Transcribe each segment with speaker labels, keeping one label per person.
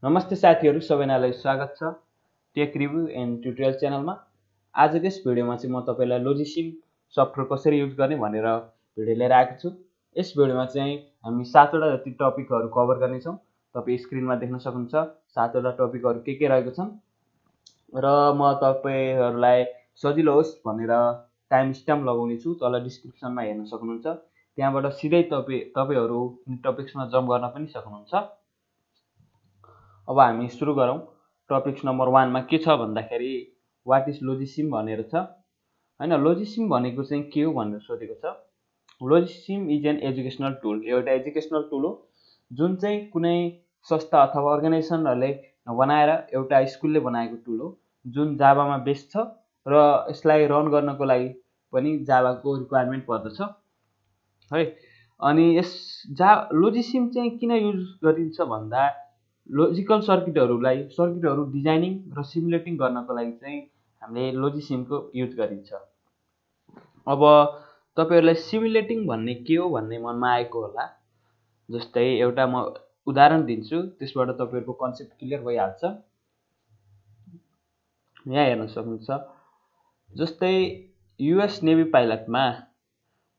Speaker 1: नमस्ते साथीहरू सबैजनालाई स्वागत छ टेक रिभ्यू एन्ड ट्युटोरियल च्यानलमा। आजको यस भिडियोमा चाहिँ म तपाईलाई लोजिसिम सफ्टवेयर कसरी युज गर्ने भनेर भिडियो लिएर आएको छु। यस भिडियोमा चाहिँ हामी 7वटा जति टपिकहरू कभर गर्नेछौँ। तपाईँ स्क्रिनमा देख्न सक्नुहुन्छ 7वटा टपिकहरू के रहेको छन् र म तपाईहरुलाई सजिलो होस् भनेर टाइम स्ट्याम्प लगाउने छु। तल डिस्क्रिप्सनमा हेर्न सक्नुहुन्छ। त्यहाँबाट सिधै तपाईहरु टपिक्समा जम्प गर्न पनि सक्नुहुन्छ। अब हामी सुरु गरौँ। टपिक्स नम्बर 1 मा के छ भन्दाखेरि व्हाट इज लोजिसिम भनेर छ। हैन, लोजिसिम भनेको चाहिँ के हो भनेर सोधेको छ। लोजिसिम इज एन एजुकेसनल टुल। एउटा एजुकेसनल टुल हो जुन चाहिँ कुनै संस्था अथवा अर्गनाइजेसनहरुले बनाएर एउटा स्कुलले बनाएको टुल हो जुन जावामा बेस्ड छ र यसलाई रन गर्नको लागि पनि जावाको रिक्वायरमेन्ट पर्दछ है। अनि यस लोजिसिम चाहिँ किन युज गरिन्छ भन्दा लजिकल सर्किटहरु डिजाइनिङ र सिमुलेटिङ गर्नको लागि चाहिँ हामीले लोजिसिमको युज गरिन्छ। अब तपाईहरुलाई सिमुलेटिङ भन्ने के हो भन्ने मनमा आएको होला। जस्तै एउटा म उदाहरण दिन्छु, त्यसबाट तपाईहरुको कन्सेप्ट क्लियर भइहाल्छ। यहाँ हेर्न सक्नुहुन्छ। जस्तै युएस नेभी पाइलटमा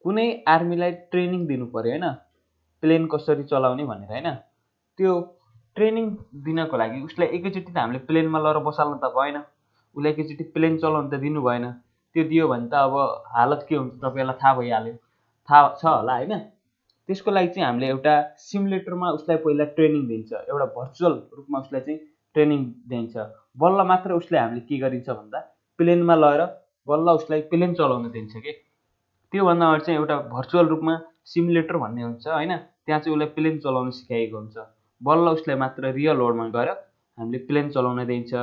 Speaker 1: कुनै आर्मीलाई ट्रेनिङ दिनु पर्यो हैन, प्लेन कसरी चलाउने भनेर हैन। त्यो ट्रेनिङ दिनको लागि उसलाई एकैचोटी त हामीले प्लेनमा लगेर बसाल्न त भएन। उसलाई एकैचोटी प्लेन चलाउन त दिनु भएन। त्यो दियो भने त अब हालत के हुन्छ तपाईहरुलाई थाहा भइहाल्यो। थाहा छ होला हैन। त्यसको लागि चाहिँ हामीले एउटा सिमुलेटरमा उसलाई पहिला ट्रेनिङ दिन्छ। एउटा भर्चुअल रूपमा उसलाई चाहिँ ट्रेनिङ दिन्छ। बल्ल मात्र उसले हामीले के गरिन्छ भन्दा प्लेनमा लगेर बल्ल उसलाई प्लेन चलाउन दिन्छ के। त्यो भन्दा अगाडि चाहिँ एउटा भर्चुअल रूपमा सिमुलेटर भन्ने हुन्छ हैन। त्यहाँ चाहिँ उसलाई प्लेन चलाउन सिकाइएको हुन्छ। बल्ल उसलाई मात्र रियल वर्ल्डमा गएर हामीले प्लेन चलाउन दिन्छ।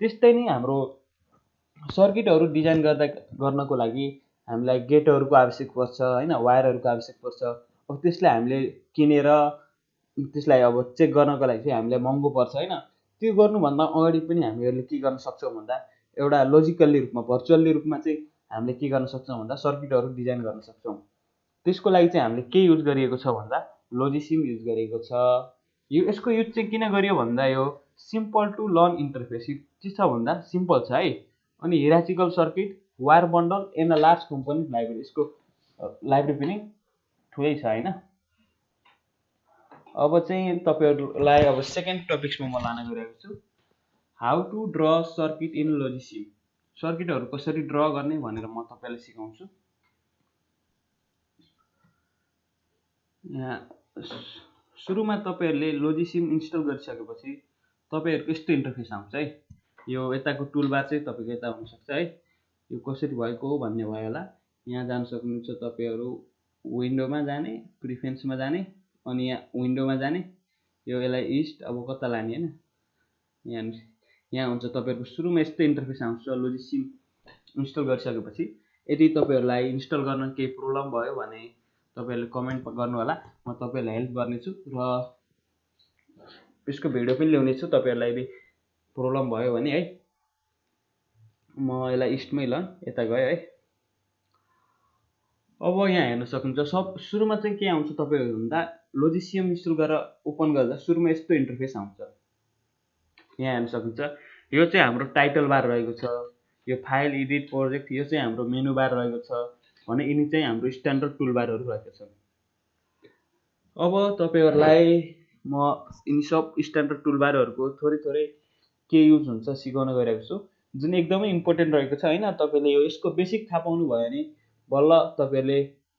Speaker 1: त्यस्तै नै हाम्रो सर्किटहरु डिजाइन गर्नको लागि हामीलाई गेटहरुको आवश्यक पर्छ हैन, वायरहरुको आवश्यक पर्छ। अब त्यसलाई हामीले किनेर त्यसलाई अब चेक गर्नको लागि चाहिँ हामीलाई महँगो पर्छ हैन। त्यो गर्नु भन्दा अगाडि पनि हामीहरुले के गर्न सक्छौं भन्दा एउटा लजिकली रूपमा भर्चुअली रूपमा चाहिँ हामीले के गर्न सक्छौं भन्दा सर्किटहरु डिजाइन गर्न सक्छौं। त्यसको लागि चाहिँ हामीले के युज गरिएको छ भन्दा लोजिसिम युज गरिएको छ। यसको युज चाहिँ किन गरियो भन्दा यो सिम्पल टु लर्न इन्टरफेस के छ भन्दा सिम्पल छ है। अनि hierarchical circuit, wire bundle and a large component library. यसको लाइब्रेरी पनि ठुलै छ हैन। अब चाहिँ तपाईहरुलाई अब सेकेन्ड टपिक्समा म लान गइरहेको छु। How to draw circuit in Logisim. सर्किटहरु कसरी ड्र गर्ने भनेर म तपाईलाई सिकाउँछु। यहाँ सुरुमा तपाईहरुले लोजिसिम इन्स्टल गरिसकेपछि तपाईहरुको यस्तो इन्टरफेस आउँछ है। यो यताको टुलबार चाहिँ तपाईको यता हुन सक्छ है। यो कसरी भएको हो भन्ने भयो होला। यहाँ जान सक्नुहुन्छ तपाईहरु विन्डोमा जाने, प्रिफरेन्समा जाने, अनि यहाँ विन्डोमा जाने। यो यसलाई इस्ट अब कता लाने हैन। यहाँ हुन्छ तपाईहरुको सुरुमा यस्तो इन्टरफेस आउँछ लोजिसिम इन्स्टल गरिसकेपछि। यदि तपाईहरुलाई इन्स्टल गर्न केही प्रब्लम भयो भने तपाईहरुले कमेन्ट गर्नु होला। म तपाईहरुलाई हेल्प गर्नेछु र यसको भिडियो पनि ल्याउने छु तपाईहरुलाई यदि प्रब्लम भयो भने है। म यसलाई इस्टमै ल यता गयो है। अब यहाँ हेर्न सक्नुहुन्छ सुरुमा चाहिँ के आउँछ तपाईहरु भन्दा लोजिसिम इन्स्टल गरेर ओपन गर्दा सुरुमा यस्तो इन्टरफेस आउँछ। यहाँ हेर्न सक्नुहुन्छ। यो चाहिँ हाम्रो टाइटल बार रहेको छ। यो फाइल, एडिट, प्रोजेक्ट यो चाहिँ हाम्रो मेनु बार रहेको छ भने यिनी चाहिँ हाम्रो स्ट्यान्डर्ड टुलबारहरु रहेको छ। अब तपाईहरुलाई म यिनी सब स्ट्यान्डर्ड टुलबारहरुको थोरै के युज हुन्छ सिकाउन गइरहेको छु जुन एकदमै इम्पोर्टेन्ट रहेको छ हैन। तपाईले यसको बेसिक थाहा पाउनु भयो भने बल्ल तपाईहरुले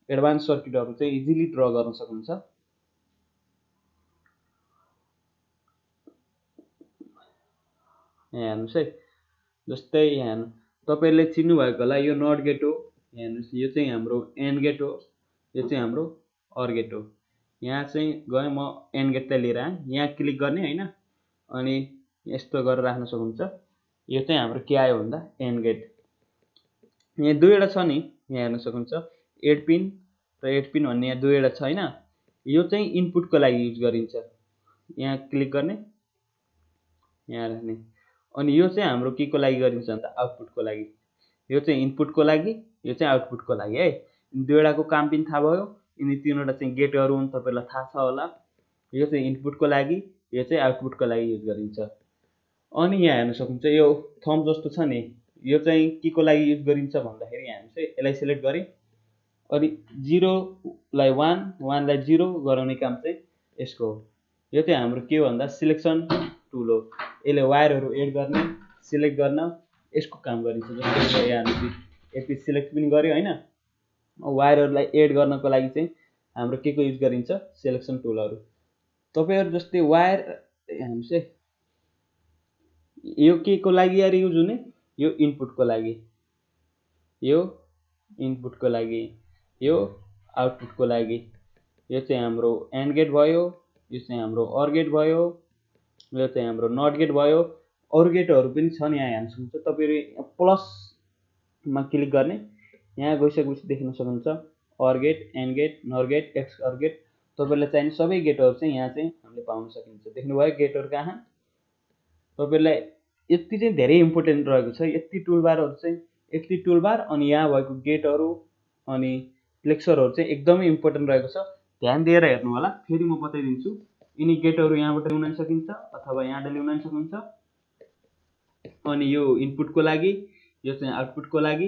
Speaker 1: एडभान्स सर्किटहरु चाहिँ इजिली ड्र गर्न सक्नुहुन्छ। यहाँ हेर्नुस् है। जस्तै यहाँ तपाईहरुले चिन्नु भएको होला यो नट गेट हो। यहाँ हेर्नुस् यो चाहिँ हाम्रो एन्ड गेट हो। यो चाहिँ हाम्रो अर गेट हो। यहाँ चाहिँ गए म एन्ड गेटलाई लिएर आएँ। यहाँ क्लिक गर्ने हैन। अनि यस्तो गरेर राख्न सक्नुहुन्छ। यो चाहिँ हाम्रो के आयो भन्दा एन्ड गेट। यहाँ दुईवटा छ नि, यहाँ हेर्न सक्नुहुन्छ 8 पिन र 8 पिन भन्ने यहाँ दुईवटा छ हैन। यो चाहिँ इनपुटको लागि युज गरिन्छ। यहाँ क्लिक गर्ने, यहाँ राख्ने। अनि यो चाहिँ हाम्रो के को लागि गरिन्छ भन्दा आउटपुटको लागि। यो चाहिँ इनपुटको लागि, यो चाहिँ आउटपुटको लागि है। दुईवटाको काम पनि थाहा भयो। यिनी तीनवटा चाहिँ गेटहरु हुन्, तपाईहरुलाई थाहा छ होला। यो चाहिँ इनपुटको लागि, यो चाहिँ आउटपुटको लागि युज गरिन्छ। अनि यहाँ हेर्न सक्नुहुन्छ यो थम्ब जस्तो छ नि, यो चाहिँ के को लागि युज गरिन्छ भन्दाखेरि हामी चाहिँ यसलाई सिलेक्ट गरेँ अनि 0लाई 1 1लाई 0 गराउने काम चाहिँ यसको हो। यो चाहिँ हाम्रो के हो भन्दा सिलेक्सन टुल हो। यसले वायरहरू एड गर्ने सिलेक्ट गर्न यसको काम गरिन्छ। जस्तै यहाँ यति सिलेक्ट पनि गर्यो होइन, वायरहरूलाई एड गर्नको लागि चाहिँ हाम्रो के को युज गरिन्छ, सिलेक्सन टुलहरू। तपाईँहरू जस्तै वायर हामी चाहिँ यो के को लागि यार युज हुने, यो इनपुटको लागि, यो इनपुटको लागि, यो आउटपुटको लागि। यो चाहिँ हाम्रो एन्ड गेट भयो, यो चाहिँ हाम्रो अर गेट भयो, यो चाहिँ हाम्रो नट गेट भयो। अरू गेटहरू पनि छन् यहाँ हेर्न सक्नुहुन्छ। तपाईँहरू प्लसमा क्लिक गर्ने, यहाँ गइसकेपछि देख्न सक्नुहुन्छ or gate, and gate, NOR gate, XOR gate. तपाईँलाई चाहिने सबै गेटहरू चाहिँ यहाँ चाहिँ हामीले पाउन सकिन्छ। देख्नुभयो गेटहरू कहाँ, तपाईँलाई यति चाहिँ धेरै इम्पोर्टेन्ट रहेको छ। यति टुलबारहरू चाहिँ, यति टुलबार अनि यहाँ भएको गेटहरू अनि फ्लेक्सरहरू चाहिँ एकदमै इम्पोर्टेन्ट रहेको छ। ध्यान दिएर हेर्नु होला। फेरि म बताइदिन्छु। यिनी गेटहरू यहाँबाट ल्याउन सकिन्छ अथवा यहाँबाट ल्याउन सकिन्छ। अनि यो इनपुटको लागि, यो चाहिँ आउटपुटको लागि,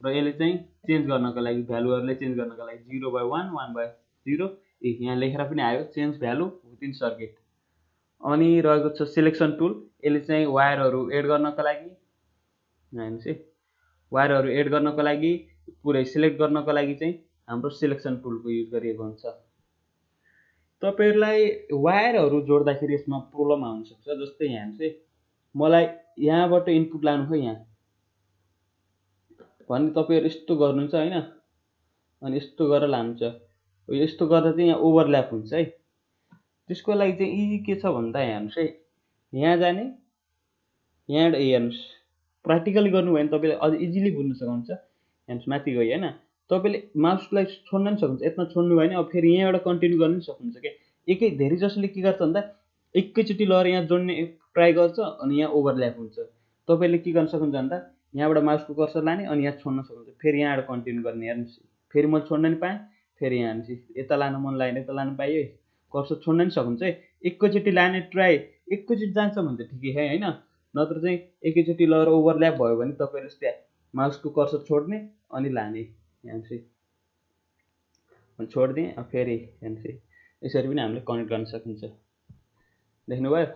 Speaker 1: र यसले चाहिँ चेन्ज गर्नको लागि भ्यालुहरूलाई चेन्ज गर्नको लागि 0/1 1/0 यहाँ लेखेर पनि आयो, चेन्ज भ्यालु विदिन सर्किट। अनि रहेको छ सिलेक्सन टुल। यसले चाहिँ वायरहरू एड गर्नको लागि, हेर्नुहोस् है, वायरहरू एड गर्नको लागि, पुरै सिलेक्ट गर्नको लागि चाहिँ हाम्रो सिलेक्सन टुलको युज गरिएको हुन्छ। तपाईँहरूलाई वायरहरू जोड्दाखेरि यसमा प्रब्लम आउन सक्छ। जस्तै यहाँ चाहिँ मलाई यहाँबाट इनपुट लानु हो यहाँ भने तपाईँहरू यस्तो गर्नुहुन्छ होइन, अनि यस्तो गरेर लानुहुन्छ। यस्तो गर्दा चाहिँ यहाँ ओभरल्याप हुन्छ है। त्यसको लागि चाहिँ इजी के छ भन्दा हेर्नुहोस् है, यहाँ जाने, यहाँबाट हेर्नुहोस्, प्र्याक्टिकली गर्नुभयो भने तपाईँले अझ इजिली बुझ्न सक्नुहुन्छ। हेर्नुहोस् माथि गयो होइन, तपाईँले माउसलाई छोड्न पनि सक्नुहुन्छ। यसमा छोड्नु भयो भने अब फेरि यहाँबाट कन्टिन्यू गर्न पनि सक्नुहुन्छ क्या। एकै धेरै जसोले के गर्छ भन्दा एकैचोटि लगेर यहाँ जोड्ने ट्राई गर्छ अनि यहाँ ओभरल्याप हुन्छ। तपाईँले के गर्न सक्नुहुन्छ भन्दा यहाँबाट माउसको कर्सर लाने अनि यहाँ छोड्न सक्नुहुन्छ। फेरि यहाँबाट कन्टिन्यू गर्ने। हेर्नुहोस् फेरि मैले छोड्न नि पाएँ, फेरि यहाँ हेर्नुहोस् यता लानु मन लाग्यो यता लानु पाइयो है। कर्सर छोड्न नि सक्नुहुन्छ है। एकैचोटि लाने ट्राई, एकैचोटि जान्छ भने त ठिकै है होइन, नत्र चाहिँ एकैचोटि लगेर ओभरल्याप भयो भने तपाईँले त्यहाँ माउसको कर्सर छोड्ने अनि लाने। हेर्नुहोस् छोडिदिएँ, अब फेरि हेर्नुहोस् यसरी पनि हामीले कनेक्ट गर्न सकिन्छ। देख्नुभयो,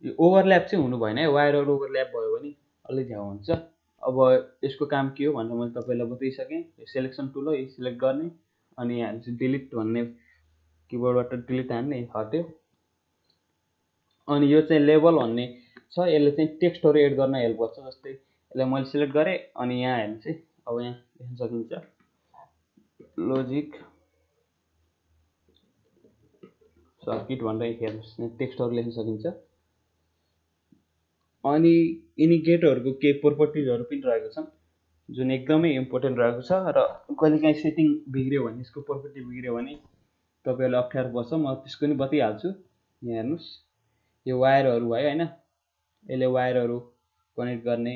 Speaker 1: यो ओभरल्याप चाहिँ हुनु भएन है। वायरहरू ओभरल्याप भयो भने अलि झ्याउ हुन्छ। अब यसको काम के हो भनेर मैले तपाईँलाई बताइसकेँ। यो सेलेक्सन टुल हो, यो सिलेक्ट गर्ने अनि यहाँ चाहिँ डिलिट भन्ने किबोर्डबाट डिलिट हान्ने, हट्यो। अनि यो चाहिँ लेबल भन्ने छ, यसले चाहिँ टेक्स्टहरू एड गर्न हेल्प गर्छ। जस्तै यसलाई मैले सिलेक्ट गरेँ अनि यहाँ हेर्नु चाहिँ अब यहाँ देख्न सकिन्छ लोजिक सर्किट भनेर हेर्नुहोस्, टेक्स्टहरू लेख्न सकिन्छ। अनि यिनी गेटहरूको केही प्रोपर्टिजहरू पनि रहेको छन् जुन एकदमै इम्पोर्टेन्ट रहेको छ। र कहिलेकाहीँ सेटिङ बिग्रियो भने, यसको प्रोपर्टी बिग्रियो भने तपाईँहरूलाई अप्ठ्यारो पर्छ। म त्यसको नि बताइहाल्छु। यहाँ हेर्नुहोस् यो वायरहरू भयो होइन, यसले वायरहरू कनेक्ट गर्ने,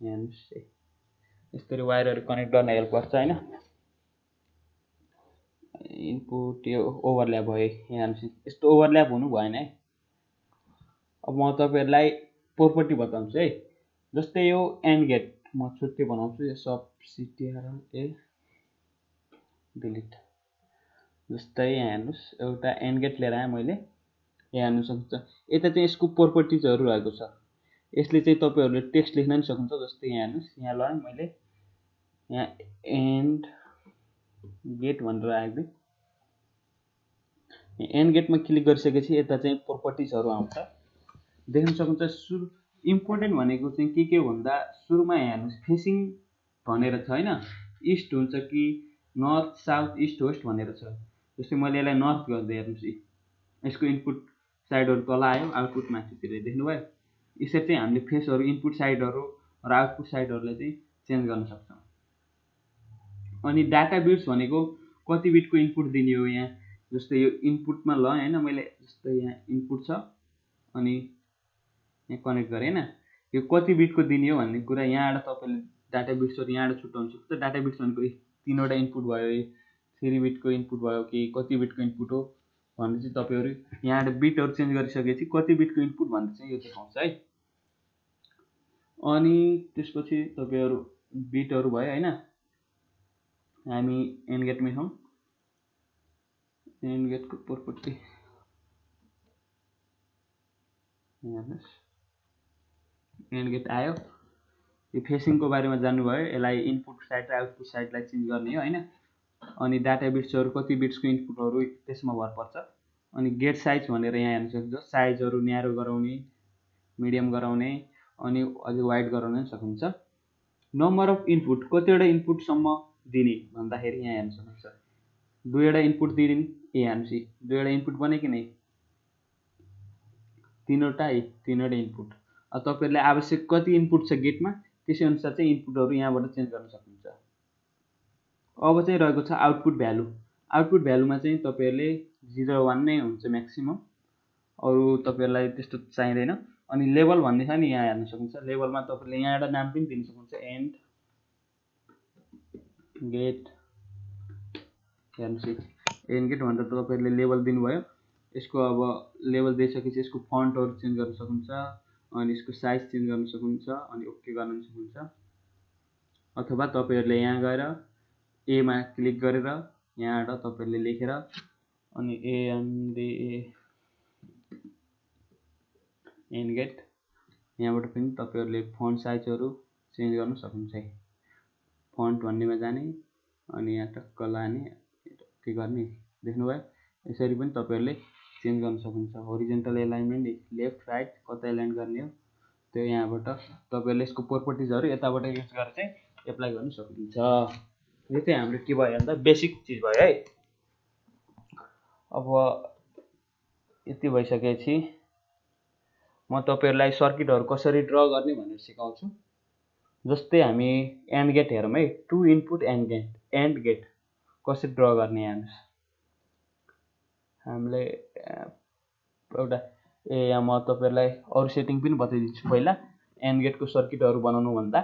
Speaker 1: यहाँ हेर्नुहोस् यसरी वायरहरू कनेक्ट गर्न हेल्प गर्छ होइन। इनपुट यो ओभरल्याप भयो, यहाँ हेर्नुहोस् यस्तो ओभरल्याप हुनु भएन है। अब म तपाईँहरूलाई प्रोपर्टी बताउँछु है। जस्तै यो एन्ड गेट म छुट्टै बनाउँछु, यो सब सिटिआरए डिलिट। जस्तै यहाँ हेर्नुहोस् एउटा एन्ड गेट लिएर आएँ मैले, यहाँ हेर्नु सक्नुहुन्छ। यता चाहिँ यसको प्रोपर्टिजहरू रहेको छ। यसले चाहिँ तपाईँहरूले टेक्स्ट लेख्न पनि सक्नुहुन्छ। जस्तै यहाँ हेर्नुहोस्, यहाँ लगाएँ मैले, यहाँ एन्ड गेट भनेर आएको। एन्ड गेटमा क्लिक गरिसकेपछि यता चाहिँ प्रोपर्टिजहरू आउँछ, देख्न सक्नुहुन्छ। सुरु इम्पोर्टेन्ट भनेको चाहिँ के हो भन्दा सुरुमा यहाँ हेर्नुहोस् फेसिङ भनेर छ होइन, इस्ट हुन्छ कि नर्थ साउथ इस्ट वेस्ट भनेर छ। जस्तै मैले यसलाई नर्थ गर्दै, हेर्नुहोस् यसको इनपुट साइडहरू तल आयो, आउटपुट माथितिर। देख्नुभयो, यसरी चाहिँ हामीले फेसहरू, इनपुट साइडहरू र आउटपुट साइडहरूलाई चाहिँ चेन्ज गर्न सक्छौँ। अनि डाटा बिट्स भनेको कति बिटको इनपुट दिने हो। यहाँ जस्तै यो इनपुटमा ल होइन, मैले जस्तै यहाँ इनपुट छ अनि यहाँ कनेक्ट गरेँ होइन, यो कति बिटको दिने हो भन्ने कुरा यहाँबाट तपाईँले डाटा बिट्सहरू यहाँबाट छुट्याउनु सक्छ। डाटा बिट्स भनेको 3वटा इनपुट भयो, 3 बिटको इनपुट भयो कि कति बिटको इनपुट हो भने चाहिँ तपाईँहरू यहाँ बिटहरू चेन्ज गरिसकेपछि कति बिटको इनपुट भनेर चाहिँ यो देखाउँछ है। अनि त्यसपछि तपाईँहरू बिटहरू भयो होइन। हामी एन्ड गेटमै छौँ। एन्ड गेटको प्रपर्टी हेर्नुहोस्, एन्ड गेट आयो। यो फेसिङको बारेमा जान्नुभयो, यसलाई इनपुट साइड र आउटपुट साइडलाई चेन्ज गर्ने हो होइन। अनि डाटा बिट्सहरू कति बिट्सको इनपुटहरू त्यसमा भर पर्छ। अनि गेट साइज भनेर यहाँ हेर्न सक्नुहुन्छ, साइजहरू न्यारो गराउने, मिडियम गराउने अनि अझै वाइड गराउन सक्नुहुन्छ। नम्बर अफ इनपुट कतिवटा इनपुटसम्म दिने भन्दाखेरि यहाँ हेर्न सक्नुहुन्छ, 2वटा इनपुट दिने। हेर्नुहोस्, 2वटा इनपुट बन्यो कि नै, 3वटा है, 3वटा इनपुट। अब तपाईँहरूलाई आवश्यक कति इनपुट छ गेटमा, त्यसै अनुसार चाहिँ इनपुटहरू यहाँबाट चेन्ज गर्न सक्नुहुन्छ। अब चाहिँ रहेको छ आउटपुट भ्यालु। आउटपुट भ्यालुमा चाहिँ तपाईँहरूले 0 1 नै हुन्छ म्याक्सिमम, अरू तपाईँहरूलाई त्यस्तो चाहिँदैन। अनि लेभल भन्ने छ नि, यहाँ हेर्न सक्नुहुन्छ। लेभलमा तपाईँले यहाँ एउटा नाम पनि दिन सक्नुहुन्छ, एन्ड गेट। हेर्नुहोस्, एन्ड गेट भनेर तपाईँहरूले लेभल दिनुभयो। यसको अब लेभल दिइसकेपछि यसको फन्टहरू चेन्ज गर्न सक्नुहुन्छ, अनि यसको साइज चेन्ज गर्न सक्नुहुन्छ, अनि ओके गर्न सक्नुहुन्छ। अथवा तपाईँहरूले यहाँ गएर एमा क्लिक गरेर यहाँबाट तपाईँहरूले लेखेर अनि एन्ड गेट यहाँबाट पनि तपाईँहरूले फन्ट साइजहरू चेन्ज गर्न सक्नुहुन्छ है। फन्ट भन्नेमा जाने अनि यहाँ टक्क लाने, के गर्ने, देख्नुभयो। यसरी पनि तपाईँहरूले चेन्ज गर्न सक्नुहुन्छ। होरिजेन्टल एलाइनमेन्ट, लेफ्ट राइट कता एलाइन गर्ने हो त्यो यहाँबाट तपाईँहरूले यसको प्रोपर्टिजहरू यताबाट युज गरेर चाहिँ एप्लाई गर्न सक्नुहुन्छ। यो चाहिँ हाम्रो के भयो भन्दा बेसिक चिज भयो है। अब यति भइसकेपछि म तपाईँहरूलाई सर्किटहरू कसरी ड्र गर्ने भनेर सिकाउँछु। जस्तै हामी एन्ड गेट हेरौँ है, 2 इनपुट एन्ड गेट कसरी ड्र गर्ने। हेर्नुहोस्, हामीले एउटा यहाँ म तपाईँहरूलाई अरू सेटिङ पनि बताइदिन्छु। पहिला एन्ड गेटको सर्किटहरू बनाउनु भन्दा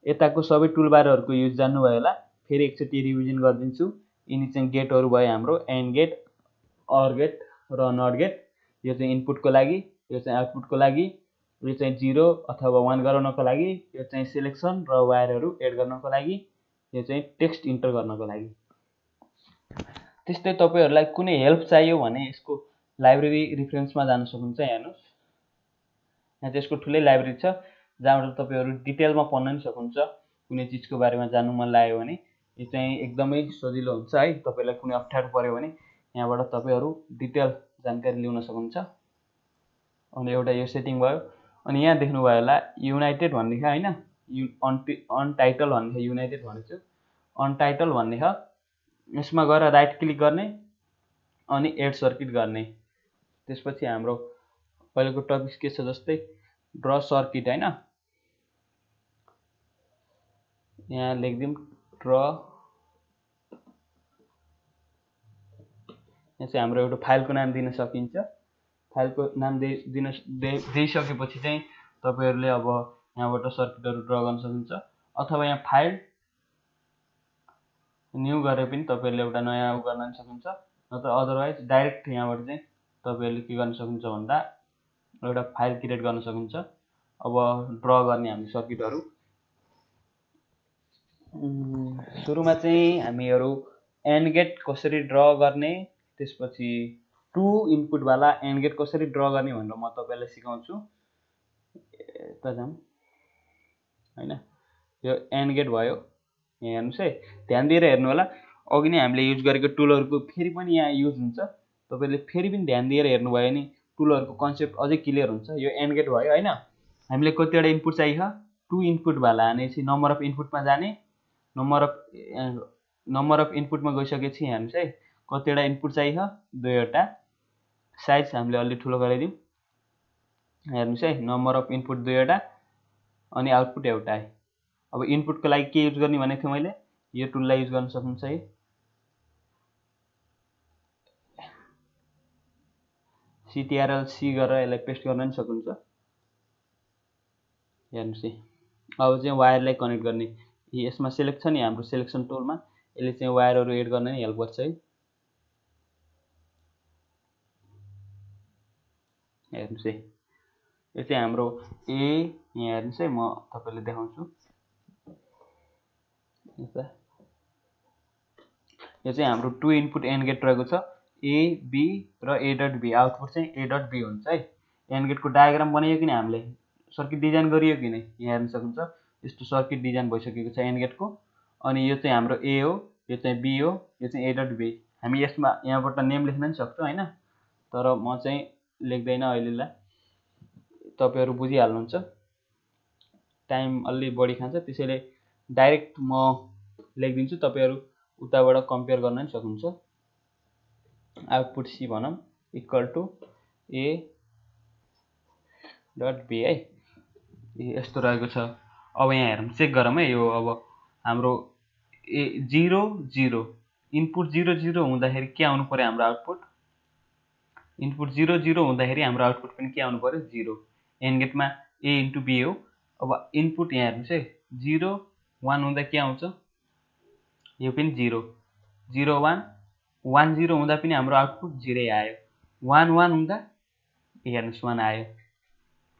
Speaker 1: यताको सबै टुलबारहरूको युज जान्नुभयो होला। फेरि एकचोटि रिभिजन गरिदिन्छु। यिनी चाहिँ गेटहरू भयो हाम्रो, एन्ड गेट, अर गेट र नट गेट। यो चाहिँ इनपुटको लागि, यो चाहिँ आउटपुटको लागि, यो चाहिँ 0 अथवा 1 गराउनको लागि, यो चाहिँ सिलेक्सन र वायरहरू एड गर्नको लागि, यो चाहिँ टेक्स्ट इन्टर गर्नको लागि। त्यस्तै तपाईँहरूलाई कुनै हेल्प चाहियो भने यसको लाइब्रेरी रिफरेन्समा जान सक्नुहुन्छ। हेर्नुहोस्, यहाँ चाहिँ यसको ठुलै लाइब्रेरी छ, जहाँबाट तपाईँहरू डिटेलमा पढ्न पनि सक्नुहुन्छ। कुनै चिजको बारेमा जान्नु मन लाग्यो भने यो चाहिँ एकदमै सजिलो हुन्छ है। तपाईँलाई कुनै अप्ठ्यारो पर्यो भने यहाँबाट तपाईँहरू डिटेल जानकारी लिन सक्नुहुन्छ। अनि एउटा यो सेटिङ भयो। अनि यहाँ देख्नुभयो होला युनाइटेड भन्ने छ होइन, अनटाइटल भन्ने छ, युनाइटेड भनेको छु, अनटाइटल भन्ने छ। यसमा गएर राइट क्लिक गर्ने अनि एड सर्किट गर्ने। त्यसपछि हाम्रो पहिलेको टपिक के छ, जस्तै ड्र सर्किट होइन। यहाँ लेखिदिउँ ड्र। यहाँ चाहिँ हाम्रो एउटा फाइलको नाम दिन सकिन्छ। फाइलको नाम दिइसकेपछि चाहिँ तपाईँहरूले अब यहाँबाट सर्किटहरू ड्र गर्न सक्नुहुन्छ। अथवा यहाँ फाइल न्यू गरेर पनि तपाईँहरूले एउटा नयाँ गर्न सक्नुहुन्छ। नत्र अदरवाइज डाइरेक्ट यहाँबाट चाहिँ तपाईँहरूले के गर्न सक्नुहुन्छ भन्दा एउटा फाइल क्रिएट गर्न सक्नुहुन्छ। अब ड्र गर्ने हामी सर्किटहरू सुरुमा चाहिँ हामीहरू एन्ड गेट कसरी ड्र गर्ने, त्यसपछि 2 इनपुटवाला एन्ड गेट कसरी ड्र गर्ने भनेर म तपाईँलाई सिकाउँछु। यता जाउँ होइन, यो एन्ड गेट भयो। यहाँ हेर्नुहोस् है, ध्यान दिएर हेर्नु होला। अघि नै हामीले युज गरेको टुलहरूको फेरि पनि यहाँ युज हुन्छ। तपाईँले फेरि पनि ध्यान दिएर हेर्नुभयो भने टुलहरूको कन्सेप्ट अझै क्लियर हुन्छ। यो एन्ड गेट भयो होइन। हामीले कतिवटा इनपुट चाहिन्छ, 2 इनपुटवाला भनेपछि नम्बर अफ इनपुटमा जाने। नम्बर अफ इनपुटमा गइसकेपछि हेर्नुहोस् है, कतिवटा इनपुट चाहिन्छ, 2वटा। साइज हामीले अलि ठुलो गराइदिउँ। हेर्नुहोस् है, नम्बर अफ इनपुट 2वटा अनि आउटपुट एउटा है। अब इनपुटको लागि के युज गर्ने भनेको थिएँ मैले, यो टुललाई युज गर्न सक्नुहुन्छ है। CTRL-C गरेर यसलाई पेस्ट गर्न पनि सक्नुहुन्छ। हेर्नुहोस् है, अब चाहिँ वायरलाई कनेक्ट गर्ने। यसमा सेलेक्ट छ नि हाम्रो सेलेक्सन टुलमा, यसले चाहिँ वायरहरू एड गर्न नि हेल्प गर्छ है। हेर्नुहोस् है, यो चाहिँ हाम्रो ए, यहाँ हेर्नुहोस् है, म तपाईँले देखाउँछु। यो चाहिँ हाम्रो 2 इनपुट एन्ड गेट रहेको छ, ए बी र ए डट बी। आउटपुट चाहिँ ए डट बी हुन्छ है। एन्ड गेटको डायग्राम बनायो कि नै हामीले, सर्किट डिजाइन गरियो कि नै, यहाँ हेर्न सक्नुहुन्छ। यस्तो सर्किट डिजाइन भइसकेको छ एन्ड गेटको। अनि यो चाहिँ हाम्रो ए हो, यो चाहिँ बी हो, यो चाहिँ ए डट बी। हामी यसमा यहाँबाट नेम लेख्न पनि सक्छौँ होइन, तर म चाहिँ लेख्दैन अहिलेलाई, तपाईँहरू बुझिहाल्नुहुन्छ, टाइम अलि बढी खान्छ, त्यसैले डाइरेक्ट म लेखिदिन्छु, तपाईँहरू उताबाट कम्पेयर गर्न पनि सक्नुहुन्छ। आउटपुट सी भनौँ equal to A dot B है, यस्तो रहेको छ। अब यहाँ हेरौँ, चेक गरौँ है। यो अब हाम्रो ए 0 0 इनपुट 0 0 हुँदाखेरि के आउनु पर्यो हाम्रो आउटपुट, इनपुट 0 0 हुँदाखेरि हाम्रो आउटपुट पनि के आउनु पर्यो, 0। एन्ड गेटमा ए इन्टु बी हो। अब इनपुट यहाँ हेर्नुहोस् है, 0 1 हुँदा के आउँछ, यो पनि 0 0 1 1 0 हुँदा पनि हाम्रो आउटपुट 0 आयो। 1 1 हुँदा हेर्नुहोस् 1 आयो,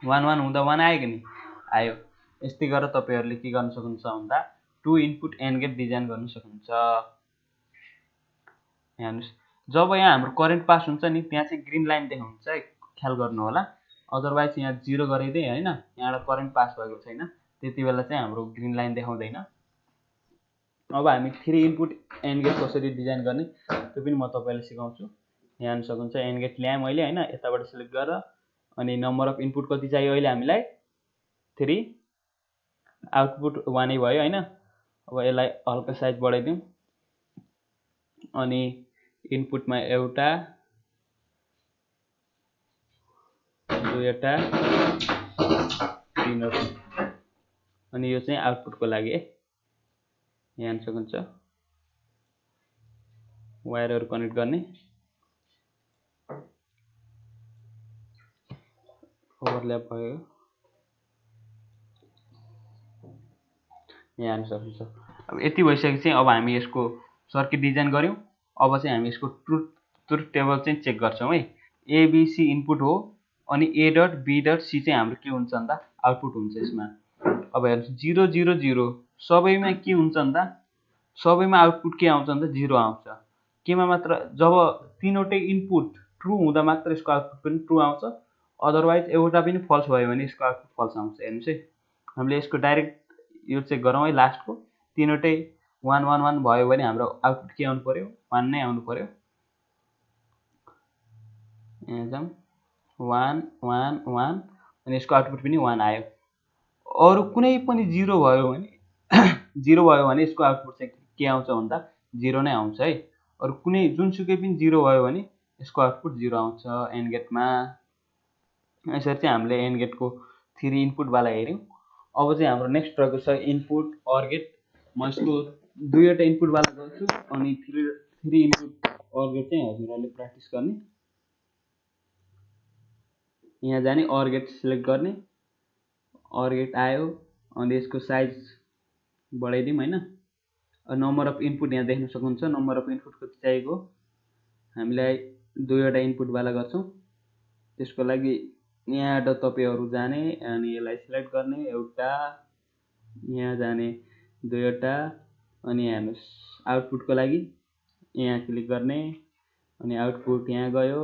Speaker 1: 1 1 हुँदा 1 आयो कि नि, आयो। यस्तै गरेर तपाईँहरूले के गर्न सक्नुहुन्छ भन्दा 2 इनपुट एन्ड गेट डिजाइन गर्न सक्नुहुन्छ। हेर्नुहोस्, जब यहाँ हाम्रो करेन्ट पास हुन्छ नि, त्यहाँ चाहिँ ग्रिन लाइन देखाउँछ है, ख्याल गर्नु होला। अदरवाइज यहाँ 0 गरिदिएँ होइन, यहाँबाट करेन्ट पास भएको छैन, त्यति बेला चाहिँ हाम्रो ग्रिन लाइन देखाउँदैन। अब हामी 3 इनपुट एन्ड गेट कसरी डिजाइन गर्ने त्यो पनि म तपाईँलाई सिकाउँछु। यहाँ हेर्न सक्नुहुन्छ, एन्ड गेट ल्याएँ मैले होइन, यताबाट सिलेक्ट गरेर, अनि नम्बर अफ इनपुट कति चाहियो अहिले हामीलाई, 3, आउटपुट 1 नै भयो होइन। अब यसलाई हल्का साइज बढाइदिउँ, अनि इनपुटमा एउटा, दुईवटा, तीनवटा, अनि यो चाहिँ आउटपुटको लागि है। यहाँ हेर्न सक्नुहुन्छ, वायरहरू कनेक्ट गर्ने, ओभरल्याप भयो, यहाँ हेर्न सक्नुहुन्छ। अब यति भइसकेपछि अब हामी यसको सर्किट डिजाइन गऱ्यौँ। अब चाहिँ हामी यसको ट्रुथ टेबल चाहिँ चेक गर्छौँ है। एबिसी इनपुट हो, अनि ए डट बी डट सी चाहिँ हाम्रो के हुन्छ भन्दा आउटपुट हुन्छ यसमा। अब हेर्नुहोस्, 0 0 0 सबैमा के हुन्छ भन्दा, सबैमा आउटपुट के आउँछ भन्दा 0 आउँछ। केमा मात्र, जब तीनवटै इनपुट ट्रु हुँदा मात्र यसको आउटपुट पनि ट्रु आउँछ, अदरवाइज एउटा पनि फल्स भयो भने यसको आउटपुट फल्स आउँछ। हेर्नुहोस् है, हामीले यसको डाइरेक्ट यो चेक गरौँ है। लास्टको तीनवटै 1 1 1 भयो भने हाम्रो आउटपुट के आउनु पर्यो, 1 नै आउनु पर्यो। यहाँ जाउँ, 1 1 1, अनि यसको आउटपुट पनि 1 आयो। अरू कुनै पनि 0 भयो भने 0 भयो भने यसको आउटपुट चाहिँ के आउँछ भन्दा 0 नै आउँछ है। अरू कुनै जुनसुकै पनि 0 भयो भने यसको आउटपुट 0 आउँछ एन्ड गेटमा। यसरी चाहिँ हामीले एन्ड गेटको 3 इनपुटवाला हेऱ्यौँ। अब चाहिँ हाम्रो नेक्स्ट रहेको छ इनपुट अर गेट। म यसको 2वटा इनपुटवाला गर्छु, अनि 3 इनपुट अर गेट चाहिँ हजुरहरूले प्र्याक्टिस गर्ने। यहाँ जाने, अर गेट सिलेक्ट गर्ने, अर गेट आयो, अनि यसको साइज बढाइदिउँ होइन। नम्बर अफ इनपुट यहाँ देख्न सक्नुहुन्छ, नम्बर अफ इनपुट कति चाहिएको, हामीलाई 2वटा इनपुटवाला गर्छौँ। त्यसको लागि यहाँबाट तपाईँहरू जाने, अनि यसलाई सिलेक्ट गर्ने, एउटा, यहाँ जाने 2वटा, अनि हेर्नुहोस् आउटपुटको लागि यहाँ क्लिक गर्ने, अनि आउटपुट यहाँ गयो,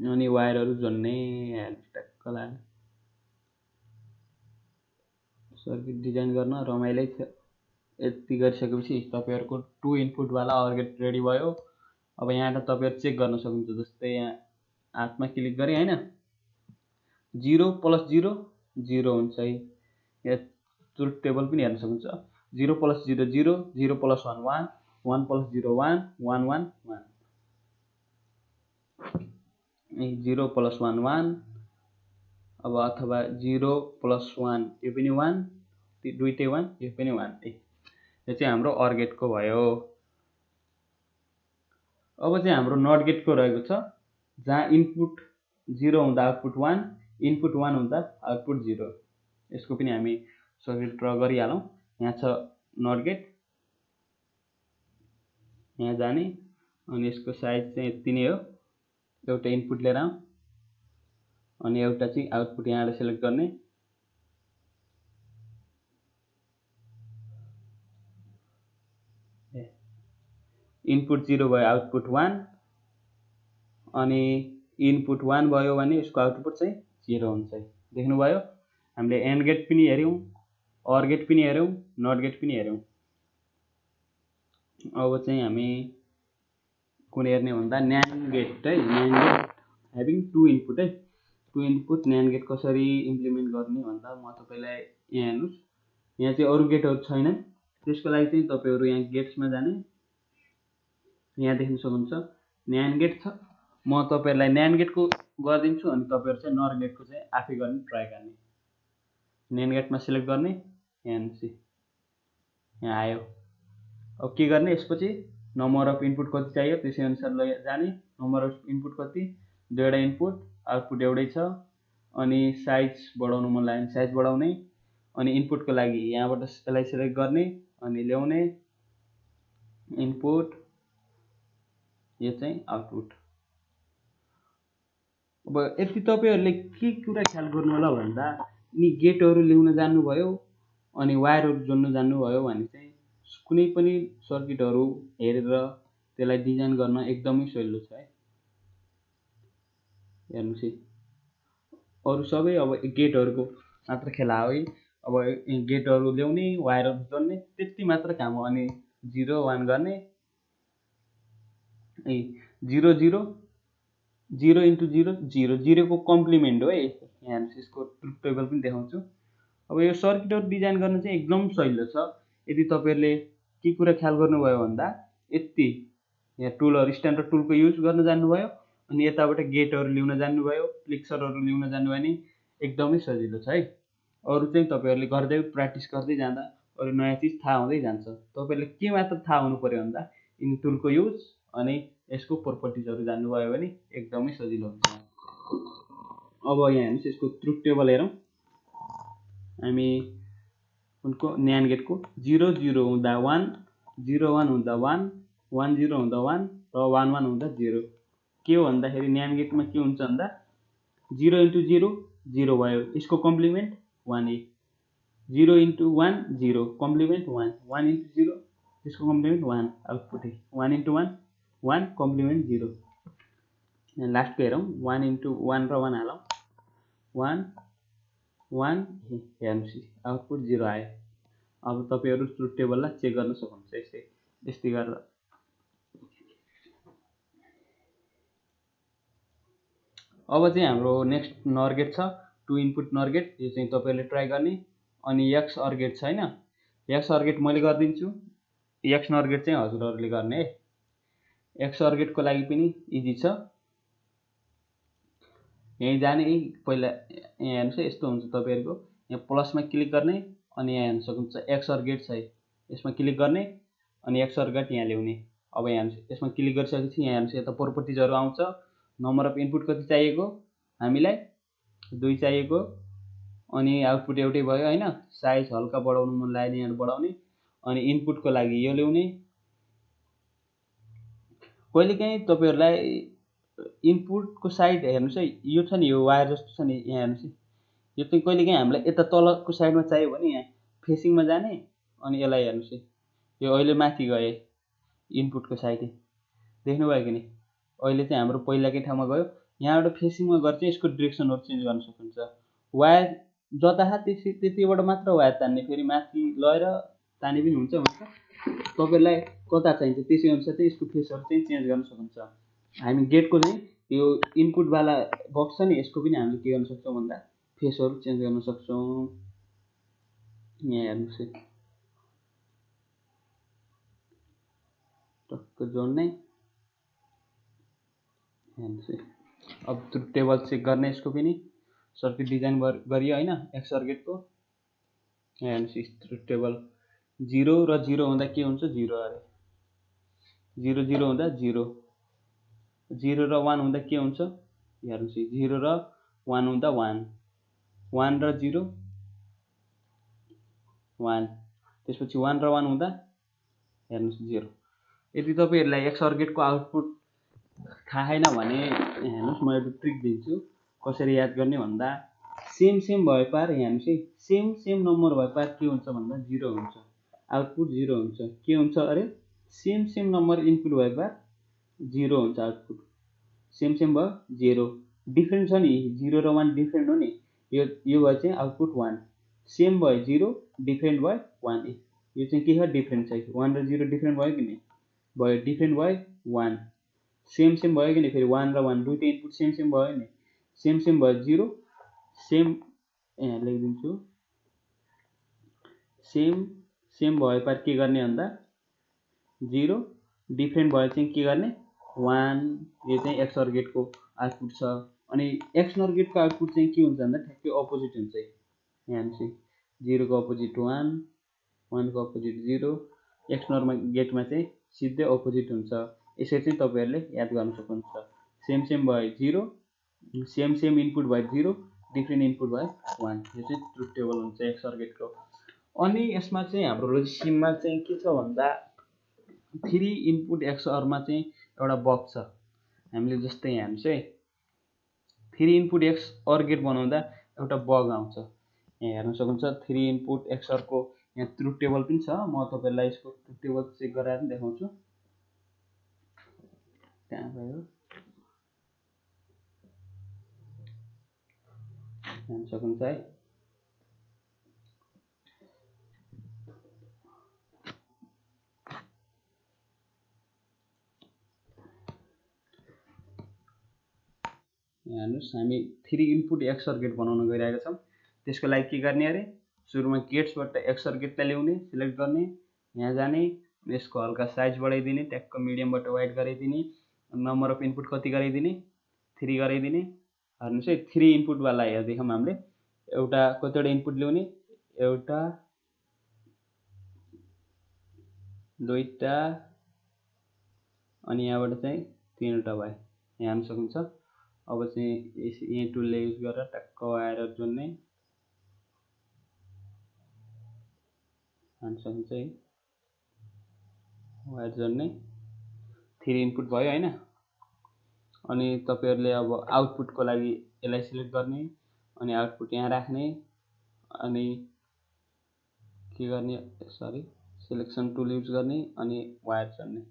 Speaker 1: अनि वायरहरू जोड्ने। हेर्नुहोस् टक्क लाग्यो, सर्किट डिजाइन गर्न रमाइलो छ। यति गरिसकेपछि तपाईँहरूको 2 इनपुटवाला अर गेट रेडी भयो। अब यहाँबाट तपाईँहरू चेक गर्न सक्नुहुन्छ, जस्तै यहाँ हातमा क्लिक गरेँ होइन, 0 + 0 0 हुन्छ है। यहाँ ट्रुथ टेबल पनि हेर्न सक्नुहुन्छ, 0 + 0 0, 0 + 1 1, 1 + 0 1, 1 1 1, 0 + 1 1, अब अथवा 0 + 1, यो पनि 1, दुईटै 1, यो पनि 1। यो चाहिँ हाम्रो अर गेटको भयो। अब चाहिँ हाम्रो नट गेटको रहेको छ, जहाँ इनपुट 0 हुँदा आउटपुट 1, इनपुट 1 हुँदा आउटपुट 0। यसको पनि हामी सर्किट ड्र गरिहालौँ। यहाँ छ नट गेट, यहाँ जाने, अनि यसको साइज चाहिँ यति नै हो। एउटा इनपुट लिएर आउँ, अनि एउटा चाहिँ आउटपुट यहाँबाट सिलेक्ट गर्ने। इनपुट 0 भयो, आउटपुट 1, अनि इनपुट 1 भयो भने यसको आउटपुट चाहिँ 0 हुन्छ। देख्नुभयो, हामीले एन्ड गेट पनि हेऱ्यौँ, अर गेट पनि हेऱ्यौँ, नट गेट पनि हेऱ्यौँ। अब चाहिँ हामी कुन हेर्ने भन्दा न्यान्ड गेट है, न्यान्ड गेट ह्याभिङ 2 इनपुट है, 2 इनपुट न्यान्ड गेट कसरी इम्प्लिमेन्ट गर्ने भन्दा म तपाईँलाई यहाँ हेर्नुहोस्, यहाँ चाहिँ अरू गेटहरू छैनन्। त्यसको लागि चाहिँ तपाईँहरू यहाँ गेट्समा जाने, यहाँ देख्न सक्नुहुन्छ न्यान्ड गेट छ। म तपाईँहरूलाई न्यान्ड गेटको गरिदिन्छु अनि तपाईँहरू चाहिँ नर गेटको चाहिँ आफै गर्ने ट्राई गर्ने। न्यान्ड गेटमा सिलेक्ट गर्ने, यहाँ हेर्नुहोस् यहाँ आयो। अब के गर्ने, यसपछि नम्बर अफ इनपुट कति चाहियो त्यसै अनुसार जाने। नम्बर अफ इनपुट कति, 2वटा इनपुट, आउटपुट एउटै छ। अनि साइज बढाउनु मन लाग्यो भने साइज बढाउने, अनि इनपुटको लागि यहाँबाट यसलाई सिलेक्ट गर्ने अनि ल्याउने इनपुट, यो चाहिँ आउटपुट। अब यति तपाईँहरूले के कुरा ख्याल गर्नु होला भन्दा यी गेटहरू ल्याउन जान्नुभयो अनि वायरहरू जोड्न जान्नुभयो भने चाहिँ कुनै पनि सर्किटहरू हेरेर त्यसलाई डिजाइन गर्न एकदमै सजिलो छ है। हेर्नुहोस् है, अरू सबै अब गेटहरूको मात्र खेला हो है। अब गेटहरू ल्याउने, वायरहरू जोड्ने, त्यति मात्र काम हो। अनि 0 1 गर्ने, 0 0 0 into 0 0 0 को कम्प्लिमेन्ट हो है। यहाँ हेर्नुहोस्, यसको ट्रुथ टेबल पनि देखाउँछु। अब यो सर्किटहरू डिजाइन गर्न चाहिँ एकदम सजिलो छ यदि तपाईँहरूले के कुरा ख्याल गर्नुभयो भन्दा यति यहाँ टुलहरू, स्ट्यान्डर्ड टुलको युज गर्न जान्नुभयो अनि यताबाट गेटहरू ल्याउन जान्नुभयो, फ्लिक्सरहरू ल्याउन जान्नुभयो भने एकदमै सजिलो छ है। अरू चाहिँ तपाईँहरूले गर्दै प्र्याक्टिस गर्दै जाँदा अरू नयाँ चिज थाहा हुँदै जान्छ। तपाईँहरूले के मात्र थाहा हुनु पर्यो भन्दा यिनी टुलको युज अनि यसको प्रोपर्टिजहरू जान्नुभयो भने एकदमै सजिलो हुन्छ। अब यहाँ हेर्नुहोस्, यसको ट्रुथ टेबल हेरौँ हामी। उनको न्यान्ड गेटको 0 0 हुँदा 1, 0 1 हुँदा 1, 1 0 हुँदा 1 र 1 1 हुँदा 0। के हो भन्दाखेरि न्यान्ड गेटमा के हुन्छ भन्दा 0 into 0 0 भयो, यसको कम्प्लिमेन्ट 1 है। 0 into 1 0, कम्प्लिमेन्ट 1, 1 into 0 त्यसको कम्प्लिमेन्ट 1, आउटपुट है। 1 into 1 1, कम्प्लिमेन्ट 0। लास्टको हेरौँ, 1 into 1 र 1 हालौँ, 1 1, हेर्नुहोस् आउटपुट 0 आयो। अब तपाईँहरू ट्रुथ टेबललाई चेक गर्न सक्नुहुन्छ यस्तै गरेर। अब चाहिँ हाम्रो नेक्स्ट नर गेट छ, 2 इनपुट नर गेट। यो चाहिँ तपाईँहरूले ट्राई गर्ने। अनि एक्स अर गेट छ होइन, एक्स अर गेट मैले गरिदिन्छु, एक्स नर गेट चाहिँ हजुरहरूले गर्ने है। एक्स अर गेटको लागि पनि इजी छ, यहीँ जाने पहिला। यहाँ हेर्नुहोस् है, यस्तो हुन्छ तपाईँहरूको यहाँ प्लसमा क्लिक गर्ने अनि यहाँ हेर्न सक्नुहुन्छ एक्स अर गेट छ है, यसमा क्लिक गर्ने अनि एक्स अर गेट यहाँ ल्याउने। अब यहाँ हेर्नुहोस्, यसमा क्लिक गरिसकेपछि यहाँ हेर्नुहोस् यता प्रोपर्टिजहरू आउँछ। नम्बर अफ इनपुट कति चाहिएको हामीलाई, 2 चाहिएको, अनि आउटपुट एउटै भयो होइन। साइज हल्का बढाउनु मन लाग्यो यहाँ बढाउने, अनि इनपुटको लागि यो ल्याउने। कहिलेकाहीँ तपाईँहरूलाई इनपुटको साइड हेर्नुहोस् है, यो छ नि, यो वायर जस्तो छ नि, यहाँ हेर्नुहोस् है, यो चाहिँ कहिलेकाहीँ हामीलाई यता तलको साइडमा चाहियो भने यहाँ फेसिङमा जाने अनि यसलाई हेर्नुहोस् है, यो अहिले माथि गए इनपुटको साइड देख्नुभयो कि नि। अहिले चाहिँ हाम्रो पहिलाकै ठाउँमा गयो, यहाँबाट फेसिङमा गएर चाहिँ यसको डिरेक्सनहरू चेन्ज गर्न सक्नुहुन्छ। वायर जता त्यतिबाट मात्र वायर तान्ने, फेरि माथि लगेर ताने पनि हुन्छ। तपाईँहरूलाई कता चाहिन्छ त्यसै अनुसार चाहिँ यसको फेसहरू चाहिँ चेन्ज गर्न सक्नुहुन्छ। हामी गेटको चाहिँ यो इनपुटवाला बक्स छ नि, यसको पनि हामीले के गर्न सक्छौँ भन्दा फेसहरू चेन्ज गर्न सक्छौँ। यहाँ हेर्नुहोस् है, टक्क जोड्ने, हेर्नुहोस् है। अब त्यो टेबल चेक गर्ने, यसको पनि सर्किट डिजाइन गरियो होइन एक्स अर गेटको। यहाँ हेर्नुहोस् ट्रुथ टेबल, 0 र 0 हुँदा के हुन्छ, 0 अरे, 0 0 हुँदा 0, 0 र 1 हुँदा के हुन्छ हेर्नुहोस्, 0 र 1 हुँदा 1, 1 र 0 1, त्यसपछि 1 र 1 हुँदा हेर्नुहोस् 0। यदि तपाईँहरूलाई एक्स अर गेटको आउटपुट थाहा छैन भने हेर्नुहोस्, म एउटा ट्रिक दिन्छु। कसरी याद गर्ने भन्दा सेम सेम भए पार यहाँ हेर्नुहोस् है, सेम सेम नम्बर भए पार के हुन्छ भन्दा 0 हुन्छ, आउटपुट 0 हुन्छ। के हुन्छ अरे सेम सेम नम्बर इनपुट भए पार 0 हुन्छ आउटपुट, सेम सेम भयो 0, डिफ्रेन्ट छ नि 0 र 1 डिफ्रेन्ट हो नि, यो भयो चाहिँ आउटपुट 1, सेम भयो 0, डिफ्रेन्ट भयो 1, यो चाहिँ के छ डिफ्रेन्ट छ, 1 र 0 डिफ्रेन्ट भयो कि नि, भयो डिफ्रेन्ट भयो 1, सेम सेम भयो कि नि, फेरि 1 र 1 दुईटै इनपुट सेम सेम भयो नि, सेम सेम भयो 0, सेम यहाँ लेखिदिन्छु, सेम सेम भए पार के गर्ने भन्दा 0, डिफ्रेन्ट भयो चाहिँ के गर्ने 1, यो चाहिँ एक्सअर गेटको आउटपुट छ। अनि एक्सनर गेटको आउटपुट चाहिँ के हुन्छ भन्दा ठ्याक्कै अपोजिट हुन्छ, यहाँ चाहिँ 0 को अपोजिट 1, 1 को अपोजिट 0, एक्सनर गेटमा चाहिँ सिधै अपोजिट हुन्छ। यसरी चाहिँ तपाईहरुले याद गर्न सक्नुहुन्छ। सेम सेम भयो 0, सेम सेम इनपुट भयो 0, डिफ्रेन्ट इनपुट भयो 1, यो चाहिँ ट्रुथ टेबल हुन्छ एक्सअर गेटको। अनि यसमा चाहिँ हाम्रो लोजिक चाहिँ के छ भन्दा 3 इनपुट एक्सअरमा चाहिँ एउटा बग छ। हामीले जस्तै यहाँ हेर्नुस् है, 3 इनपुट एक्सअर गेट बनाउँदा एउटा बग आउँछ। यहाँ हेर्न सक्नुहुन्छ 3 इनपुट एक्सअर को यहाँ ट्रुथ टेबल पनि छ। म तपाईहरुलाई यसको ट्रुथ टेबल चेक गराएर देखाउँछु। कहाँ गयो, हेर्न सक्नुहुन्छ है। हेर्नुस् हामी 3 इनपुट एक्सअर गेट बनाउन गइरहेका छौं। त्यसको लागि के गर्ने अरे सुरुमा गेट्सबाट एक्सअर गेटलाई ल्याउने, सिलेक्ट गर्ने, यहाँ जाने, यसको हल्का साइज बढाइदिने, ट्याक्क मिडियमबाट वाइड गराइदिने, नम्बर अफ इनपुट कति गराइदिने 3 गराइदिने। हेर्नुस् है 3 इनपुट वाला हेर्दै छौं हामीले। एउटा कतिवटा इनपुट ल्याउने, एउटा दुईटा अनि यहाँबाट चाहिँ 3वटा भयो। यहाँ हेर्न सक्नुहुन्छ। अब चाहिँ यही टुलले युज गरेर टक्क वायर जोड्ने, हेर्न सक्नुहुन्छ है, वायर जोड्ने, 3 इनपुट भयो हैन। अनि तपाईहरुले अब आउटपुटको लागि यसलाई सिलेक्ट गर्ने, अनि आउटपुट यहाँ राख्ने, अनि के गर्ने सरी सिलेक्सन टुल युज गर्ने, अनि वायर जोड्ने।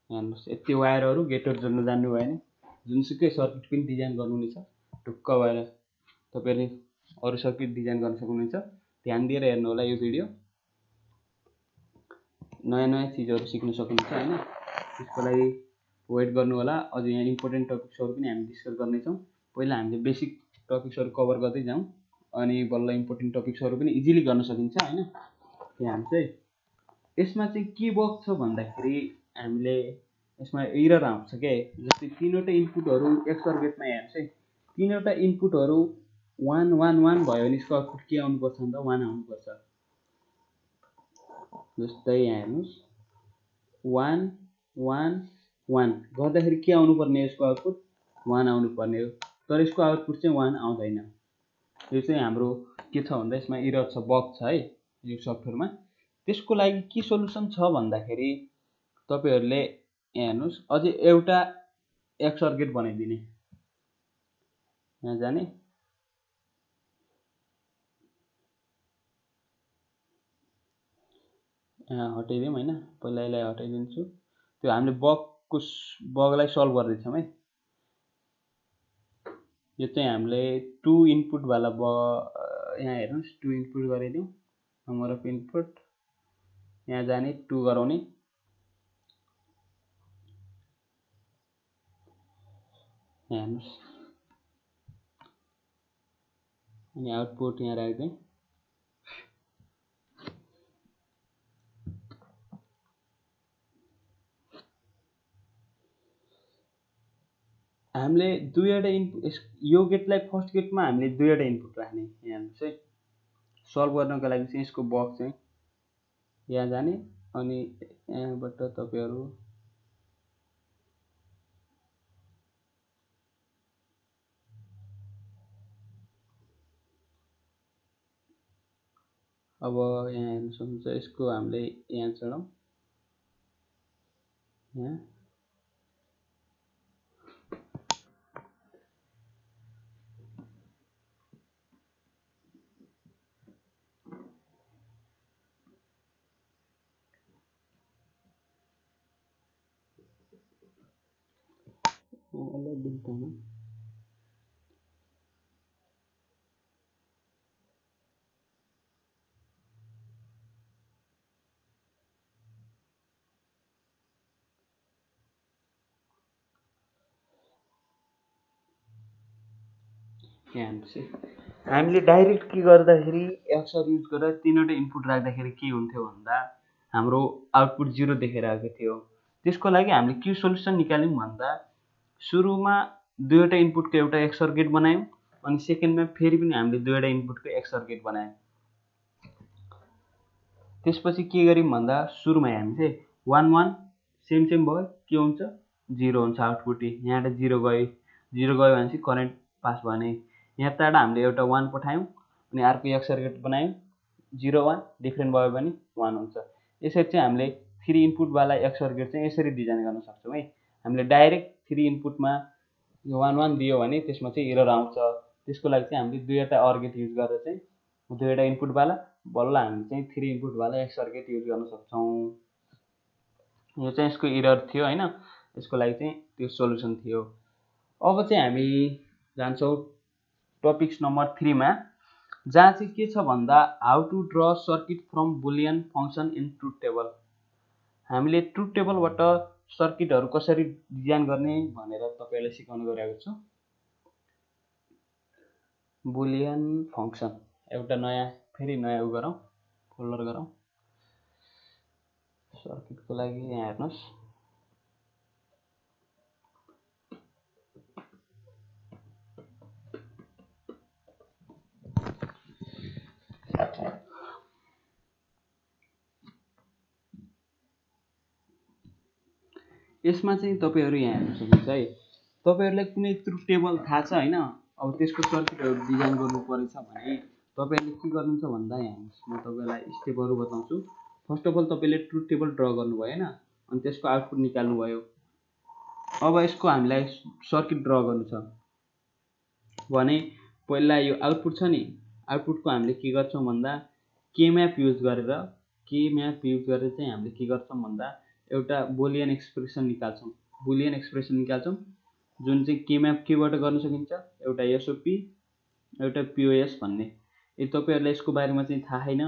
Speaker 1: हेर्नुस् यति वायरहरु गेटहरु जोड्न जान्नु भयो भने जुनसुकै सर्किट पनि डिजाइन गर्नुहुनेछ, ढुक्क भएर तपाईहरुले अरु सर्किट डिजाइन गर्न सक्नुहुनेछ। ध्यान दिएर हेर्नु होला यो भिडियो, नयाँ नयाँ चीजहरु सिक्न सक्नुहुन्छ हैन। त्यसको लागि वेट गर्नु होला। अझ यहाँ इम्पोर्टेन्ट टपिक्सहरु पनि हामी डिस्कस गर्ने छौं। पहिला हामीले बेसिक टपिक्सहरु कभर गर्दै जाउँ, अनि बल्ल इम्पोर्टेन्ट टपिक्सहरु पनि इजिली गर्न सकिन्छ हैन। यहाँ चाहिँ यसमा चाहिँ के बग छ भन्दाखेरि हामीले यसमा एरर आउँछ के, जस्तै 3वटा इनपुटहरु एक्सअर गेटमा हेर्नुस् है, 3वटा इनपुटहरु 1 1 1 भयो भने यसको आउटपुट के आउनु पर्छ भन्दा 1 आउनु पर्छ। जस्तै यहाँ हेर्नुस् 1 1 1 गर्दाखेरि के आउनु पर्ने, यसको आउटपुट 1 आउनु पर्ने हो, तर यसको आउटपुट चाहिँ 1 आउँदैन। यो चाहिँ हाम्रो के छ भन्दा यसमा एरर छ, बग छ है यो सफ्टवेयरमा। त्यसको लागि के सोलुसन छ भन्दाखेरि तपाईहरुले यहाँ हेर्नुस् अझै एउटा एक्सअर गेट बनाइदिने, यहाँ जाने, यहाँ हटाइदिउँ हैन, पहिला यसलाई हटाइदिन्छु। त्यो हामीले बगलाई सल्भ गर्दै छौं है। यो चाहिँ हामीले 2 इनपुट वाला यहाँ हेर्नुस् 2 इनपुट गरिदिउँ, नम्बर अफ इनपुट यहाँ जाने 2 गराउने, यहाँ हेर्नुस्, अनि आउटपुट यहाँ राख्दै हामीले 2वटा इनपुट, यो गेटलाई फर्स्ट गेटमा हामीले 2वटा इनपुट राख्ने। यहाँ हेर्नुस् है, सल्भ गर्नको लागि चाहिँ यसको बग चाहिँ यहाँ जाने, अनि यहाँबाट तपाईहरु अब यहाँ हेर्न सक्नुहुन्छ। यसको हामीले यहाँ चढाउँ, यहाँ हामीले डाइरेक्ट के गर्दाखेरि एक्सर युज गरेर तिनवटा इनपुट राख्दाखेरि के हुन्थ्यो भन्दा हाम्रो आउटपुट 0 देखेर आएको थियो। त्यसको लागि हामीले के सोल्युसन निकाल्यौँ भन्दा सुरुमा दुईवटा इनपुटको एउटा एक्सर गेट बनायौँ अनि सेकेन्डमा फेरि पनि हामीले दुईवटा इनपुटको एक्सर गेट बनायौँ। त्यसपछि के गर्यौँ भन्दा सुरुमा हामी चाहिँ 1 1 सेम सेम भयो, के हुन्छ 0 हुन्छ आउटपुट। यहाँबाट 0 गयो भनेपछि करेन्ट पास भयो नि। यहाँबाट हामीले एउटा 1 पठायौँ अनि अर्को एक्सर गेट बनायौँ 0 1 डिफ्रेन्ट भयो भने 1 हुन्छ। यसरी चाहिँ हामीले 3 इनपुटवाला एक्सर गेट चाहिँ यसरी डिजाइन गर्न सक्छौँ है। हामीले डाइरेक्ट 3 इनपुटमा 1 1 दियो भने त्यसमा चाहिँ एरर आउँछ। त्यसको लागि चाहिँ हामीले दुईवटा अर गेट युज गरेर चाहिँ दुईवटा इनपुटवाला बल्ल हामी चाहिँ 3 इनपुटवाला एक्सर गेट युज गर्न सक्छौँ। यो चाहिँ यसको एरर थियो हैन। यसको लागि चाहिँ त्यो सोल्युसन थियो। अब चाहिँ हामी जान्छौँ टपिक्स नम्बर 3 मा, जहाँ चाहिँ के छ भन्दा how to draw circuit from Boolean function in truth table. हामीले ट्रुथ टेबलबाट सर्किटहरू कसरी डिजाइन गर्ने भनेर तपाईलाई सिकाउन गइरहेको छु। बुलियन फङ्सन एउटा फेरि नयाँ उ गरौँ, फोल्डर गरौँ सर्किटको लागि। यहाँ हेर्नुहोस्, यसमा चाहिँ तपाईहरु यहाँ हेर्न सक्नुहुन्छ है। तपाईहरुलाई कुनै ट्रुथ टेबल थाहा छ हैन, अब त्यसको सर्किटहरू डिजाइन गर्नु परेछ भने तपाईहरुले के गर्नुहुन्छ भन्दा यहाँ म तपाईलाई स्टेपहरु बताउँछु। फर्स्ट अफ अल तपाईले ट्रुथ टेबल ड्र गर्नुभयो हैन, अनि त्यसको आउटपुट निकाल्नु भयो। अब यसको हामीलाई सर्किट ड्र गर्नु छ भने पहिला यो आउटपुट छ नि, आउटपुटको हामीले के गर्छौं भन्दा केम्याप युज गरेर चाहिँ हामीले के गर्छौं भन्दा एउटा बुलियन एक्सप्रेसन निकाल्छौं। जुन चाहिँ केम्याप केबाट गर्न सकिन्छ, एउटा एसओपी एउटा पीओएस भन्ने। यदि तपाईहरुलाई यसको बारेमा चाहिँ थाहा छैन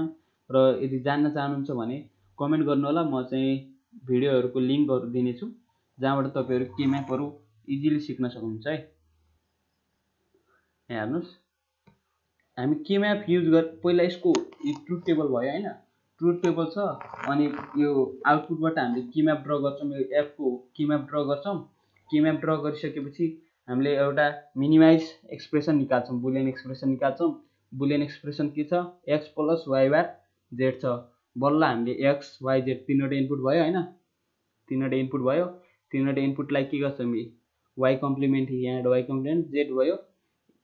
Speaker 1: र यदि जान्न चाहनुहुन्छ भने कमेन्ट गर्नु होला। म चाहिँ भिडियोहरुको लिंकहरु दिनेछु जहाँबाट तपाईहरु केम्यापहरु इजिली सिक्न सक्नुहुन्छ है। यहाँ हेर्नुस्, हामी केम्याप युज पहिला यसको ट्रुथ टेबल भयो हैन, ट्रुथ टेबल छ अनि यो आउटपुटबाट हामीले केम्याप ड्र गर्छौं। यो एफ को केम्याप ड्र गर्छौं। केम्याप ड्र गरिसकेपछि हामीले एउटा मिनिमाइज एक्सप्रेसन निकाल्छौं, बुलियन एक्सप्रेसन निकाल्छौं। बुलियन एक्सप्रेसन के छ, x + y बार z छ। बल्ल हामीले x y z तीनवटा इनपुट भयो हैन, तीनवटा इनपुट भयो। तीनवटा इनपुटलाई के गर्छौं, y कम्प्लिमेन्ट, यहाँ y कम्प्लिमेन्ट z भयो।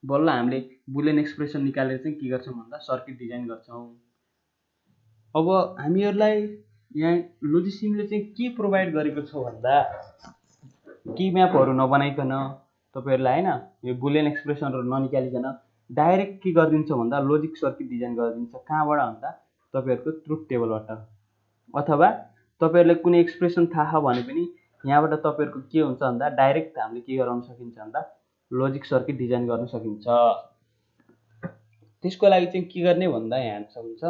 Speaker 1: बल्ल हामीले बुलियन एक्सप्रेसन निकालेर चाहिँ के गर्छौं भन्दा सर्किट डिजाइन गर्छौं। अब हामीहरुलाई यहाँ लोजिसिमले चाहिँ के प्रोवाइड गरेको छ भन्दा केम्यापहरु नबनाइकन तपाईहरुलाई हैन, यो बुलियन एक्सप्रेसनहरु ननिकालिकन डाइरेक्ट के गरिदिन्छ भन्दा लजिक सर्किट डिजाइन गरिदिन्छ। कहाँबाट भन्दा तपाईहरुको ट्रुथ टेबलबाट। अथवा तपाईहरुलाई कुनै एक्सप्रेसन थाहा भने पनि यहाँबाट तपाईहरुको के हुन्छ भन्दा डाइरेक्ट हामीले के गराउन सकिन्छ भन्दा लजिक सर्किट डिजाइन गर्न सकिन्छ। त्यसको लागि चाहिँ के गर्ने भन्दा यहाँ हेर्न सक्नुहुन्छ,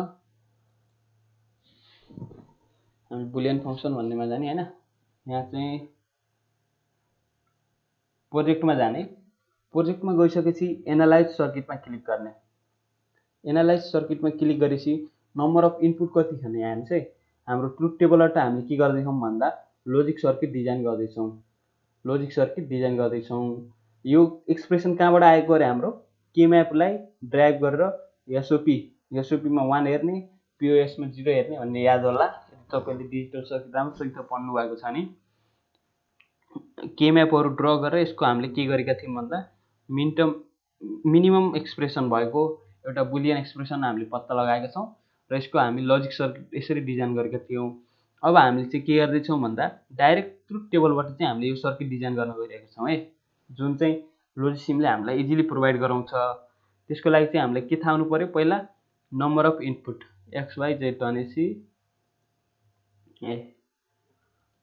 Speaker 1: हामी बुलियन फंक्सन भन्नेमा जाने हैन। यहाँ चाहिँ प्रोजेक्टमा जाने। प्रोजेक्टमा गइसकेपछि एनालाइज सर्किटमा क्लिक गर्ने। एनालाइज सर्किटमा क्लिक गरेपछि नम्बर अफ इनपुट कति छ यहाँ हेर्नुस् है। हाम्रो ट्रुथ टेबलबाट हामीले के गर्दैछौं भन्दा लजिक सर्किट डिजाइन गर्दैछौं। यो एक्सप्रेसन कहाँबाट आएको अरे, हाम्रो केम्यापलाई ड्राइभ गरेर एसओपी मा 1 हेर्ने, पीओएस मा 0 हेर्ने भन्ने याद होला। तपाईले डिजिटल सर्किट राम्रोसँग पढ्नु भएको छ नि। केम्यापहरु ड्र गरेर यसको हामीले के गरेका थियौं भन्दा मिनिमम एक्सप्रेसन भएको एउटा बुलियन एक्सप्रेसन हामीले पत्ता लगाएका छौं र यसको हामी लजिक सर्किट यसरी डिजाइन गरेका थियौं। अब हामीले चाहिँ के गर्दै छौं भन्दा डाइरेक्ट ट्रुथ टेबलबाट चाहिँ हामीले यो सर्किट डिजाइन गर्न गइरहेका छौं है, जुन चाहिँ लोजिसिमले हामीलाई इजिली प्रोवाइड गराउँछ। त्यसको लागि चाहिँ हामीले के थाहा हुनु पर्यो, पहिला number of input x y z भनेपछि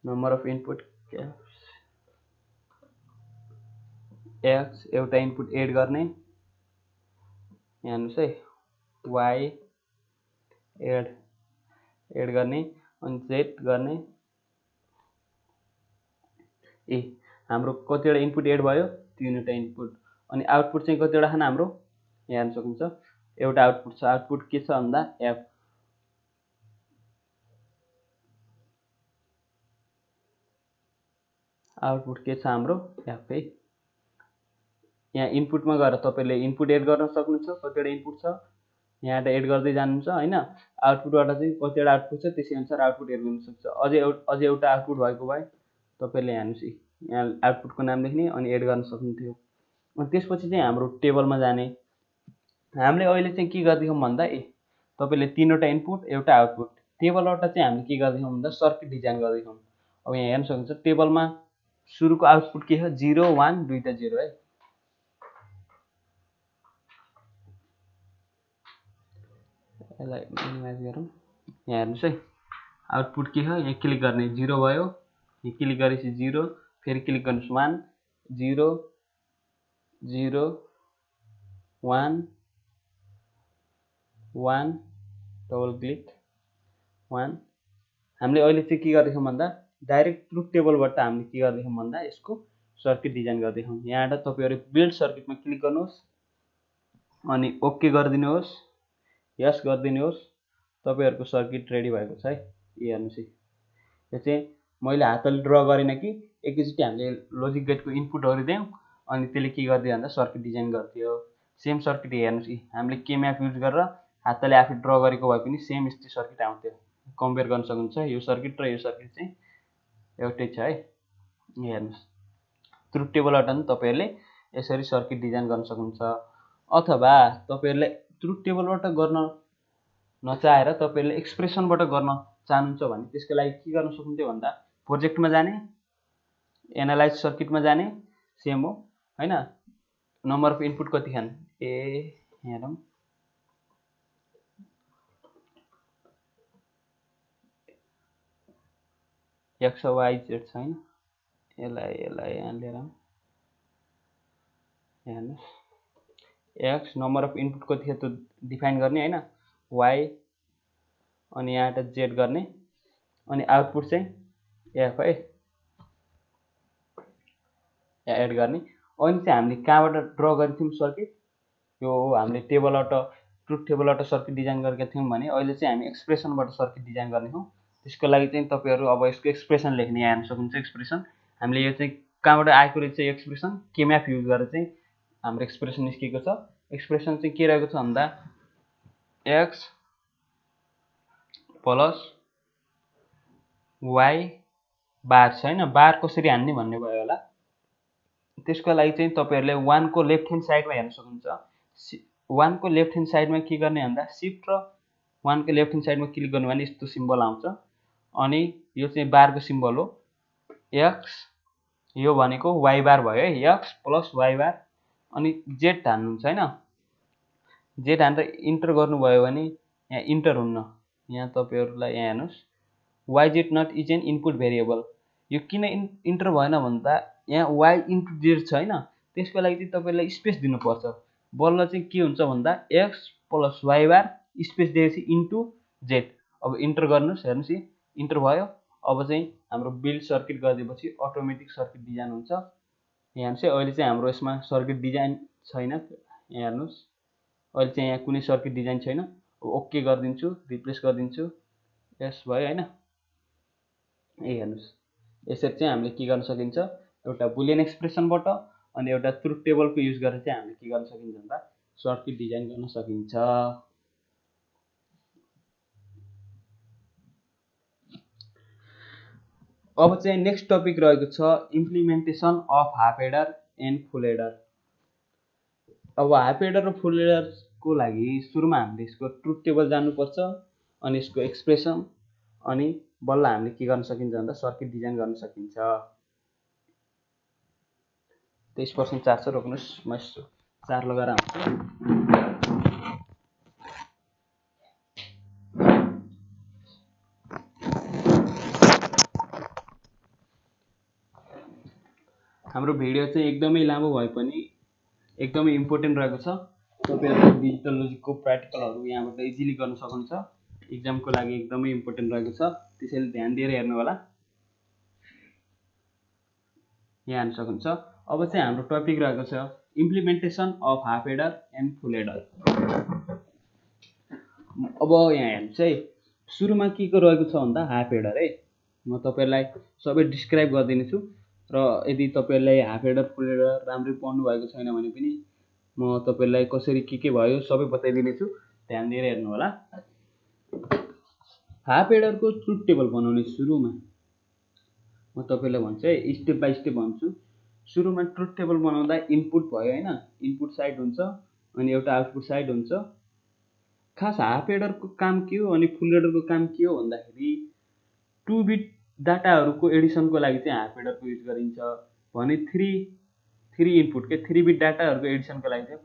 Speaker 1: नम्बर अफ इनपुट एक्स एउटा इनपुट एड गर्ने, यहाँ हेर्नुहोस् है, वाई एड गर्ने, अनि जेड गर्ने। ए हाम्रो कतिवटा इनपुट एड भयो, 3वटा इनपुट, अनि आउटपुट चाहिँ कतिवटा खान हाम्रो, यहाँ हेर्न सक्नुहुन्छ एउटा आउटपुट छ। आउटपुट के छ भन्दा एफ, आउटपुट के छ हाम्रो एफ है। यहाँ इनपुटमा गएर तपाईँले इनपुट एड गर्न सक्नुहुन्छ, कतिवटा इनपुट छ यहाँबाट एड गर्दै जानुहुन्छ हैन। आउटपुटबाट चाहिँ कतिवटा आउटपुट छ त्यसै अनुसार आउटपुट एड गर्न सक्छ। अझै एउटा आउटपुट भएको भए तपाईँले हेर्नुहोस् यहाँ आउटपुटको नाम लेख्ने अनि एड गर्न सक्नुहुन्थ्यो। अनि त्यसपछि चाहिँ हाम्रो टेबलमा जाने। हामीले अहिले चाहिँ के गर्दैछौँ भन्दा तपाईँले 3वटा इनपुट एउटा आउटपुट, टेबलबाट चाहिँ हामीले के गर्दैछौँ भन्दा सर्किट डिजाइन गर्दैछौँ। अब यहाँ हेर्न सक्नुहुन्छ टेबलमा सुरुको आउटपुट के छ, 0 1 दुईटा 0 है। यसलाई मिनिमाइज गरौँ। यहाँ हेर्नुहोस् है आउटपुट के छ, यहाँ क्लिक गर्ने 0 भयो, यहाँ क्लिक गरेपछि 0, फेरि क्लिक गर्नुहोस् 1 0 0 1 1 डबल क्लिक 1। हामीले अहिले चाहिँ के गर्दैछौँ भन्दा डाइरेक्ट ट्रुथ टेबलबाट हामीले के गर्दैछौँ भन्दा यसको सर्किट डिजाइन गर्दैछौँ। यहाँबाट तपाईँहरू बिल्ड सर्किटमा क्लिक गर्नुहोस् अनि ओके गरिदिनुहोस्, यस गरिदिनुहोस्। तपाईँहरूको सर्किट रेडी भएको छ है। हेर्नुहोस् यो चाहिँ मैले हातले ड्र गरेन कि एकैचोटि हामीले लोजिक गेटको इनपुटहरू दियौँ अनि त्यसले के गरिदियो भन्दा सर्किट डिजाइन गर्थ्यो। सेम सर्किट हेर्नुहोस् हामीले के म्याप युज गरेर हातले आफै ड्र गरेको भए पनि सेम यस्तै सर्किट आउँथ्यो। कम्पेयर गर्न सक्नुहुन्छ, यो सर्किट र यो सर्किट चाहिँ एउटै छ है। हेर्नुहोस् ट्रुथ टेबलबाट पनि तपाईँहरूले यसरी सर्किट डिजाइन गर्न सक्नुहुन्छ। अथवा तपाईँहरूले ट्रुथ टेबलबाट गर्न नचाहेर तपाईँहरूले एक्सप्रेसनबाट गर्न चाहनुहुन्छ भने त्यसको लागि के गर्न सक्नुहुन्थ्यो भन्दा प्रोजेक्टमा जाने, एनालाइज सर्किटमा जाने, सेम हो हैन। नम्बर अफ इनपुट कति खान हेरौँ, एक्स वाई जेड छ हैन। यसलाई यहाँ लिएर हेर्नुहोस् एक्स नम्बर अफ इनपुट कति छ त्यो डिफाइन गर्ने हैन, वाई अनि यहाँबाट जेड गर्ने, अनि आउटपुट चाहिँ एफ है यहाँ एड गर्ने। अनि चाहिँ हामीले कहाँबाट ड्र गरेको थियौँ सर्किट, यो हामीले टेबलबाट ट्रुथ टेबलबाट सर्किट डिजाइन गरेका थियौँ भने अहिले चाहिँ हामी एक्सप्रेसनबाट सर्किट डिजाइन गर्ने हौँ। त्यसको लागि चाहिँ तपाईँहरू अब यसको एक्सप्रेसन लेख्ने, यहाँ हेर्न सक्नुहुन्छ एक्सप्रेसन। हामीले यो चाहिँ कहाँबाट आएको रहेछ यो एक्सप्रेसन, के म्याप युज गरेर चाहिँ हाम्रो एक्सप्रेसन निस्केको छ। एक्सप्रेसन चाहिँ के रहेको छ भन्दा एक्स प्लस वाई बार छ हैन। बार कसरी हान्ने भन्ने भयो होला। त्यसको लागि चाहिँ तपाईँहरूले 1 को लेफ्ट ह्यान्ड साइडमा हेर्न सक्नुहुन्छ। 1 को लेफ्ट ह्यान्ड साइडमा के गर्ने भन्दा शिफ्ट र 1 को लेफ्ट ह्यान्ड साइडमा क्लिक गर्नु भने यस्तो सिम्बल आउँछ। अनि यो चाहिँ बारको सिम्बल हो एक्स, यो भनेको वाई बार भयो है, एक्स प्लस वाई बार। अनि जेड हान्नुहुन्छ हैन, जेड हानेर इन्टर गर्नुभयो भने यहाँ इन्टर हुन्न। यहाँ तपाईँहरूलाई यहाँ हेर्नुहोस् Y Z not is an input variable. यो किन इन्टर भएन भन्दा यहाँ वाई इन्टु जेड छ हैन, त्यसको लागि चाहिँ तपाईँलाई स्पेस दिनुपर्छ। बल्ल चाहिँ के हुन्छ भन्दा x plus y bar space दिएपछि इन्टु जेड। अब इन्टर गर्नुहोस्, हेर्नुहोस् इन्टर भयो। अब चाहिँ हाम्रो बिल्ड सर्किट गरिदिएपछि अटोमेटिक सर्किट डिजाइन हुन्छ। यहाँ हेर्नुहोस् अहिले चाहिँ हाम्रो यसमा सर्किट डिजाइन छैन। यहाँ हेर्नुहोस् अहिले चाहिँ यहाँ कुनै सर्किट डिजाइन छैन। ओके गरिदिन्छु, रिप्लेस गरिदिन्छु, यस भयो हैन। हेर्नुहोस् यसरी चाहिँ हामीले के गर्न सकिन्छ, एउटा बुलियन एक्सप्रेसनबाट अनि एउटा ट्रुथ टेबलको युज गरेर चाहिँ हामीले के गर्न सकिन्छ भन्दा सर्किट डिजाइन गर्न सकिन्छ। अब चाहिँ नेक्स्ट टपिक रहेको छ implementation of half adder and full adder. अब हाफ एडर र फुल एडरको लागि सुरुमा हामीले यसको ट्रुथ टेबल जान्नुपर्छ अनि यसको एक्सप्रेसन, अनि बल्ल हामीले के गर्न सकिन्छ भन्दा सर्किट डिजाइन गर्न सकिन्छ। 23% चार्ज छ, रोक्नुहोस् म चार्ज लगाएर आउँछु।
Speaker 2: हाम्रो भिडियो चाहिँ एकदमै लामो भए पनि एकदमै इम्पोर्टेन्ट रहेको छ। तपाईँहरूले डिजिटल लजिकको प्र्याक्टिकलहरू यहाँबाट इजिली गर्न सक्नुहुन्छ। इक्जामको लागि एकदमै इम्पोर्टेन्ट रहेको छ, त्यसैले ध्यान दिएर हेर्नु होला। यहाँ हेर्न सक्नुहुन्छ। अब चाहिँ हाम्रो टपिक रहेको छ implementation of half header and full header. अब यहाँ हेर्नुहोस् है, सुरुमा के को रहेको छ भन्दा हाफ हेडर है। म तपाईँहरूलाई सबै डिस्क्राइब गरिदिनेछु र यदि तपाईँहरूलाई हाफ हेडर फुल हेडर राम्ररी पढ्नु भएको छैन भने पनि म तपाईँहरूलाई कसरी के भयो सबै बताइदिनेछु, ध्यान दिएर हेर्नु होला। हाफ हेडरको ट्रुथ टेबल बनाउने सुरुमा म तपाईँलाई भन्छु है, स्टेप बाई स्टेप भन्छु। सुरुमा ट्रुथ टेबल बनाउँदा इनपुट भयो हैन, इनपुट साइड हुन्छ अनि एउटा आउटपुट साइड हुन्छ। खास हाफ हेडरको काम के हो अनि फुल हेडरको काम के हो भन्दाखेरि 2 बिट डाटाहरूको एडिसनको लागि चाहिँ हाफ हेडरको युज गरिन्छ भने 3 इनपुट के 3 बिट डाटाहरूको एडिसनको लागि चाहिँ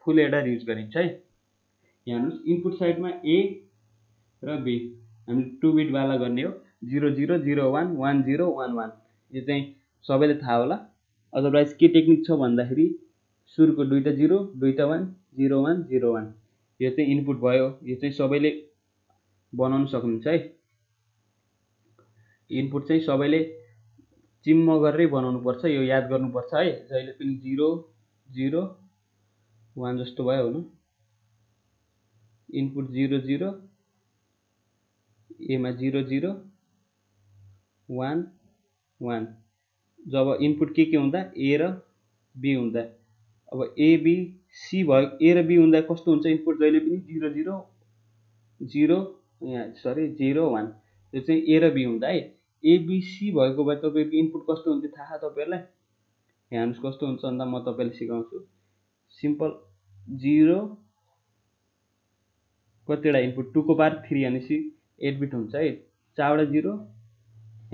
Speaker 2: फुल हेडर युज गरिन्छ है। यहाँ हेर्नुहोस्, इनपुट साइडमा ए र बी हामीले 2 बिट वाला गर्ने हो, 0001 1011। यो चाहिँ सबैले थाहा होला। अदरवाइज के टेक्निक छ भन्दाखेरि सुरुको दुईटा 0 दुईटा 1 01 01 यो चाहिँ इनपुट भयो। यो चाहिँ सबैले बनाउन सक्नुहुन्छ है। इनपुट चाहिँ सबैले चिम्म गरेर बनाउनु पर्छ, यो याद गर्नुपर्छ है। जहिले पनि 0 0 1 जस्तो भयो हुनु। इनपुट 0 0 एमा 0 0 1 1। जब इनपुट के हुँदा ए र बी हुँदा, अब ए बी सी भयो, ए र बी हुँदा कस्तो हुन्छ इनपुट जहिले पनि 0 0 0 0 1। यो चाहिँ ए र बी हुँदा है। एबिसी भएको भए तपाईँको इनपुट कस्तो हुन्थ्यो थाहा तपाईँहरूलाई? यहाँ हेर्नुहोस् कस्तो हुन्छ भन्दा म तपाईँलाई सिकाउँछु। सिम्पल 0 कतिवटा इनपुट 2 को पावर 3 भनेपछि 8 बिट हुन्छ है। 4 वटा 0,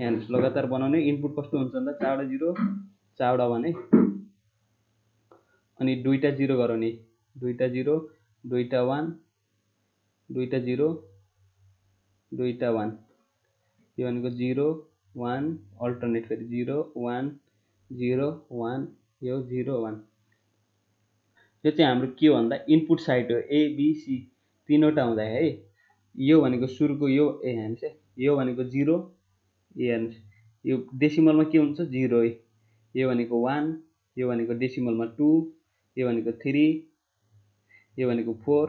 Speaker 2: यहाँ हेर्नुहोस् लगातार बनाउने। इनपुट कस्तो हुन्छ भन्दा 4 वटा 0 4 वटा 1 है। अनि दुईटा 0 गराउने, दुईटा 0 दुईटा 1 दुईटा 0 दुईटा 1। यो भनेको 0 1 अल्टरनेट फेरि 0 1 0 1 यो 0 1। यो चाहिँ हाम्रो के हो भन्दा इनपुट साइड हो, ए बी सी तीनवटा हुँदा है। यो भनेको सुरुको यो ए हेर्नुहोस् है, यो भनेको 0 ए हेर्नुहोस्, यो डेसिमलमा के हुन्छ 0 है। यो भनेको 1, यो भनेको डेसिमलमा 2, यो भनेको 3, यो भनेको 4।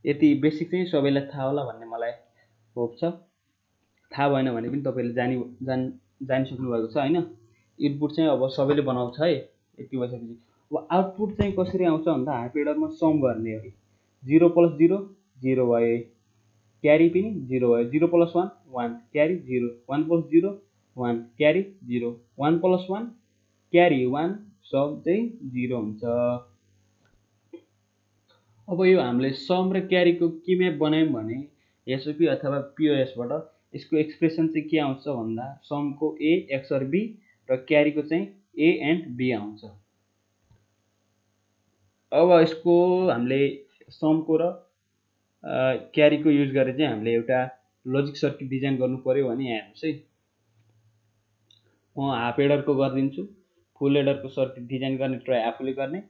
Speaker 2: यति बेसिक चाहिँ सबैलाई थाहा होला भन्ने मलाई होप छ। थाहा भएन भने पनि तपाईँले जानिसक्नु भएको छ होइन। इनपुट चाहिँ अब सबैले बनाउँछ है। यति भइसकेपछि अब आउटपुट चाहिँ कसरी आउँछ भन्दा हाफ हेडरमा सम गर्ने हो। 0 + 0 0 भयो, क्यारी पनि 0 भयो। 0 + 1 1 क्यारी 0, 1 + 0 1 क्यारी 0, 1 + 1 क्यारी 1, सम चाहिँ 0 हुन्छ। अब यो हामीले सम र क्यारीको केमा बनायौँ भने एसओपी अथवा पिओएसबाट यसको एक्सप्रेसन चाहिँ के आउँछ भन्दा समको ए एक्सर बी र क्यारीको चाहिँ ए एन्ड बी आउँछ। अब यसको हामीले समको र क्यारीको युज गरेर चाहिँ हामीले एउटा लजिक सर्किट डिजाइन गर्नु पर्यो भने यहाँ हेर्नुहोस् है, म हाफ हेडरको गरिदिन्छु। फुल हेडरको सर्किट डिजाइन गर्ने ट्राई आफूले गर्ने,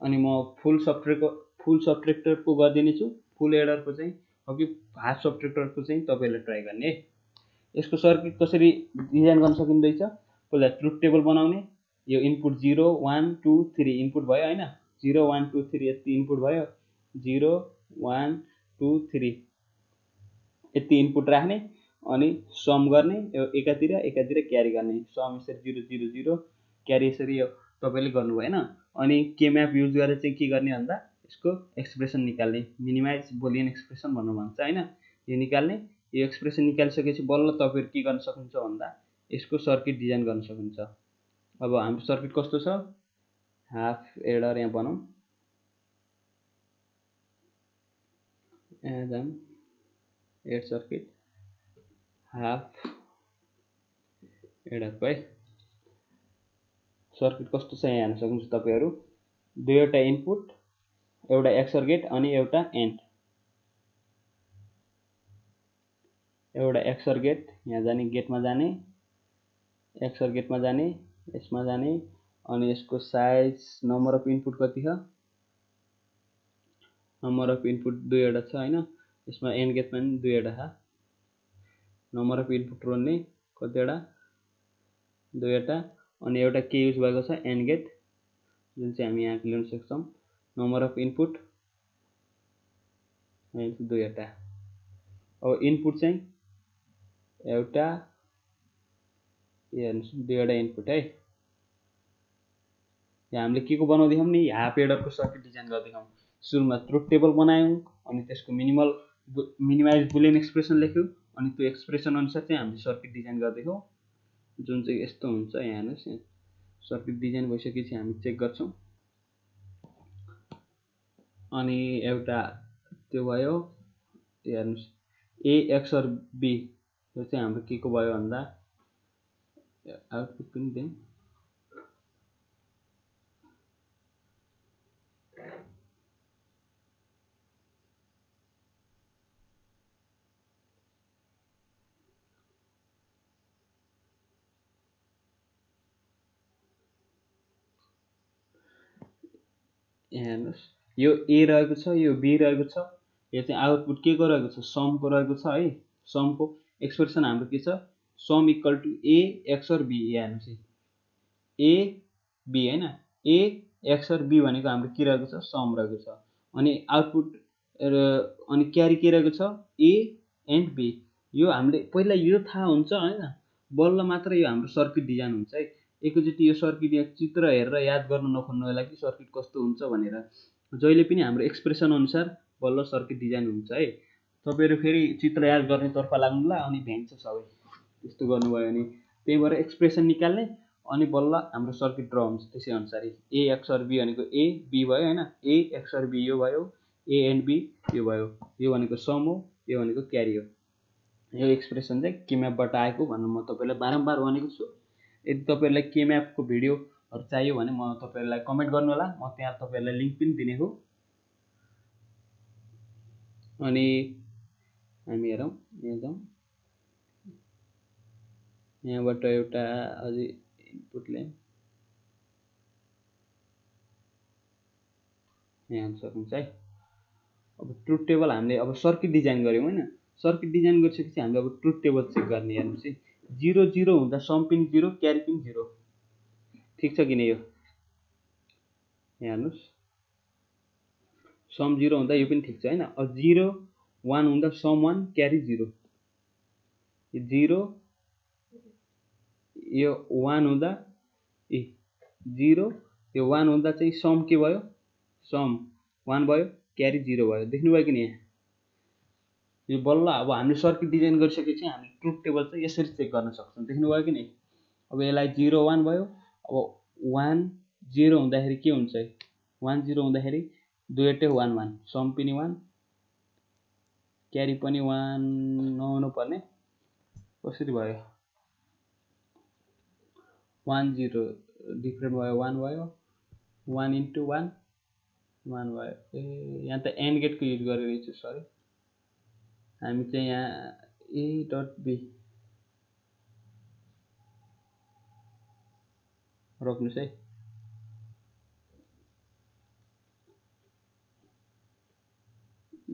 Speaker 2: अनि म फुल सब्ट्रेक्टरको गरिदिनेछु। फुल हेडरको चाहिँ कि हाफ सब्ट्रेक्टरको चाहिँ तपाईँहरूले ट्राई गर्ने है। यसको सर्किट कसरी डिजाइन गर्न सकिँदैछ, पहिला ट्रुथ टेबल बनाउने। यो इनपुट 0 1 2 3 इनपुट भयो होइन। 0 1 2 3 यति इनपुट भयो। 0 1 2 3 यति इनपुट राख्ने अनि सम गर्ने, एकातिर क्यारी गर्ने। सम यसरी 0 0 0 क्यारी यसरी यो तपाईँले गर्नुभयो होइन। अनि के म्याप युज गरेर चाहिँ के गर्ने भन्दा यसको एक्सप्रेसन निकाल्ने, मिनिमाइज बुलियन एक्सप्रेसन भन्नु भन्छ होइन। यो निकाल्ने, यो एक्सप्रेसन निकालिसकेपछि बल्ल तपाईँहरू के गर्न सक्नुहुन्छ भन्दा यसको सर्किट डिजाइन गर्न सक्नुहुन्छ। अब हाम्रो सर्किट कस्तो छ, हाफ हेडर यहाँ बनाऊँ, यहाँ जाऊँ, एड सर्किट हाफ हेडरको है। सर्किट कस्तो छ यहाँ हेर्न सक्नुहुन्छ तपाईँहरू। दुईवटा इनपुट, एउटा एक्सर गेट अनि एउटा एन्ड। एउटा एक्सर गेट यहाँ जाने, गेटमा जाने, एक्सर गेटमा जाने, यसमा जाने अनि यसको साइज नम्बर अफ इनपुट कति छ, नम्बर अफ इनपुट 2वटा छ हैन। यसमा एन्ड गेटमा पनि 2वटा छ। नम्बर अफ इनपुट रोज्ने कतिवटा, 2वटा अनि एउटा के युज भएको छ एन्ड गेट जुन चाहिँ हामी यहाँ ल्याउन सक्छौँ। नम्बर अफ इनपुट 2वटा। अब इनपुट चाहिँ एउटा, हेर्नुस् 2वटा इनपुट है। यहाँ हामीले के को बनाउँदैछौँ नि, हाफ एडरको सर्किट डिजाइन गर्दैछौँ। सुरुमा ट्रुथ टेबल बनायौँ अनि त्यसको मिनिमाइज बुलियन एक्सप्रेसन लेख्यौँ अनि त्यो एक्सप्रेसन अनुसार चाहिँ हामीले सर्किट डिजाइन गर्दैछौँ जुन चाहिँ यस्तो हुन्छ। यहाँ हेर्नुहोस्, यहाँ सर्किट डिजाइन भइसकेपछि हामी चेक गर्छौँ अनि एउटा त्यो भयो। हेर्नुहोस् ए एक्सर बी, यो चाहिँ हाम्रो के को भयो भन्दा आउटपुट पनि दिउँ। हेर्नुहोस् यो ए रहेको छ, यो बी रहेको छ। यो चाहिँ आउटपुट के को रहेको छ, समको रहेको छ है। समको एक्सप्रेसन हाम्रो के छ, sum equal to A XOR B. हेर्नुहोस् ए बी हैन, ए एक्सर बी भनेको हाम्रो के रहेको छ, सम रहेको छ। अनि आउटपुट अनि क्यारी के रहेको छ, ए एन्ड बी। यो हामीले पहिला यो थाहा हुन्छ हैन, बल्ल मात्र यो हाम्रो सर्किट डिजाइन हुन्छ है। एकैचोटि यो सर्किट या चित्र हेरेर याद गर्न नखोज्नु होला कि सर्किट कस्तो हुन्छ भनेर। जहिले पनि हाम्रो एक्सप्रेसन अनुसार बल्ल सर्किट डिजाइन हुन्छ है। तपाईहरु फेरि चित्र याद गर्ने तर्फ लाग्नुला अनि भ्यान्छ सबै। त्यस्तो गर्नुभयो भने त्यही भएर एक्सप्रेसन निकाल्ने अनि बल्ल हाम्रो सर्किट ड्र हुन्छ त्यसै अनुसार। ए एक्सर बी भनेको ए बी भयो हैन, ए एक्सर बी यो भयो, ए एन्ड बी यो भयो। यो भनेको सम हो, यो भनेको क्यारी हो। यो एक्सप्रेसन चाहिँ केम्यापबाट आएको भन्नु म तपाईलाई बारम्बार भनेको छु। यदि तपाईहरुलाई केम्यापको भिडियोहरु चाहियो भने म तपाईहरुलाई कमेन्ट गर्नु होला, म त्यहाँ तपाईहरुलाई लिंक पनि दिने हो। अनि हामी हेरौँ, यहाँ जाउँ, यहाँबाट एउटा अझै इनपुट ल्याउँ। यहाँ सक्नुहुन्छ है। अब ट्रुथ टेबल हामीले अब सर्किट डिजाइन गर्यौं हैन। सर्किट डिजाइन गरिसकेपछि हामीले अब ट्रुथ टेबल चेक गर्ने। हेर्नुस् है, 0 0 हुँदा सम पनि 0, क्यारी पनि 0। ठीक छ किन यो हेर्नुस्, सम 0 हुँदा यो पनि ठीक छ हैन। अब 0 1 हुँदा सम 1, क्यारी 0। यो 0 यो 1 हुँदा 0, यो 1 हुँदा चाहिँ सम के भयो, सम 1 भयो, क्यारी 0 भयो। देख्नुभयो कि नि यहाँ यो बल्ल अब हामीले सर्किट डिजाइन गरिसकेपछि हामीले ट्रुथ टेबल चाहिँ यसरी चेक गर्न सक्छौं। देख्नुभयो कि नि। अब यसलाई 0 1 भयो। अब 1 0 हुँदाखेरि के हुन्छ, 1 0 हुँदाखेरि 2 8 1 1, सम पनि 1, क्यारी पनि 1 नहुनु पर्ने। कसरी भयो, 1 0 डिफरेन्ट भयो, 1 भयो, 1 into 1 1 भयो। ए यहाँ त एन्ड गेटको युज गरेर रहेछु, सरी। हामी चाहिँ यहाँ ए डट बी रोक्नुस् है।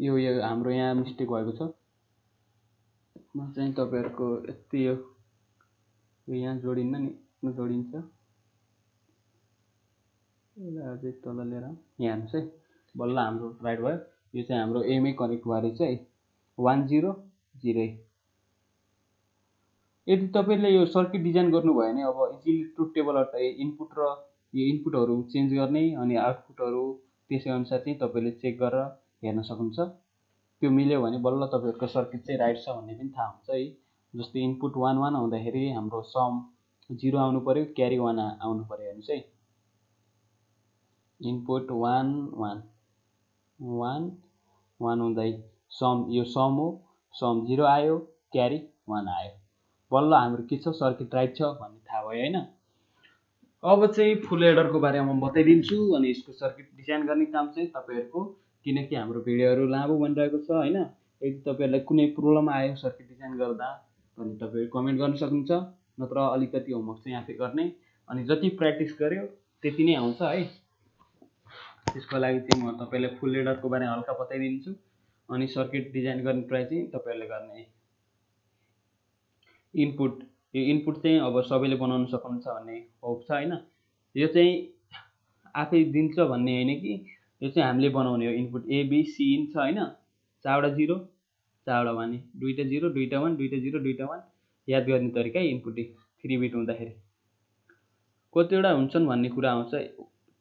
Speaker 2: यो हाम्रो यहाँ मिस्टेक भएको छ। म चाहिँ तपाईहरुको यति यो यहाँ जोडिन्न नि, जोडिन्छ। यसलाई अझै तल लिएर यहाँ हेर्नुस् है, बल्ल हाम्रो राइट भयो। यो चाहिँ हाम्रो एमै कनेक्ट भएर चाहिँ 1 0 0। यदि तपाईले यो सर्किट डिजाइन गर्नुभयो भने अब इजिली ट्रुथ टेबलबाट इनपुट र यो इनपुटहरु चेन्ज गर्ने अनि आउटपुटहरु त्यसै अनुसार चाहिँ तपाईले चेक गरेर हेर्न सक्नुहुन्छ। त्यो मिल्यो भने बल्ल तपाईहरुको सर्किट चाहिँ राइट छ भन्ने पनि थाहा हुन्छ है। जस्तै इनपुट 1 1 हुँदाखेरि हाम्रो सम 0 आउनु पर्यो, क्यारी 1 आउनु पर्यो। हेर्नुस् है, इनपुट 1 1 1 1 हुँदै सम, यो सम हो, सम 0 आयो, क्यारी 1 आयो। बल्ल हाम्रो के छ, सर्किट राइट छ भन्ने थाहा भयो हैन। अब चाहिँ फुल एडरको बारेमा म बताइदिन्छु अनि यसको सर्किट डिजाइन गर्ने काम चाहिँ तपाईहरुको, किनकि हाम्रो भिडियोहरु लामो बनिरहेको छ हैन। यदि तपाईहरुलाई कुनै प्रब्लम आयो सर्किट डिजाइन गर्दा भने तपाईहरु कमेन्ट गर्न सक्नुहुन्छ, नत्र अलिकति होमवर्क चाहिँ आफै गर्ने। अनि जति प्र्याक्टिस गर्यो त्यति नै आउँछ है। त्यसको लागि चाहिँ म तपाईँलाई फुल एडरको बारेमा हल्का बताइदिन्छु अनि सर्किट डिजाइन गर्ने ट्राई चाहिँ तपाईँहरूले गर्ने। इनपुट, यो इनपुट चाहिँ अब सबैले बनाउन सक्नुहुन्छ भन्ने होप छ होइन। यो चाहिँ आफै दिन्छ भन्ने होइन कि यो चाहिँ हामीले बनाउने हो। इनपुट एबिसी इन छ होइन, चारवटा 0 चारवटा 1, दुईवटा 0 दुईवटा 1 दुईवटा 0 दुईवटा 1 याद गर्ने तरिका इनपुट 3 बिट हुँदाखेरि कतिवटा हुन्छन् भन्ने कुरा आउँछ।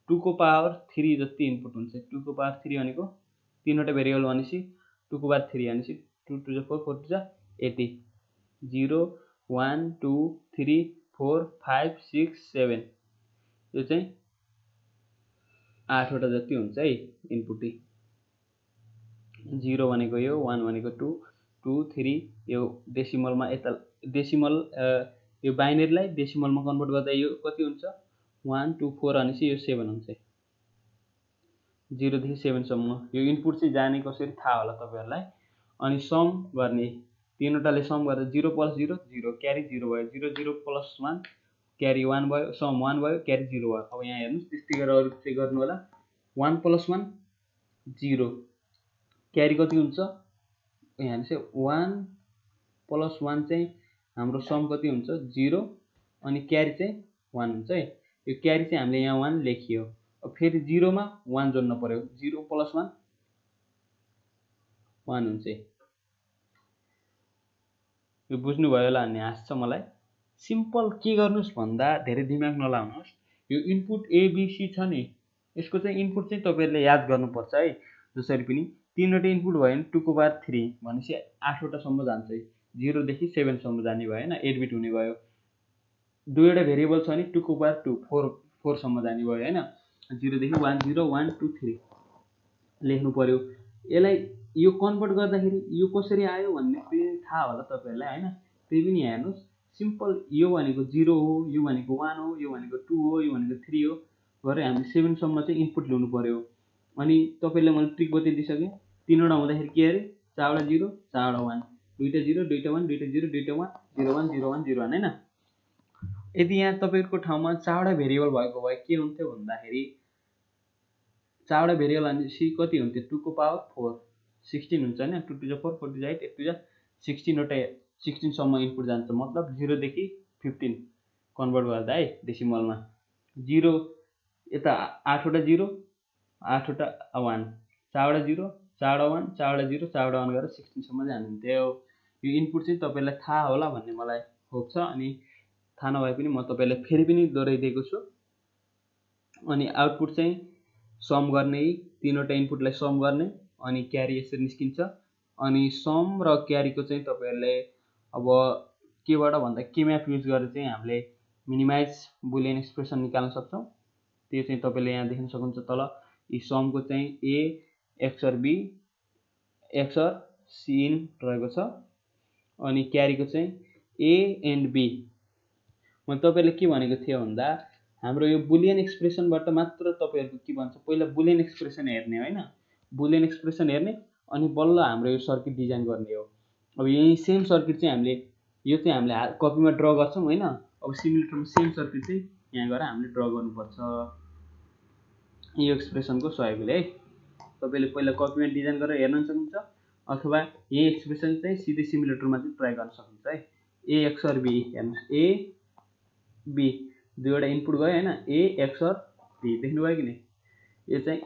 Speaker 2: 2 को पावर 3 जति इनपुट हुन्छ। 2 को पावर 3 भनेको 3वटा भेरिएबल भनेपछि 2 को पावर 3 भनेपछि 2 to the 4 4 to the 80 0 1 2 3 4 5 6 7 यो चाहिँ 8वटा जति हुन्छ है इनपुट। 0 भनेको यो, 1 भनेको 2 2 3 यो डेसिमलमा यता डेसिमल यो बाइनरीलाई डेसिमलमा कन्भर्ट गर्दा यो कति हुन्छ 1 2 4 भनेपछि यो 7 हुन्छ। 0 देखि 7 सम्म यो इनपुट चाहिँ जाने कसरी थाहा होला तपाईहरुलाई। अनि सम गर्ने, तीनवटाले सम गर्दा 0 + 0 0 क्यारी 0 भयो, 0 0 + 1 क्यारी 1 भयो, सम 1 भयो, क्यारी 0 भयो। अब यहाँ हेर्नुस् त्यस्तै गरेर अरु चाहिँ गर्नु होला। 1 + 1 0 क्यारी कति हुन्छ यहाँ चाहिँ 1 + 1 चाहिँ हाम्रो सम कति हुन्छ 0 अनि क्यारी चाहिँ 1 हुन्छ है। यो क्यारी चाहिँ हामीले यहाँ 1 लेखियो। अब फेरि 0 मा 1 जोड्न पर्यो। 0 + 1 1 हुन्छ। यो बुझ्नु भयो होला भन्ने आशा छ मलाई। सिम्पल के गर्नुस् भन्दा धेरै दिमाग नलाउनुस्। यो इनपुट एबिसी छ नि यसको चाहिँ इनपुट चाहिँ तपाईहरुले याद गर्नुपर्छ है। जसरी पनि तीनवटा इनपुट भयो भने 2 को पावर 3 भनेपछि 8वटा सम्म जान्छ। 0 देखि 7 सम्म जाने भयो हैन, 8 बिट हुने भयो। दुईवटा भेरिएबल छ भने 2 को पावर 2 4 सम्म जाने भयो हैन। 0 देखि 1 0 1 2 3 लेख्नु पर्यो। यसलाई यो कन्भर्ट गर्दाखेरि यो कसरी आयो भन्ने पनि थाहा होला तपाईहरुलाई हैन। त्यही पनि हेर्नुस् सिम्पल यो भनेको 0 हो, यो भनेको 1 हो, यो भनेको 2 हो, यो भनेको 3 हो गरे हामीले 7 सम्म चाहिँ इनपुट ल्याउनु पर्यो। अनि तपाईले मैले ट्रिक बताइदिसके। तीनवटा हुँदाखेरि के अरे चारवटा 0 चारवटा 1 दुईटा 0 दुईटा 1 दुईटा 0 दुईटा 1 0 1 0 1 0 1 हैन। यदि यहाँ तपाईहरुको ठाउँमा चारवटा भेरिएबल भएको भए के हुन्थ्यो भन्दाखेरि चारवटा भेरिएबल भनेपछि कति हुन्थ्यो 2 को पावर 4 16 हुन्छ हैन। 2 to the 4 4 to the 8 8 to the 16 वटा 16 सम्म इनपुट जान्छ। मतलब 0 देखि 15 कन्भर्ट गर्दा है डेसिमलमा। 0 यता 8वटा 0 8वटा 1 चारवटा 0 चारवटा 1 चारवटा 0 चारवटा 1 गरेर 16 सम्म जानुहुन्थ्यो। यो इनपुट चाहिँ तपाईलाई थाहा होला भन्ने मलाई होप छ। अनि थाहा नभए पनि म तपाईलाई फेरि पनि दोहोर्याइदिएको छु। अनि आउटपुट चाहिँ सम गर्ने, तीनवटा इनपुटलाई सम गर्ने अनि क्यारी यसरी निस्किन्छ। अनि सम र क्यारीको चाहिँ तपाईहरुले अब केबाट भन्दा के म्याप युज गरेर चाहिँ हामीले मिनिमाइज बुलियन एक्सप्रेसन निकाल्न सक्छौं। त्यो चाहिँ तपाईले यहाँ देख्न सक्नुहुन्छ तल। यी समको चाहिँ a XOR b XOR c in रहेको छ। अनि क्यारीको चाहिँ a एन्ड b। म तपाईले के भनेको थियो भन्दा हाम्रो यो बुलियन एक्सप्रेसनबाट मात्र तपाईहरुको के भन्छ पहिला बुलियन एक्सप्रेसन हेर्ने हैन। बुलियन एक्सप्रेसन हेर्ने अनि बल्ल हाम्रो यो सर्किट डिजाइन गर्ने हो। अब यही सेम सर्किट चाहिँ हामीले यो चाहिँ हामीले कपीमा ड्रा गर्छौं हैन। अब सिमुलेटरमा सेम सर्किट चाहिँ यहाँ गएर हामीले ड्रा गर्नुपर्छ यो एक्सप्रेसनको सहयोगले है। तपाईले पहिला कपीमा डिजाइन गरेर हेर्न सक्नुहुन्छ अथवा यही एक्सप्रेसन चाहिँ सिधै सिमुलेटरमा चाहिँ ट्राई गर्न सक्नुहुन्छ है। a XOR b हेर्नुस् a b दुईवटा इनपुट गयो हैन। a XOR b देख्नु भयो कि नि। यो चाहिँ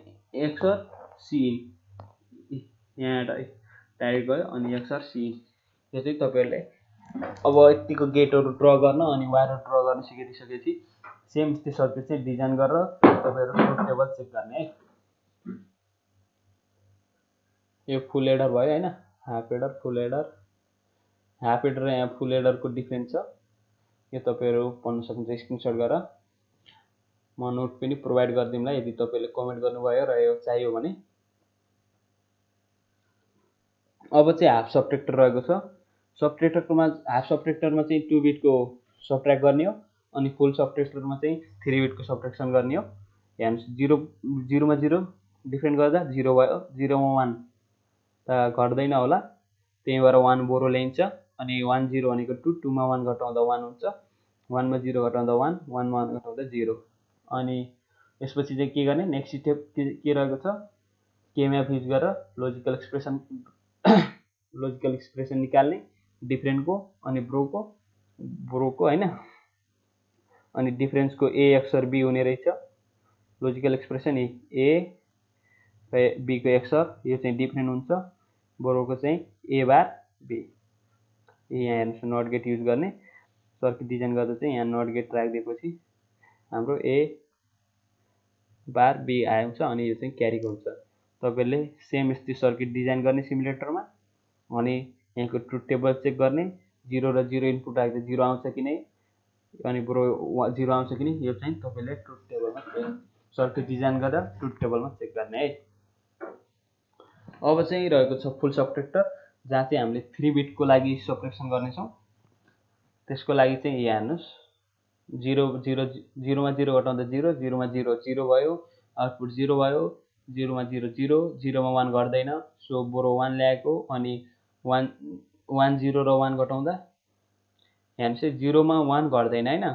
Speaker 2: XOR c इन यहाँ डाइरेक्ट गयो अनि XOR c इन। यो चाहिँ तपाईहरुले अब यतिको गेटहरु ड्रा गर्न अनि वायरहरु ड्रा गर्न सिकिसकेपछि सेम त्यो सर्किट चाहिँ डिजाइन गरेर तपाईहरु ट्रुथ टेबल चेक गर्ने है। यो फुल एडर भयो हैन। हाफ एडर फुल एडर। हाफ एडर र यहाँ फुल एडरको डिफरेन्स छ। यो तपाईहरु पढ्न सक्नुहुन्छ स्क्रिनशट गरेर। म नोट पनि प्रोवाइड गर्दिमला यदि तपाईले कमेन्ट गर्नुभयो र यो चाहियो भने। अब चाहिँ हाफ सबट्र्याक्टर रहेको छ। सबट्र्याक्टरमा हाफ सबट्र्याक्टरमा चाहिँ 2 बिटको सबट्र्याक्ट गर्ने हो अनि फुल सबट्र्याक्टरमा चाहिँ 3 बिटको सबट्र्याक्सन गर्ने हो। हेर्नुस् 0 0 मा 0 डिफरेन्ट गर्दा 0 भयो। 0 मा 1 त घट्दैन होला। त्यही भएर 1 बोरो ल्याइन्छ अनि 1 0 भनेको 2 2 मा 1 घटाउँदा 1 हुन्छ। 1 मा 0 घटाउँदा 1, 1 मा 1 घटाउँदा 0। अनि यसपछि चाहिँ के गर्ने, नेक्स्ट स्टेप के रहेको छ, केम्याप युज गरेर लोजिकल एक्सप्रेसन निकाल्ने डिफ्रेन्टको अनि ब्रोको हैन, अनि डिफरेन्सको ए एक्सर बी हुने रहेछ। लोजिकल एक्सप्रेसन ए बी को एक्सर यो चाहिँ डिफ्रेन्ट हुन्छ, ब्रोको चाहिँ ए बार बी। यहाँ हेर्नुहोस् नट गेट युज गर्ने, सर्किट डिजाइन गर्दा चाहिँ यहाँ नट गेट राखिदिएपछि हाम्रो ए बार बी आउँछ अनि यो चाहिँ क्यारीको हुन्छ। तपाईँले सेम यस्तै सर्किट डिजाइन गर्ने सिमुलेटरमा, अनि यहाँको ट्रुथ टेबल चेक गर्ने, 0 र 0 इनपुट राख्दा 0 आउँछ कि नै, अनि ब्रो 0 आउँछ कि नै, यो चाहिँ तपाईँले ट्रुथ टेबलमा सर्किट डिजाइन गरेर ट्रुथ टेबलमा चेक गर्ने है। अब चाहिँ रहेको छ फुल सबट्र्याक्टर, जहाँ चाहिँ हामीले 3 बिटको लागि सबट्र्याक्सन गर्नेछौँ। त्यसको लागि चाहिँ यहाँ हेर्नुहोस्, 0 मा 0 घटाउँदा 0, 0 मा 0 0 भयो, आउटपुट 0 भयो, 0 मा 0 0, 0 मा 1 घट्दैन, सो ब्रो 1 ल्याएको, अनि 1 0 र 1 घटाउँदा हेर्नुहोस् 0 मा 1 घट्दैन हैन,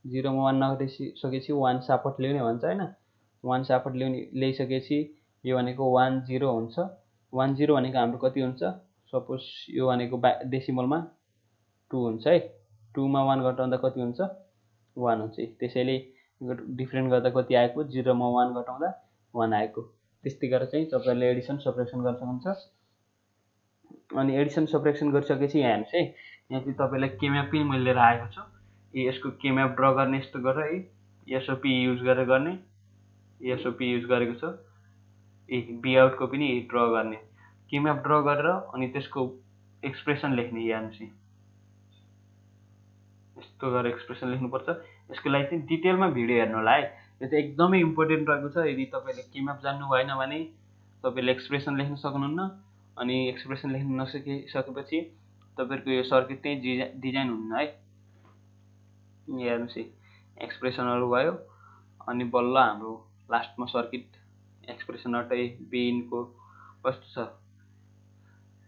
Speaker 2: 0 मा 1 नघटिसकेपछि 1 सापट ल्याउने भन्छ हैन, 1 सापट ल्याइसकेपछि यो भनेको 1 0 हुन्छ। 1 0 भनेको हाम्रो कति हुन्छ, सपोज यो भनेको डेसिमलमा 2 हुन्छ है, 2 मा 1 घटाउँदा कति हुन्छ, 1 हुन्छ। त्यसैले डिफ्रेन्ट गर्दा कति आएको, 0 मा 1 घटाउँदा 1 आएको। त्यस्तै गरेर चाहिँ तपाईहरुले एडिसन सबट्र्याक्सन गर्न सक्नुहुन्छ। अनि एडिसन सबट्र्याक्सन गरिसकेपछि यहाँ हेर्नुहोस् है, यहाँ चाहिँ तपाईलाई केम्याप पनि मैले लिएर आएको छु। यसको केम्याप ड्र गर्ने यस्तो गरेर है, एसओपी युज गरेर गर्ने, एसओपी युज गरेको छ। बी आउटको पनि ड्र गर्ने, केम्याप ड्र गरेर अनि त्यसको एक्सप्रेसन लेख्ने। हेर्नुहोस् यस्तो गरेर एक्सप्रेसन लेख्नुपर्छ। यसको लागि चाहिँ डिटेलमा भिडियो हेर्नु होला है, यो चाहिँ एकदमै इम्पोर्टेन्ट रहेको छ। यदि तपाईले केम्याप जान्नु भएन भने तपाईले एक्सप्रेसन लेख्न सक्नुहुन्न, अनि एक्सप्रेसन लेख्न नसकेपछि तपाईहरुको यो सर्किट चाहिँ डिजाइन हुन्न है। हेर्नुहोस् एक्सप्रेसनहरु भयो, अनि बल्ल हाम्रो लास्टमा सर्किट एक्सप्रेसन अटै बिनको कस्तो छ,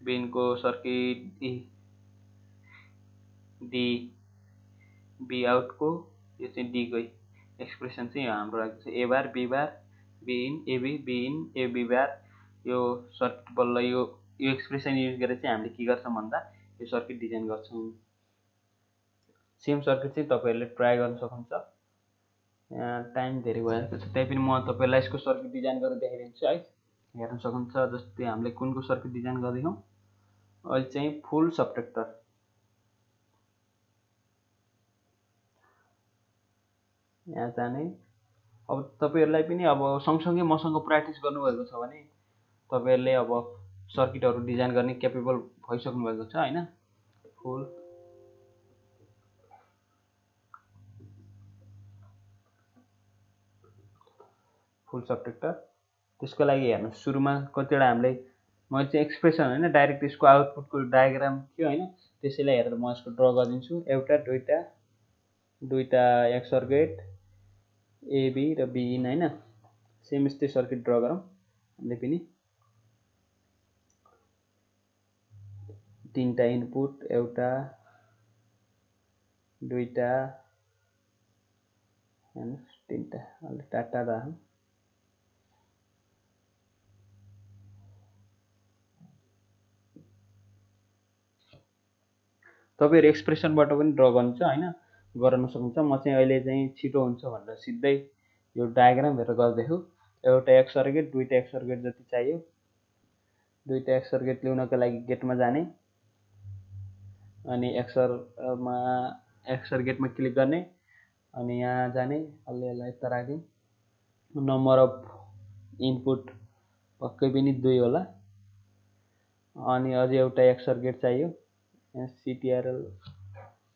Speaker 2: बिनको सर्किट डी बी आउटको यो चाहिँ डी को एक्सप्रेसन चाहिँ हाम्रो आएको छ, A bar B in A B B in A B bar. यो सर्किट बल्ल यो एक्सप्रेसन युज गरेर चाहिँ हामीले के गर्छौं भन्दा यो सर्किट डिजाइन गर्छौं। सेम सर्किट चाहिँ तपाईहरुले ट्राई गर्न सक्नुहुन्छ। यहाँ टाइम धेरै भएको छ, त्यही पनि म तपाईलाई यसको सर्किट डिजाइन गरेर देखाइदिन्छु है, हेर्न सक्नुहुन्छ। जस्तै हामीले कुनको सर्किट डिजाइन गर्दैछौं अहिले चाहिँ फुल सबट्र्याक्टर। यहाँ जाने, अब तपाईहरुलाई पनि अब सँगसँगै मसँग प्र्याक्टिस गर्नुभएको छ भने तपाईहरुले अब सर्किटहरु डिजाइन गर्ने क्यापेबल भइसक्नु भएको छ हैन। फुल सबट्र्याक्टर, त्यसको लागि हेर्नु सुरुमा कतिवटा हामीले मैले चाहिँ एक्सप्रेसन हैन, डाइरेक्ट यसको आउटपुटको डायग्राम थियो हैन, त्यसैलाई हेरेर म यसको ड्र गरिदिन्छु। एउटा दुईटा एक्सर गेट ए बी र बी इन हैन, सेम यस्तै सर्किट ड्र गरौँ हामीले पनि। तीनटा इनपुट, एउटा दुईटा हेर्नुस् तीनटा, अलि टाटा राखौँ। तपाईहरु एक्सप्रेसनबाट पनि ड्र गर्नुहुन्छ हैन, गर्न सक्नुहुन्छ। म चाहिँ अहिले चाहिँ छिटो हुन्छ भनेर सिधै यो डायग्राम हेरेर गर्दैछु। एउटा एक्सर गेट, दुईटा एक्सर गेट जति चाहियो। दुईटा एक्सर गेट ल्याउनको लागि गेटमा जाने, अनि एक्सर गेटमा क्लिक गर्ने, अनि यहाँ जाने, अलि यता राख्दिउँ। नम्बर अफ इनपुट पक्कै पनि 2 होला, अनि अझै एउटा एक्सर गेट चाहियो।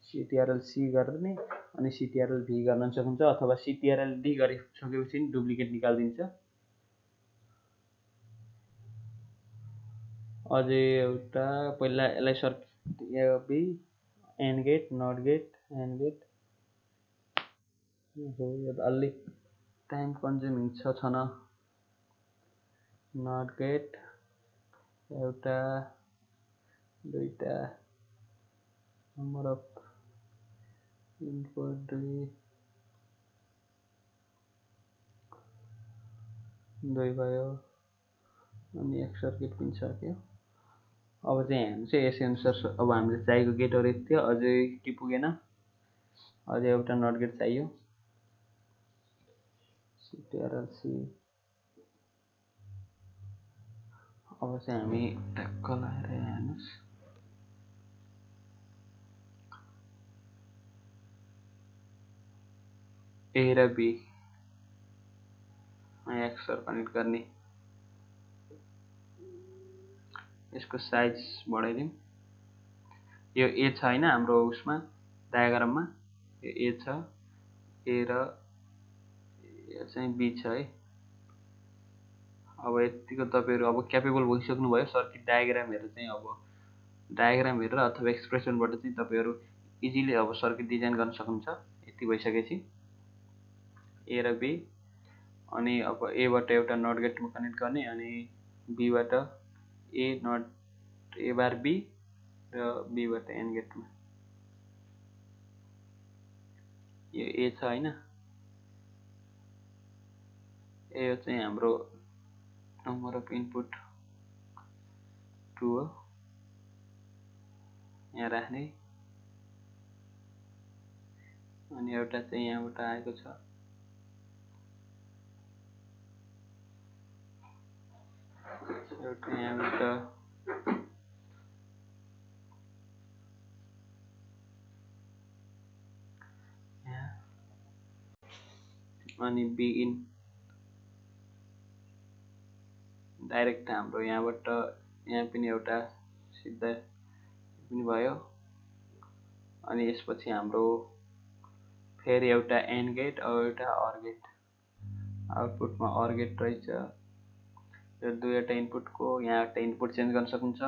Speaker 2: CTRL C गर्ने, अनि CTRL V गर्न सक्नुहुन्छ, अथवा CTRL D गरिसकेपछि डुप्लिकेट निकालिदिन्छ। अझै एउटा पहिला यसलाई circuit B and gate, not gate, and gate हो, अलि टाइम कन्ज्युमिङ छ न। नट गेट, एउटा दुईटा, नम्बर अफ इनपुट 2 भयो अनि एक सर्किट पनि सक्यो। अब चाहिँ हामी चाहिँ यसै अनुसार अब हामीले चाहिएको गेटहरू यति थियो, अझै के पुगेन, अझै एउटा नट गेट चाहियो। CTRL-C। अब चाहिँ हामी टक्क लगाएर हेर्नुहोस्, A र B एक्सर कनेक्ट गर्ने। यसको साइज बढाइदिउँ। यो A छ हैन हाम्रो उसमा डायग्राममा, यो A छ, A र यो चाहिँ B छ है। अब यतिको तपाईहरु अब क्यापेबल भइसक्नु भयो सर्किट डायग्रामहरु चाहिँ, अब डायग्राम हेरेर अथवा एक्सप्रेसनबाट चाहिँ तपाईहरु इजिली अब सर्किट डिजाइन गर्न सक्नुहुन्छ। यति भइसकेपछि A र B, अनि अब A बाट एउटा नट गेटमा कनेक्ट गर्ने, अनि B बाट A बार B र B बाट एन गेटमा। यो A छ हैन, यो चाहिँ हाम्रो नम्बर अफ इनपुट 2 हो, यहाँ राख्ने। अनि एउटा चाहिँ यहाँबाट आएको छ, एउटा यहाँबाट यहाँ, अनि बी इन डाइरेक्ट हाम्रो यहाँबाट यहाँ पनि एउटा सिधा पनि भयो। अनि यसपछि हाम्रो फेरि एउटा एन्ड गेट और एउटा अर गेट, आउटपुटमा अर गेट रहेछ। यो दुईवटा इनपुटको यहाँबाट इनपुट चेन्ज गर्न सक्नुहुन्छ,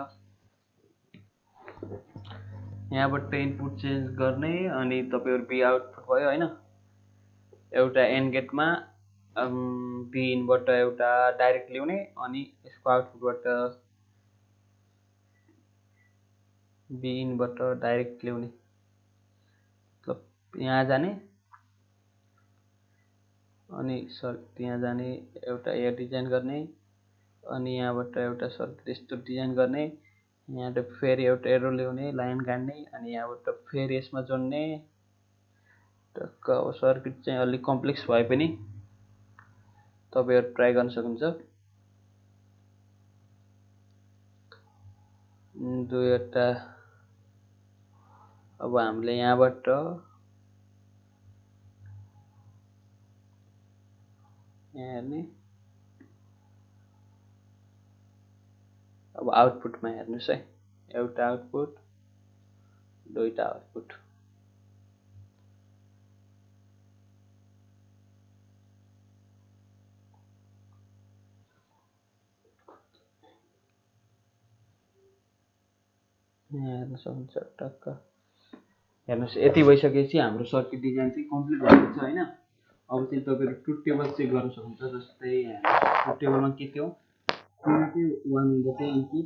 Speaker 2: यहाँबाट इनपुट चेन्ज गर्ने। अनि तपाईहरु बी आउटपुट भयो हैन, एउटा एन्ड गेटमा बी इनबाट एउटा डाइरेक्ट ल्याउने, अनि यसको आउटपुटबाट बी इनबाट डाइरेक्ट ल्याउने, मतलब यहाँ जाने अनि सर्किट यहाँ जाने, एउटा एयर डिजाइन गर्ने, अनि यहाँबाट एउटा सर्किट यस्तो डिजाइन गर्ने, यहाँबाट फेरि एउटा एरो ल्याउने, लाइन काट्ने, अनि यहाँबाट फेरि यसमा जोड्ने। टक्क अब सर्किट चाहिँ अलिक कम्प्लेक्स भए पनि तपाईहरु ट्राई गर्न सक्नुहुन्छ। दुईवटा अब हामीले यहाँबाट यहाँ हेर्ने, अब आउटपुटमा हेर्नुस् है, एउटा आउटपुट, दुईटा आउटपुट। हेर्न सक्नुहुन्छ टक्क। हेर्नुस् यति भइसकेपछि हाम्रो सर्किट डिजाइन चाहिँ कम्प्लिट भएको छ हैन। अब चाहिँ तपाईहरु ट्रुथ टेबल चेक गर्न सक्नुहुन्छ। जस्तै ट्रुथ टेबलमा के थियो, 1 हुँदा चाहिँ इनपुट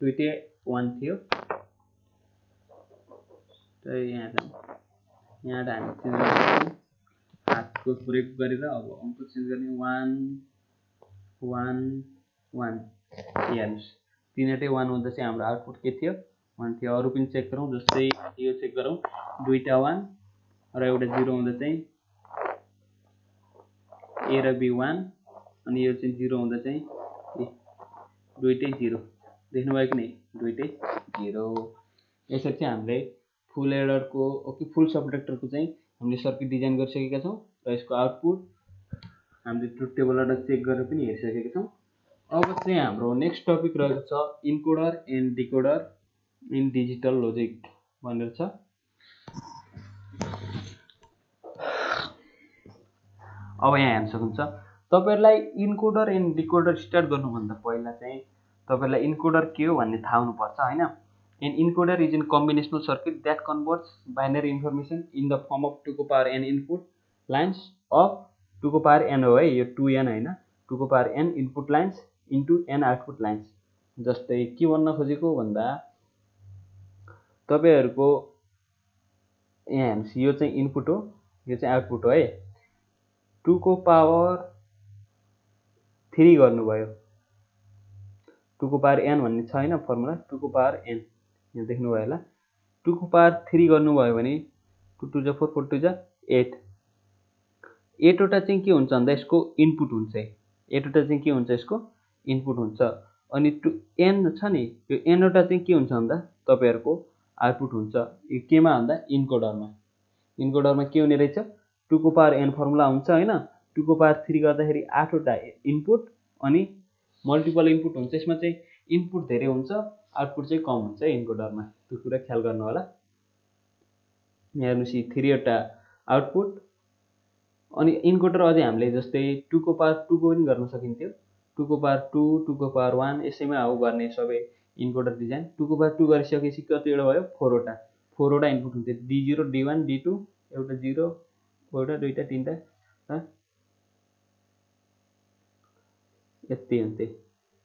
Speaker 2: 1 थियो। त यहाँ हामी चेन्ज गर्छौं, हातको प्रयोग गरेर अब अङ्क चेन्ज गर्ने, 1 1 1। हेर्नुस् तीनटै 1 हुँदा चाहिँ हाम्रो आउटपुट के थियो, 1 थियो। अरु पनि चेक गरौँ, जस्तै यो चेक गरौँ, दुईटा 1 र एउटा 0 हुँदा चाहिँ A र B 1, अनि यो चाहिँ 0 हुँदा चाहिँ दुईटै 0। देख्नु भयो कि नै, दुईटै 0। यसरी चाहिँ हामीले फुल एडरको फुल सबट्र्याक्टरको चाहिँ हामीले सर्किट डिजाइन गरिसकेका छौँ, र यसको आउटपुट हामीले ट्रुथ टेबलबाट चेक गरेर पनि हेरिसकेका छौँ। अब चाहिँ हाम्रो नेक्स्ट टपिक रहेको छ encoder and decoder in digital logic भनेर छ। अब यहाँ हेर्न सक्नुहुन्छ, तपाईहरुलाई इन्कोडर एन्ड डिकोडर स्टार्ट गर्नुभन्दा पहिला चाहिँ तपाईहरुलाई इन्कोडर के हो भन्ने थाहा हुनुपर्छ हैन। An encoder is a combinational circuit that converts binary information in the form of 2 को power n input lines of 2 को पावर n हो है, यो 2n हैन, 2 को power n input lines into n output lines. जस्तै के भन्न खोजेको भन्दा तपाईहरुको यहाँ हेर्नुहोस् यो चाहिँ इनपुट हो, यो चाहिँ आउटपुट हो है। 2 को पावर 3 गर्नुभयो, 2 को पावर n भन्ने छ होइन फर्मुला, 2 को पावर n यहाँ देख्नुभयो होला। 2 को पावर 3 गर्नुभयो भने 2 2 जा 4 4 2 जा 8, 8 वटा चाहिँ के हुन्छ भन्दा यसको इनपुट हुन्छ, 8 वटा चाहिँ के हुन्छ यसको इनपुट हुन्छ। अनि n छ नि, यो n वटा चाहिँ के हुन्छ भन्दा तपाईँहरूको आउटपुट हुन्छ। यो केमा भन्दा इन्कोडरमा, इन्कोडरमा के हुने रहेछ 2 को पावर n फर्मुला हुन्छ होइन। 2 को पावर 3 गर्दाखेरि 8 वटा इनपुट अनि मल्टिपल इनपुट हुन्छ, यसमा चाहिँ इनपुट धेरै हुन्छ आउटपुट चाहिँ कम हुन्छ इन्कोडरमा, त्यो कुरा ख्याल गर्नु होला। यहाँ हेर्नुहोस् 3 वटा आउटपुट अनि इन्कोडर अझै हामीले जस्तै 2 को पावर 2 को पनि गर्न सकिन्थ्यो, 2 को पावर 2, 2 को पावर 1 यसैमा हो गर्ने सबै इन्कोडर डिजाइन। 2 को पावर 2 गरिसकेपछि कतिवटा भयो 4 वटा, 4 वटा इनपुट हुन्थ्यो, D0 D1 D2 एउटा 0 एउटा दुईटा तिनटा यति हुन्थे,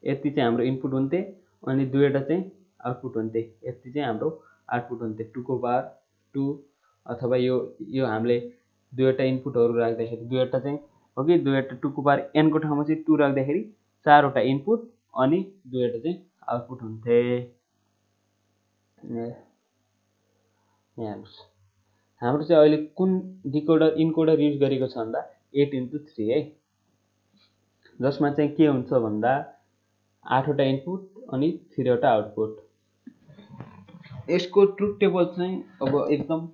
Speaker 2: यति चाहिँ हाम्रो इनपुट हुन्थे अनि दुईवटा चाहिँ आउटपुट हुन्थे, यति चाहिँ हाम्रो आउटपुट हुन्थे 2 को पावर 2। अथवा यो हामीले दुईवटा इनपुटहरू राख्दाखेरि दुईवटा चाहिँ हो कि दुईवटा 2 को पावर n को ठाउँमा चाहिँ 2 राख्दाखेरि 4 वटा इनपुट अनि दुईवटा चाहिँ आउटपुट हुन्थे। यहाँ हेर्नुहोस् हाम्रो चाहिँ अहिले कुन डिकोडर इन्कोडर युज गरेको छ भन्दा 8x3 है, जसमा चाहिँ के हुन्छ भन्दा 8 वटा इनपुट अनि 3 वटा आउटपुट। यसको ट्रुथ टेबल चाहिँ अब एकदम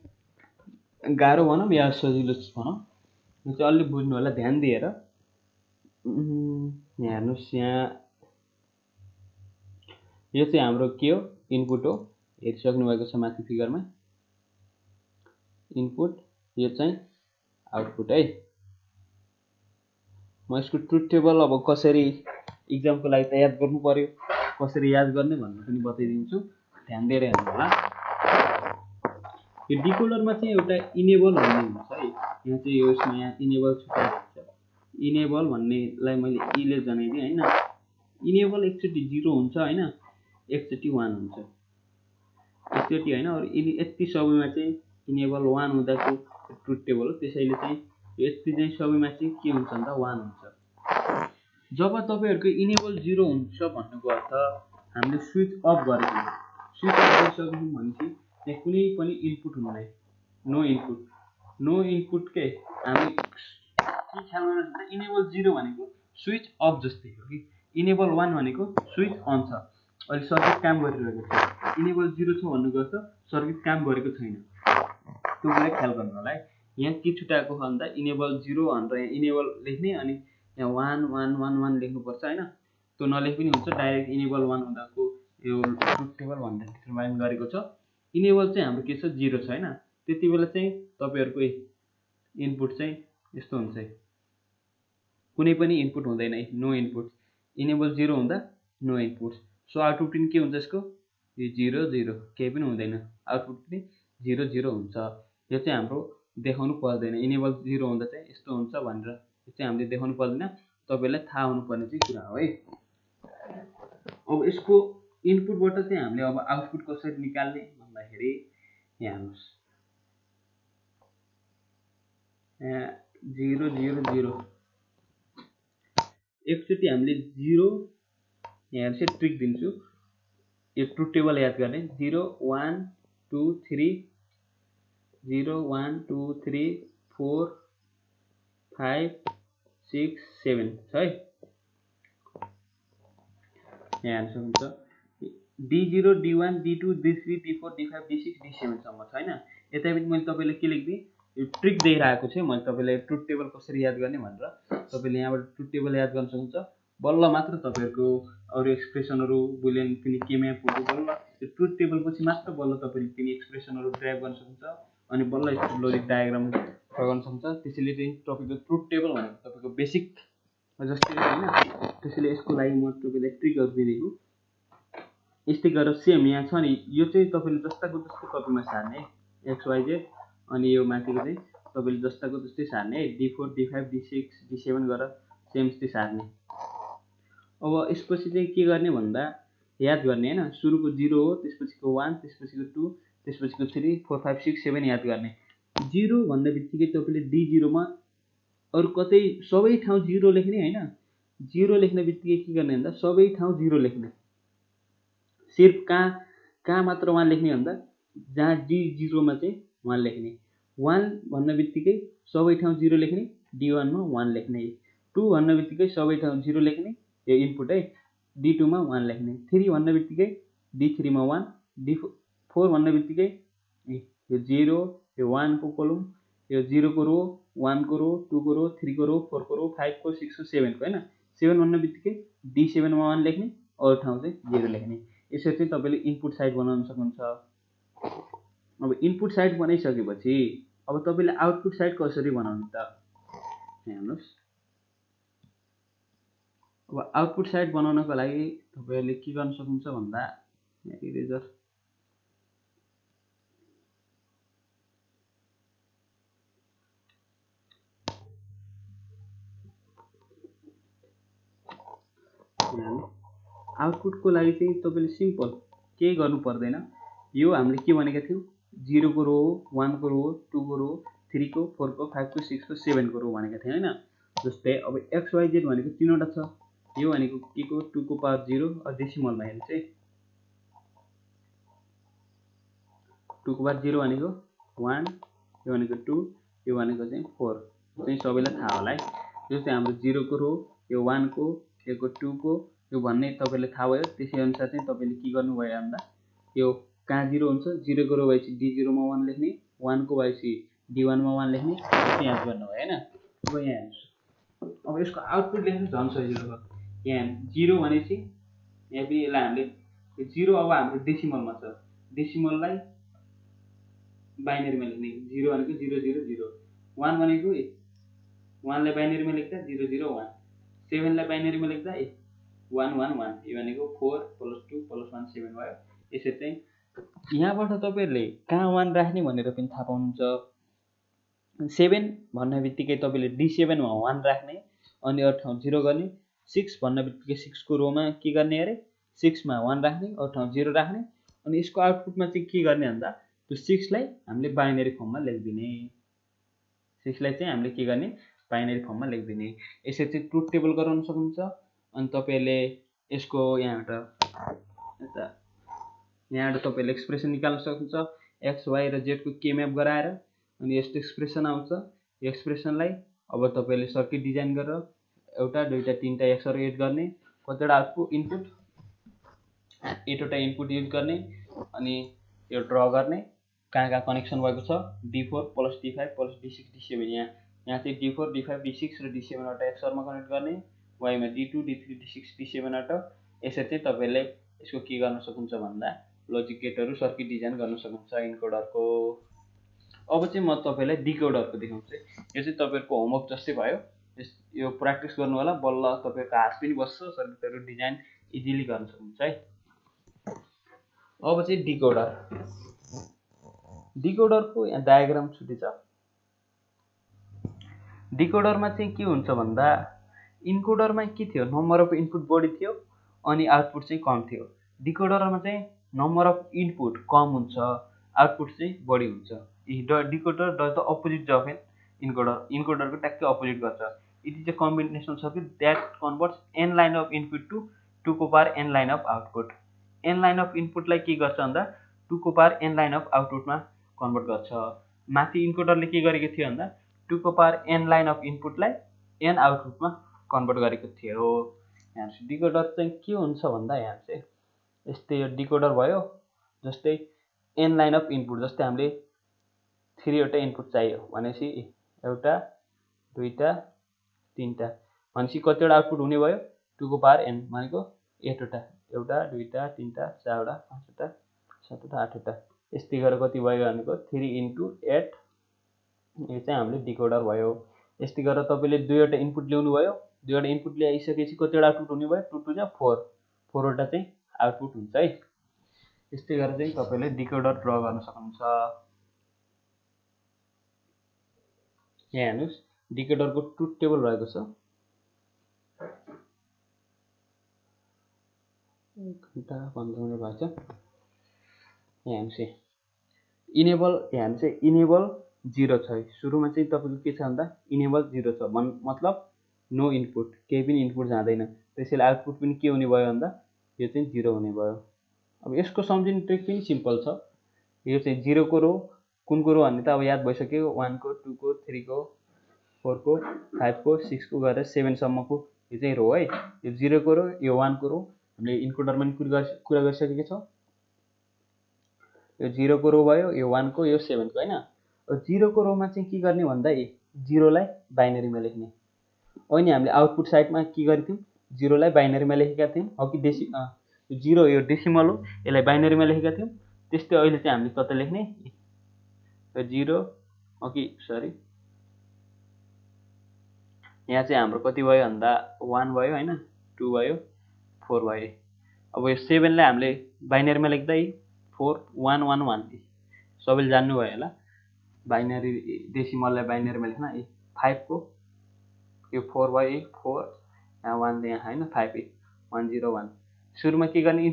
Speaker 2: गाह्रो भनौँ या सजिलो भनौँ, यो चाहिँ अलि बुझ्नु होला ध्यान दिएर। यहाँ हेर्नुहोस् यहाँ यो चाहिँ हाम्रो के हो इनपुट हो, हेरिसक्नु भएको छ माथि फिगरमा इनपुट, यो चाहिँ आउटपुट है। म यसको ट्रुथ टेबल अब कसरी इक्जामको लागि त याद गर्नु पर्यो, कसरी याद गर्ने भन्ने पनि बताइदिन्छु, ध्यान दिएर हेर्नु होला। यो डिकोडरमा चाहिँ एउटा इनेबल भन्ने हुन्छ है, यहाँ चाहिँ यो यसमा यहाँ इनेबल छुट्याइदिन्छ, इनेबल भन्नेलाई मैले इले जनाइदिएँ होइन। इनेबल एकचोटि 0 हुन्छ होइन, एकचोटि 1 हुन्छ, एकचोटि होइन और यति सबैमा चाहिँ इनेबल 1 हुँदाको ट्रुथ टेबल हो, त्यसैले चाहिँ यति चाहिँ सबैमा चाहिँ के हुन्छ भन्दा 1 हुन्छ। जब तपाईँहरूको इनेबल 0 हुन्छ भन्नुको अर्थ हामीले स्विच अफ गरेको, स्विच अफ गरिसक्यौँ भनेपछि त्यहाँ कुनै पनि इनपुट हुँदैन, नो इनपुट, नो इनपुट के हामी के ख्याल गर्नु, इनेबल 0 भनेको स्विच अफ जस्तै हो कि, इनेबल 1 भनेको स्विच अन छ, अहिले सर्किट काम गरिरहेको छ। इनेबल 0 छ भन्नुको अर्थ सर्किट काम गरेको छैन, त्यो कुरा ख्याल गर्नु होला है। यहाँ के छुट्याएको छ भन्दा इनेबल 0 भनेर यहाँ इनेबल लेख्ने अनि यहाँ 1 1 1 1 लेख्नुपर्छ होइन, त्यो नलेख पनि हुन्छ, डाइरेक्ट इनेबल 1 हुँदाको यो ट्रुथ टेबल भनेर डिटरमाइन गरेको छ। इनेबल चाहिँ हाम्रो के छ 0 छ होइन, त्यति बेला चाहिँ तपाईँहरूको इनपुट चाहिँ यस्तो हुन्छ, कुनै पनि इनपुट हुँदैन, नो इनपुट। इनेबल 0 हुँदा नो इनपुट, सो आउटपुट पनि के हुन्छ यसको यो 0 0, केही पनि हुँदैन, आउटपुट पनि 0 0 हुन्छ। यो चाहिँ हाम्रो देखाउनु पर्दैन, इनेबल 0 हुँदा चाहिँ यस्तो हुन्छ भनेर यो चाहिँ हामीले देखाउनु पर्दैन, तपाईँलाई थाहा हुनुपर्ने चाहिँ कुरा हो है। अब यसको इनपुटबाट चाहिँ हामीले अब आउटपुट कसरी निकाल्ने भन्दाखेरि यहाँ हेर्नुहोस्, यहाँ 0 0 0 एकचोटि हामीले 0 यहाँ चाहिँ ट्रिक दिन्छु, यो ट्रुथ टेबल याद गर्ने 0 1 2 3 0 1 2 3 4 5 6 7 छ है। यहाँ हेर्नु सक्नुहुन्छ D0 D1 D2 D3 D4 D5 D6 D7 सम्म छ होइन। यता पनि मैले तपाईँलाई के लेख्दिएँ, यो ट्रिक दिइरहेको छु मैले तपाईँलाई ट्रुथ टेबल कसरी याद गर्ने भनेर, तपाईँले यहाँबाट ट्रुथ टेबल याद गर्न सक्नुहुन्छ। बल्ल मात्र तपाईँहरूको अरू एक्सप्रेसनहरू बुलियन पनि केमा पुग्यो, बल्ल त्यो ट्रुथ टेबल पछि मात्र बल्ल तपाईँले तिनी एक्सप्रेसनहरू ड्राइभ गर्न सक्नुहुन्छ अनि बल्ल यसको लोजिक डायग्राम गर्न सक्नुहुन्छ। त्यसैले चाहिँ तपाईँको ट्रुथ टेबल भनेको तपाईँको बेसिक जस्तै होइन, त्यसैले यसको लागि म तपाईँलाई ट्रिकहरू दिइदिएको। यस्तै गरेर सेम यहाँ छ नि, यो चाहिँ तपाईँले जस्ताको जस्तै कपीमा सार्ने XYZ, अनि यो माथिको चाहिँ तपाईँले जस्ताको जस्तै सार्ने D4 D5 D6 D7 गरेर सेम जस्तै सार्ने। अब यसपछि चाहिँ के गर्ने भन्दा याद गर्ने होइन, सुरुको 0 हो, त्यसपछिको 1, त्यसपछिको 2, त्यसपछिको 3 4 5 6 7 याद गर्ने। 0 भन्ने बित्तिकै तपाईँले D0 मा अरू कतै सबै ठाउँ 0 लेख्ने हैन। 0 लेख्ने बित्तिकै के गर्ने भन्दा सबै ठाउँ 0 लेख्ने। सिर्फ कहाँ मात्र 1 लेख्ने भन्दा जहाँ D0 मा चाहिँ 1 लेख्ने। 1 भन्ने बित्तिकै सबै ठाउँ 0 लेख्ने, D1 मा 1 लेख्ने। 2 भन्ने बित्तिकै सबै ठाउँ 0 लेख्ने, यो इनपुट है, D2 मा 1 लेख्ने। 3 भन्ने बित्तिकै D3 मा 1, D4 भन्ने बित्तिकै यो 0, यो 1 को कलम, यो 0 को रो, 1 को रो, 2 को रो, 3 को रो, 4 को रो, 5 को, 6 को, 7 को हैन। 7 भन्ने बित्तिकै D7 मा 1 लेख्ने, अरू ठाउँ चाहिँ 0 लेख्ने। यसरी चाहिँ तपाईँले इनपुट साइड बनाउन सक्नुहुन्छ। अब इनपुट साइड बनाइसकेपछि अब तपाईँले आउटपुट साइड कसरी बनाउने त हेर्नुहोस्। अब आउटपुट साइड बनाउनको लागि तपाईँहरूले के गर्न सक्नुहुन्छ भन्दा इरेजर आउटपुटको लागि चाहिँ तपाईँले सिम्पल केही गर्नु पर्दैन। यो हामीले के भनेका थियौँ, 0 को रो, 1 को रो, 2 को रो, 3 को, 4 को, 5 को, 6 को, 7 को रो भनेका थियौँ हैन। जस्तै अब XYZ भनेको 3 वटा छ। यो भनेको के को 2 को पावर 0 डेसिमलमा हेर्नु चाहिँ 2 को पावर 0 भनेको 1, यो भनेको 2, यो भनेको चाहिँ 4 चाहिँ सबैलाई थाहा होला है। यो चाहिँ हाम्रो 0 को रो, यो 1 को, यो 2 को, यो भन्ने तपाईँले थाहा भयो। त्यसै अनुसार चाहिँ तपाईँले के गर्नुभयो भन्दा यो कहाँ 0 हुन्छ, 0 को रो भएपछि D0 मा 1 लेख्ने, 1 को भएपछि D1 मा 1 लेख्ने, त्यही याद गर्नुभयो हैन। अब यहाँ हेर्नुस्, अब यसको आउटपुट लेख्नु झन् सजिलो भयो। यहाँ 0 भनेपछि यहाँ पनि यसलाई हामीले 0 अब हाम्रो डेसिमलमा छ, डेसिमललाई बाइनरीमा लेख्ने। 0 भनेको 0 0 0, 1 भनेको 1 लाई बाइनरीमा लेख्दा 0 0 1, 7 लाई बाइनरीमा लेख्दा 1 1 1, यो भनेको 4 + 2 + 1 7 भयो। यसरी चाहिँ यहाँबाट तपाईँहरूले कहाँ 1 राख्ने भनेर पनि थाहा पाउनुहुन्छ। 7 भन्ने बित्तिकै तपाईँले D7 मा 1 राख्ने अनि अरू ठाउँ 0 गर्ने। 6 भन्ने बित्तिकै 6 को रोमा के गर्ने अरे 6 मा 1 राख्ने, अरू ठाउँ 0 राख्ने। अनि यसको आउटपुटमा चाहिँ के गर्ने भन्दा त्यो 6 लाई हामीले बाइनरी फर्ममा लेखिदिने। 6 लाई चाहिँ हामीले के गर्ने बाइनरी फर्ममा लेखिदिने। यसरी चाहिँ ट्रुथ टेबल गराउन सक्नुहुन्छ। अनि तपाईँले यसको यहाँबाट तपाईँले एक्सप्रेसन निकाल्न सक्नुहुन्छ। x y र z को के म्याप गराएर अनि यस्तो एक्सप्रेसन आउँछ। यो एक्सप्रेसनलाई अब तपाईँले सर्किट डिजाइन गरेर एउटा दुईटा तीनटा एक्सहरू एड गर्ने, कतिवटा आउटपुट इनपुट 8 वटा इनपुट युज गर्ने अनि यो ड्र गर्ने कहाँ कनेक्सन भएको छ। D4 + D5 + D6 D7, यहाँ चाहिँ D4 D5 D6 र D7 वटा एक्सरमा कनेक्ट गर्ने, y मा D2 D3 D6 D7 वटा। यसरी चाहिँ तपाईँले यसको के गर्न सक्नुहुन्छ भन्दा लजिक गेटहरू सर्किट डिजाइन गर्न सक्नुहुन्छ इन्कोडरको। अब चाहिँ म तपाईँलाई डिकोडरको देखाउँछु। यो चाहिँ तपाईँहरूको होमवर्क जस्तै भयो। यो प्र्याक्टिस गर्नु होला, बल्ल तपाईँको हात पनि बस्छ, सर्किटहरू डिजाइन इजिली गर्न सक्नुहुन्छ है। अब चाहिँ डिकोडर। डिकोडरको यहाँ डायग्राम छुट्टै छ। डिकोडरमा चाहिँ के हुन्छ भन्दा इन्कोडरमा के थियो, नम्बर अफ इनपुट बढी थियो अनि आउटपुट चाहिँ कम थियो। डिकोडरमा चाहिँ नम्बर अफ इनपुट कम हुन्छ, आउटपुट चाहिँ बढी हुन्छ। Decoder does the opposite job in encoder. इन्कोडरको ट्याक्कै अपोजिट गर्छ। It is a combinational circuit that converts n line of input to 2 को power n line of output. n line of इनपुटलाई के गर्छ भन्दा 2 को पावर n लाइन अफ आउटपुटमा कन्भर्ट गर्छ। माथि इन्कोडरले के गरेको थियो भन्दा 2 को पावर n लाइन अफ इनपुटलाई n आउटपुटमा कन्भर्ट गरेको थियो। यहाँ डिकोडर चाहिँ के हुन्छ भन्दा यहाँ चाहिँ यस्तै यो डिकोडर भयो। जस्तै n लाइन अफ इनपुट, जस्तै हामीले 3 वटा इनपुट चाहियो भनेपछि एउटा दुईटा तीनटा भनेपछि कतिवटा आउटपुट हुने भयो 2 को पावर n भनेको 8 वटा, एउटा दुईटा तीनटा चारवटा पाँचवटा सातवटा आठवटा, यस्तै गरेर कति भयो भनेको 3 × 8। यो चाहिँ हामीले डिकोडर भयो। यस्तै गरेर तपाईँले 2 वटा इनपुट ल्याउनु भयो, 2 वटा इनपुट ल्याइसकेपछि कतिवटा आउटपुट हुने भयो 2 2 4, 4 वटा चाहिँ आउटपुट हुन्छ है। यस्तै गरेर चाहिँ तपाईँले डिकोडर ड्र गर्न सक्नुहुन्छ। यहाँ हेर्नुहोस् डिकोडरको ट्रुथ टेबल रहेको छ। एक घन्टा 15 मिनट भएको छ। यहाँ हेर्नुहोस् इनेबल यहाँ चाहिँ इनेबल 0 छ है। सुरुमा चाहिँ तपाईँको के छ भन्दा इनेबल 0 छ मतलब नो इनपुट, केही पनि इनपुट जाँदैन। त्यसैले आउटपुट पनि के हुने भयो भन्दा यो चाहिँ 0 हुने भयो। अब यसको सम्झिने ट्रिक पनि सिम्पल छ। यो चाहिँ 0 को रो कुनको रो भन्ने त अब याद भइसक्यो, 1 को 2 को 3 को 4 को 5 को 6 को गरेर 7 सम्मको यो चाहिँ रो है। यो 0 को रो, यो 1 को रो हामीले इन्कोडरमा नि कुरा गरिसकेका छौँ। यो 0 को रो भयो, यो 1 को, यो 7 को हैन। अब 0 को रोमा चाहिँ के गर्ने भन्दा 0 लाई बाइनरीमा लेख्ने। अनि हामीले आउटपुट साइडमा के गरेथ्यौँ, 0 लाई बाइनरीमा लेखेका थियौँ। हो कि 0 यो डेसिमल हो, यसलाई बाइनरीमा लेखेका थियौँ। त्यस्तै अहिले चाहिँ हामीले कता लेख्ने, 0 हो कि सरी यहाँ चाहिँ हाम्रो कति भयो भन्दा 1 भयो हैन, 2 भयो, 4 भयो। अब यो 7 लाई हामीले बाइनरीमा लेख्दै 4 1 1 1 सबैले जान्नुभयो होला। बाइनरी डेसिमललाई बाइनरीमा लेख्न 5 को यो 4 भयो, 4 यहाँ 1 यहाँ हैन, 5 1 0 1। सुरुमा के गर्ने,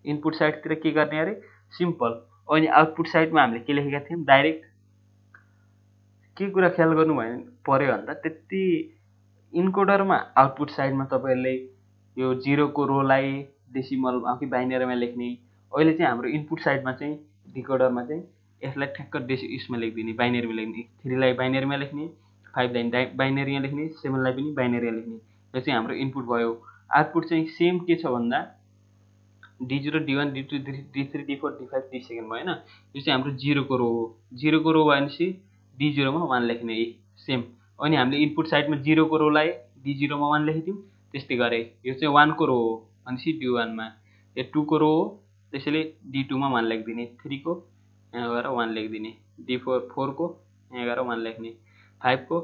Speaker 2: इनपुट साइडतिर के गर्ने अरे सिम्पल। अनि आउटपुट साइडमा हामीले के लेखेका थियौँ, डाइरेक्ट के कुरा ख्याल गर्नु पर्यो भन्दा त्यति इन्कोडरमा आउटपुट साइडमा तपाईँहरूले यो 0 को रोलाई डेसिमल कि बाइनरीमा लेख्ने। अहिले चाहिँ हाम्रो इनपुट साइडमा चाहिँ डिकोडरमा चाहिँ यसलाई ठ्याक्क यसमा लेखिदिने, बाइनरीमा लेख्ने। 3 लाई बाइनरीमा लेख्ने, 5 लाई बाइनरीमा लेख्ने, 7 लाई पनि बाइनरीमा लेख्ने। यो चाहिँ हाम्रो इनपुट भयो। आउटपुट चाहिँ सेम के छ भन्दा D0 D1 D2 D3 D4 D5 D7 भयो हैन। यो चाहिँ हाम्रो 0 को रो हो। 0 को रो भनेपछि D0 मा 1 लेख्ने सेम। अनि हामीले इनपुट साइडमा 0 को रोलाई D0 मा 1 लेखिदियौँ। त्यस्तै गरे यो चाहिँ 1 को रो हो भनेपछि D1 मा, यो 2 को रो हो त्यसैले D2 मा 1 लेखिदिने, 3 को यहाँ गएर 1 लेखिदिने, D4 4 को यहाँ गएर 1 लेख्ने, 5 को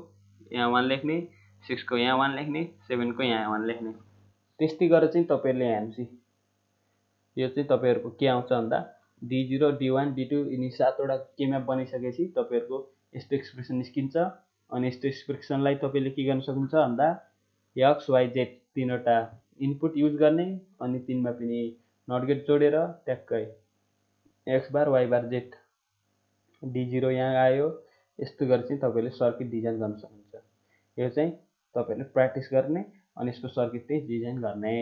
Speaker 2: यहाँ 1 लेख्ने, 6 को यहाँ 1 लेख्ने, 7 को यहाँ 1 लेख्ने। त्यस्तै गरेर चाहिँ तपाईहरुले हेर्नुस् यो चाहिँ तपाईहरुको के आउँछ भन्दा D0 D1 D2 यिनी 7 वटा के म्याप बनाइसकेपछि तपाईहरुको यस्तो एक्सप्रेसन निस्किन्छ। अनि यस्तो एक्सप्रेसनलाई तपाईले के गर्न सक्नुहुन्छ भन्दा x y z तीनवटा इनपुट युज गर्ने अनि तीनमा पनि नट गेट जोडेर ट्याक्कै x बार y बार z D0 यहाँ आयो। यस्तो गरी चाहिँ तपाईले सर्किट डिजाइन गर्न सक्नुहुन्छ। यो चाहिँ तपाईले प्र्याक्टिस गर्ने अनि यसको सर्किट चाहिँ डिजाइन गर्ने।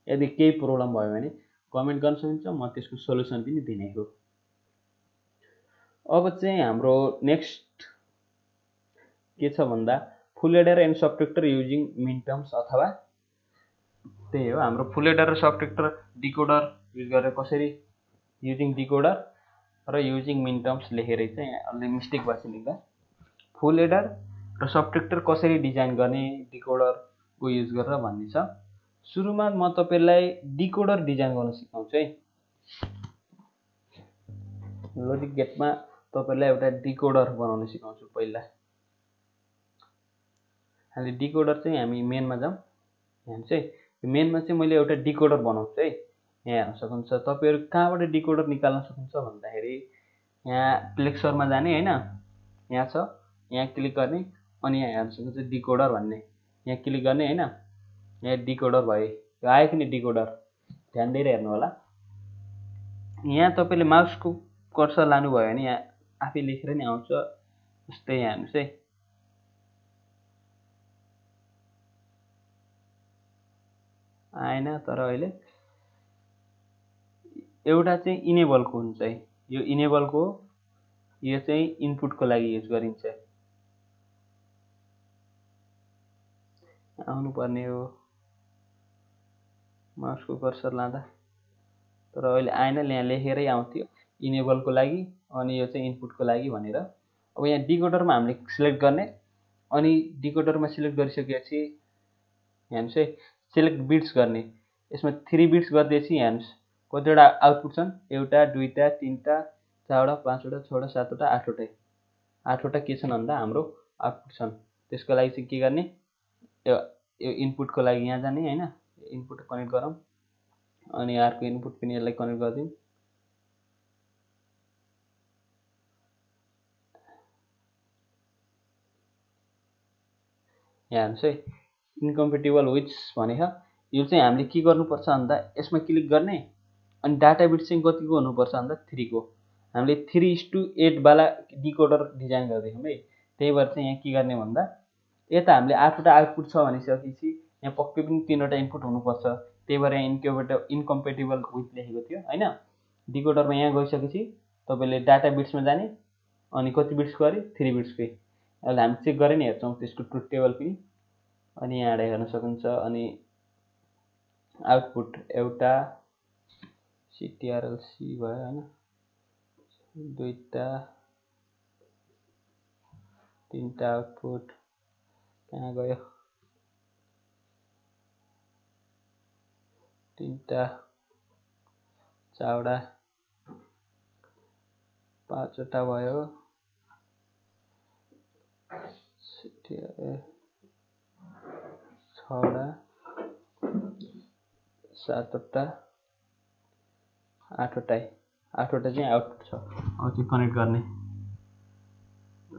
Speaker 2: यदि केही प्रब्लम भयो भने कमेन्ट गर्न सक्नुहुन्छ, म त्यसको सोलुसन पनि दिने हो। अब चाहिँ हाम्रो नेक्स्ट के छ भन्दा full adder and subtractor using minterms, अथवा त्यही हो हाम्रो फुल एडर र सबट्र्याक्टर डिकोडर युज गरेर कसरी युजिङ डिकोडर र युजिङ मिन टर्म्स लेखेर चाहिँ अलि मिस्टेक भएको लेख्दा फुल एडर र सबट्र्याक्टर कसरी डिजाइन गर्ने डिकोडरको युज गरेर भन्ने छ। सुरुमा म तपाईलाई डिकोडर डिजाइन गर्न सिकाउँछु है। लजिक गेटमा तपाईलाई एउटा डिकोडर बनाउन सिकाउँछु। पहिला हामी डिकोडर चाहिँ हामी मेनमा जाउँ। यहाँ चाहिँ मेनमा चाहिँ मैले एउटा डिकोडर बनाउँछु है। यहाँ हेर्न सक्नुहुन्छ तपाईहरु कहाँबाट डिकोडर निकाल्न सक्नुहुन्छ भन्दाखेरि यहाँ प्लेक्सरमा जाने हैन, यहाँ छ, यहाँ क्लिक गर्ने अनि यहाँ हेर्न सक्नुहुन्छ डिकोडर भन्ने, यहाँ क्लिक गर्ने हैन, यहाँ डिकोडर भयो। यो आयो कि नि डिकोडर, ध्यान दिएर हेर्नु होला। यहाँ तपाईले माउसको कर्सर लानु भयो भने यहाँ आफै लेखेर नि आउँछ। जस्तै यहाँ हेर्नुस् है, आएन तर अहिले एउटा चाहिँ इनेबलको हुन्छ है। यो इनेबलको यो चाहिँ इनपुटको लागि युज गरिन्छ। आउनु पर्ने हो माउसको कर्सर लाँदा, तर अहिले आएन। यहाँ लेखेरै आउँथ्यो इनेबलको लागि अनि यो चाहिँ इनपुटको लागि भनेर। अब यहाँ डिकोडरमा हामीले सिलेक्ट गर्ने अनि डिकोडरमा सिलेक्ट गरिसकेपछि हेर्नुस् है सिलेक्ट बिट्स गर्ने। यसमा 3 बिट्स गरिदिएपछि हेर्नुस् कतिवटा आउटपुट छन्, एउटा दुईटा तीनटा चारवटा पाँचवटा छवटा सातवटा आठवटा। आठवटा के छन् भन्दा हाम्रो आउटपुट छन्। त्यसको लागि चाहिँ के गर्ने, यो इनपुटको लागि यहाँ जाने हैन, इनपुट कनेक्ट गरौँ अनि अर्को इनपुट पनि यसलाई कनेक्ट गरिदिउँ। यहाँ हेर्नुस् है इन्कम्पेटिबल विथ भनेको यो चाहिँ हामीले के गर्नुपर्छ भन्दा यसमा क्लिक गर्ने अनि डाटा बिट चाहिँ कतिको हुनुपर्छ भन्दा 3 को। हामीले 3:8 वाला डिकोडर डिजाइन गर्दैछौँ है। त्यही भएर चाहिँ यहाँ के गर्ने भन्दा यता हामीले 8वटा आउटपुट छ भनिसकेपछि यहाँ पक्कै पनि 3वटा इनपुट हुनुपर्छ। त्यही भएर यहाँ इन्कम्पेटिबल विथ लेखेको थियो हैन। डिकोडरमा यहाँ गइसकेपछि तपाईले डाटा बिट्समा जाने अनि कति बिट्सको अरे 3 बिट्सकै। अहिले हामी चेक गरेर नि हेर्छौँ त्यसको ट्रुथ टेबल पनि। अनि यहाँ हेर्न सक्नुहुन्छ। अनि आउटपुट एउटा CTRL-C भयो हैन, दुईटा तीनटा आउटपुट कहाँ गयो, तीनटा चारवटा पाँचवटा भयो, छवटा सातवटा आठवटा चाहिँ आउटपुट छ। अब चाहिँ कनेक्ट गर्ने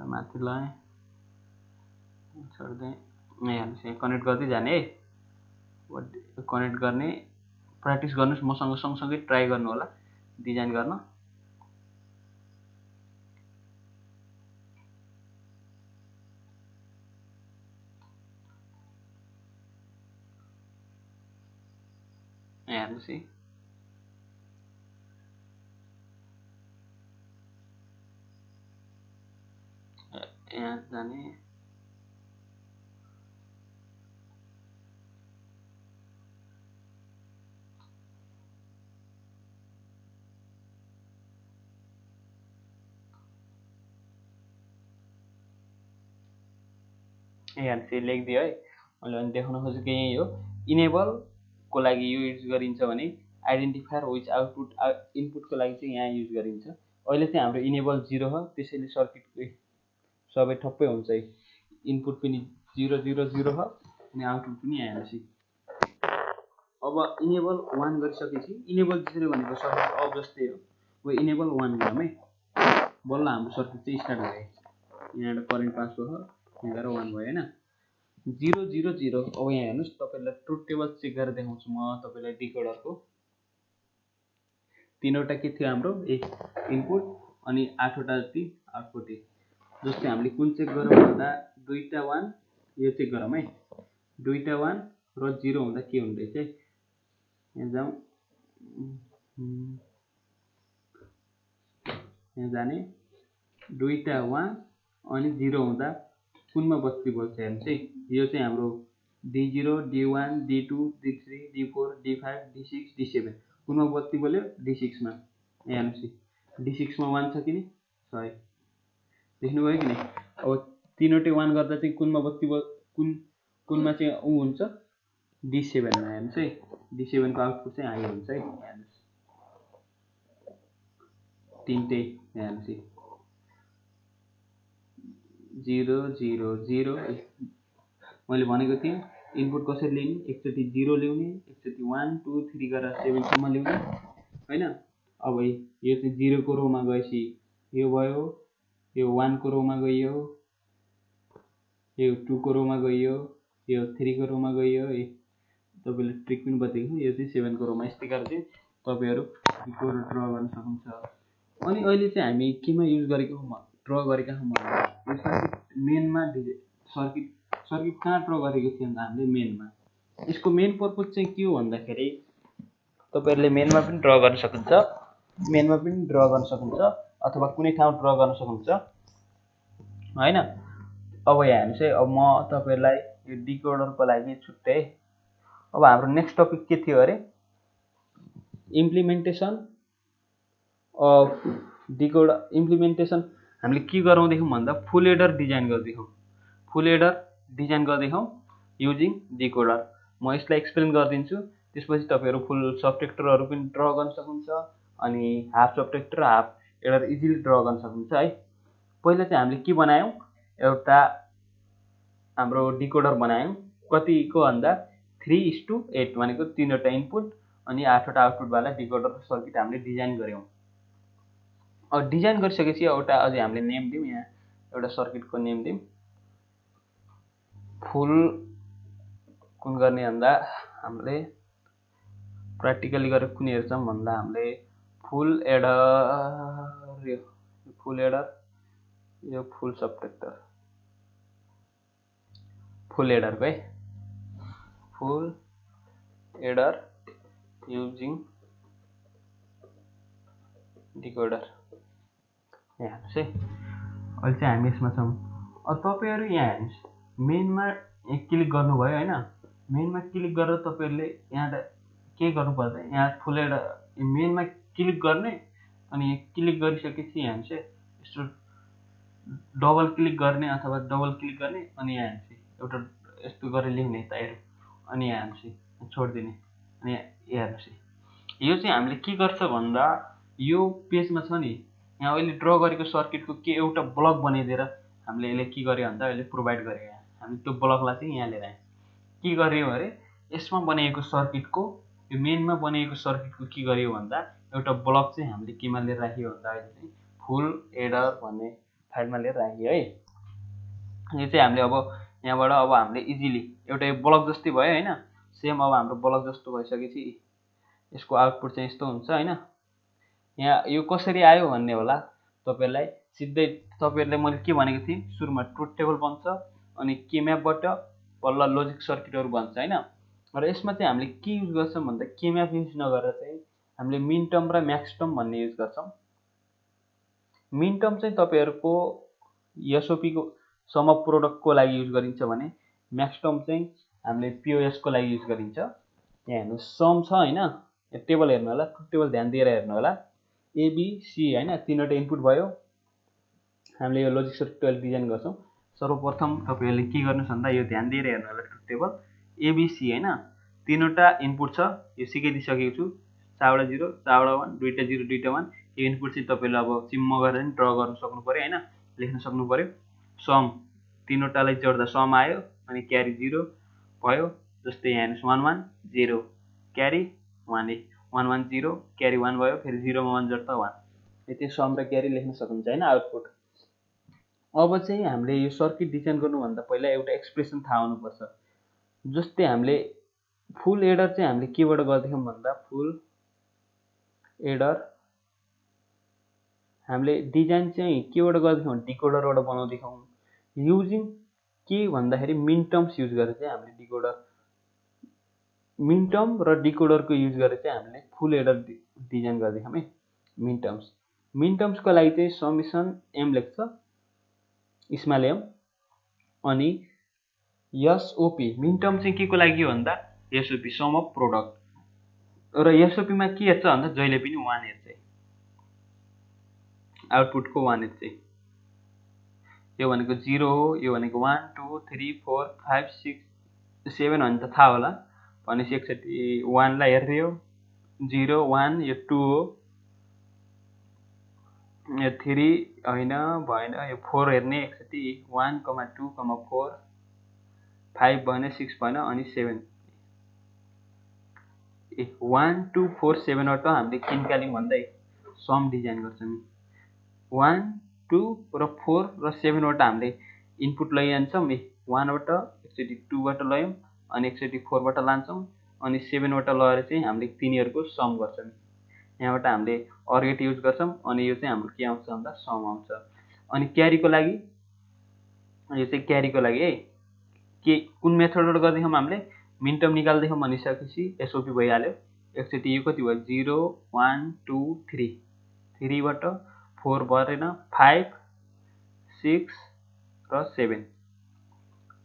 Speaker 2: माथि लगाएँ छोड्दै यहाँ कनेक्ट गर्दै जाने है। कनेक्ट गर्ने प्र्याक्टिस गर्नुहोस्, मसँग सँगसँगै ट्राई गर्नु होला डिजाइन गर्न। हेर्नुहोस् है यहाँ जाने यहाँ चाहिँ लेखिदियो है। मैले अनि देखाउन खोजेको यही हो। इनेबलको लागि यो युज गरिन्छ भने आइडेन्टिफायर विच आउटपुट इनपुटको लागि चाहिँ यहाँ युज गरिन्छ। अहिले चाहिँ हाम्रो इनेबल 0 हो, त्यसैले सर्किटको सबै ठप्पै हुन्छ है। इनपुट पनि 0 0 0 हो अनि आउटपुट पनि यहाँ हेर्नुहोस्। अब इनेबल 1 गरिसकेपछि इनेबल 0 भनेको सर्किट अफ जस्तै हो। अब इनेबल 1 गरौँ है, बल्ल हाम्रो सर्किट चाहिँ स्टार्ट भयो। यहाँ करेन्ट पास भयो, यहाँ गएर 1 भयो हैन। 0 0 0। अब यहाँ हेर्नुहोस्, तपाईलाई ट्रुथ टेबल चेक गरेर देखाउँछु म तपाईलाई डिकोडरको। 3वटा के थियो हाम्रो इनपुट अनि 8वटा जति आउटपुट। जस्तै हामीले कुन चेक गरौँ भन्दा दुईटा 1 यो चेक गरौँ है। दुईटा 1 र 0 हुँदा के हुँदै छ। यहाँ जाउँ, यहाँ जाने दुईटा 1 अनि 0 हुँदा कुनमा बत्ती बल्छ हेर्नुहोस् है। यो चाहिँ हाम्रो D0 D1 D2 D3 D4 D5 D6 D7 कुनमा बत्ती बल्यो D6 मा। हेर्नुहोस् D6 मा 1 छ कि नि, छ है, देख्नुभयो कि नि। अब 3वटै 1 गर्दा चाहिँ कुनमा बत्ती कुनमा चाहिँ हुन्छ D7 मा। हेर्नुहोस् है, D7 को आउटपुट चाहिँ हाई हुन्छ है। हेर्नुहोस् तीनटै हेर्नुहोस् 0 0 0। मैले भनेको थिएँ इनपुट कसरी लिने, एकचोटि 0 ल्याउने, एकचोटि 1 2 3 गरेर 7 सम्म ल्याउने हैन। अब यो चाहिँ 0 को रोमा गएपछि यो भयो, यो 1 को रोमा गयो, यो 2 को रोमा गयो, यो 3 को रोमा गयो। तपाईले ट्रिक पनि बताएको यो चाहिँ 7 को रोमा। यस्तै गरेर चाहिँ तपाईहरु डिकोडर ड्रा गर्न सक्नुहुन्छ। अनि अहिले चाहिँ हामी केमा युज गरेको ड्रा गरेका छौं भन्दा यो सर्किट मेनमा सर्किट कहाँ ड्रा गरेको थियो भन्दा हामीले मेनमा। यसको मेन पर्पज चाहिँ के हो भन्दाखेरि तपाईहरुले मेनमा पनि ड्रा गर्न सक्नुहुन्छ, अथवा कुनै ठाउँ ड्रा गर्न सक्नुहुन्छ हैन। अब यहाँ हेर्नुस् है, अब म तपाईहरुलाई यो डिकोडरको लागि छुट्टै। अब हाम्रो नेक्स्ट टपिक के थियो अरे, इम्प्लिमेन्टेसन अफ डिकोडर। इम्प्लिमेन्टेसन हामीले के गराउँदैछौँ भन्दा फुल एडर डिजाइन गर्दैछौँ। फुल एडर डिजाइन गर्दैछौँ युजिङ डिकोडर। म यसलाई एक्सप्लेन गरिदिन्छु, त्यसपछि तपाईहरु फुल सबट्र्याक्टरहरु पनि ड्रा गर्न सक्नुहुन्छ अनि half subtractor half adder easily draw गर्न सक्नुहुन्छ है। पहिला चाहिँ हामीले के बनायौं, एउटा हाम्रो डिकोडर बनायौं। कतिको भन्दा 3:8 भनेको 3वटा इनपुट अनि 8वटा आउटपुट वाला डिकोडर सर्किट हामीले डिजाइन गर्यौं। अब डिजाइन गरिसकेपछि एउटा अझै हामीले नेम दियौं, यहाँ एउटा सर्किटको नेम दियौं। फुल कुन गर्ने भन्दा हामीले
Speaker 1: प्र्याक्टिकली गरेर कुन हेर्छौँ भन्दा हामीले फुल एडर, यो फुल एडर, यो फुल सबट्र्याक्टर, फुल एडरको है, फुल एडर युजिङ डिकोडर यहाँ हेर्नुहोस् है। अहिले चाहिँ हामी यसमा छौँ। तपाईँहरू यहाँ हेर्नुहोस्, मेनमा क्लिक गर्नुभयो होइन, मेनमा क्लिक गरेर तपाईँहरूले यहाँ के गर्नु पर्छ, यहाँ फुल एडर मेनमा क्लिक गर्ने, अनि क्लिक गरिसकेपछि यहाँ हेर्नुहोस् है, यस्तो डबल क्लिक गर्ने अथवा डबल क्लिक गर्ने, अनि यहाँ हेर्नुहोस् एउटा यस्तो गरेर लेख्ने टाइप, अनि यहाँ हेर्नुहोस् छोडिदिने, अनि यहाँ हेर्नुहोस् यो चाहिँ हामीले के गर्छ भन्दा यो पेजमा छ नि, यहाँ अहिले ड्र गरेको सर्किटको के एउटा ब्लक बनाइदिएर हामीले यसले के गर्यो भन्दा अहिले प्रोभाइड गरे। हामी त्यो ब्लकलाई चाहिँ यहाँ लिएर आयौँ, के गर्यो अरे यसमा बनाएको सर्किटको, यो मेनमा बनाएको सर्किटको के गर्यो भन्दा एउटा ब्लक चाहिँ हामीले केमा लिएर राख्यो भन्दा अहिले चाहिँ फुल एडर भन्ने फाइलमा लिएर राख्यो है। यो चाहिँ हामीले अब यहाँबाट अब हामीले इजिली एउटा यो ब्लक जस्तै भयो होइन, सेम अब हाम्रो ब्लक जस्तो भइसकेपछि यसको आउटपुट चाहिँ यस्तो हुन्छ होइन। यहाँ यो कसरी आयो भन्ने होला तपाईँहरूलाई, सिधै तपाईँहरूले मैले के भनेको थिएँ सुरुमा, ट्रुथ टेबल बन्छ अनि केम्यापबाट बल्ल लोजिक सर्किटहरू बन्छ होइन। र यसमा चाहिँ हामीले के युज गर्छौँ भन्दा केम्याप युज नगरेर चाहिँ हामीले मिन टर्म र म्याक्स टर्म भन्ने युज गर्छौँ। मिन टर्म चाहिँ तपाईँहरूको एसओपीको सम अफ प्रोडक्टको लागि युज गरिन्छ भने म्याक्स टर्म चाहिँ हामीले पिओएसको लागि युज गरिन्छ। यहाँ हेर्नु सम छ होइन, टेबल हेर्नु होला, टेबल ध्यान दिएर हेर्नु होला, एबिसी होइन तीनवटा इनपुट भयो। हामीले यो लोजिक सर्किट डिजाइन गर्छौँ। सर्वप्रथम तपाईँहरूले के गर्नुहोस् भन्दा यो ध्यान दिएर हेर्नु होला, ट्रुथ टेबल एबिसी होइन तीनवटा इनपुट छ, यो सिकाइदिइसकेको छु, चारवटा 0 चारवटा 1, दुईवटा 0 दुईवटा 1। यो इनपुट चाहिँ तपाईँले अब चिम्म गरेर नि ड्र गर्नु सक्नु पऱ्यो होइन, लेख्न सक्नु पऱ्यो। सम तीनवटालाई जोड्दा सम आयो अनि क्यारी 0 भयो, जस्तै यहाँ हेर्नुहोस् 1 1 0 क्यारी 1 1 1 0 क्यारी 1 भयो, फेरि 0 मा 1 जोड्दा 1। यति सम र क्यारी लेख्न सक्नुहुन्छ होइन आउटपुट। अब चाहिँ हामीले यो सर्किट डिजाइन गर्नुभन्दा पहिला एउटा एक्सप्रेसन थाहा हुनुपर्छ। जस्तै हामीले फुल एडर चाहिँ हामीले केबाट गर्दैछौँ भन्दा फुल एडर हामीले डिजाइन चाहिँ केबाट गर्दैछौँ, डिकोडरबाट बनाउँदैछौँ। युजिङ के भन्दाखेरि मिन टर्म्स युज गरेर चाहिँ हामीले डिकोडर, मिन टर्म र डिकोडरको युज गरेर चाहिँ हामीले फुल एडर डिजाइन गर्दैछौँ है। मिन टर्म्सको लागि चाहिँ समेसन एम लेख्छ स्मल एम, अनि एसओपी मिन टर्म चाहिँ के को लागि हो भन्दा एसओपी सम अफ प्रोडक्ट, र एसओपीमा के हेर्छ भन्दा जहिले पनि 1 हेर्छ, आउटपुटको 1 हेर्छ। यो भनेको 0 हो, यो भनेको 1 2 3 4 5 6 7 भने त थाहा होला, भनेपछि एकचोटि 1 लाई हेर्ने हो, 0 1 यो 2 हो, यो 3 होइन भएन, यो 4 हेर्ने एकचोटि 1 2 4 5 भएन 6 भएन अनि 7 1 2 4 7 वटा हामीले के निकाल्यौँ भन्दा सम डिजाइन गर्छौँ। 1 2 र 4 र 7 वटा हामीले इनपुट लैजान्छौँ, 1 बाट एकचोटि 2 बाट लयौँ अनि एकचोटि 4 बाट लान्छौँ अनि 7 वटा लगेर चाहिँ हामीले तिनीहरूको सम गर्छौँ। यहाँबाट हामीले अर गेट युज गर्छौँ अनि यो चाहिँ हाम्रो के आउँछ भन्दा सम आउँछ। अनि क्यारीको लागि, यो चाहिँ क्यारीको लागि है, के कुन मेथडबाट गर्दैछौँ हामीले मिन टर्म निकाल्दैछौँ भनिसकेपछि एसओपी भइहाल्यो। एकचोटि यो कति भयो 0 1 2 3, 3 बाट 4 भरेन 5 6 र 7,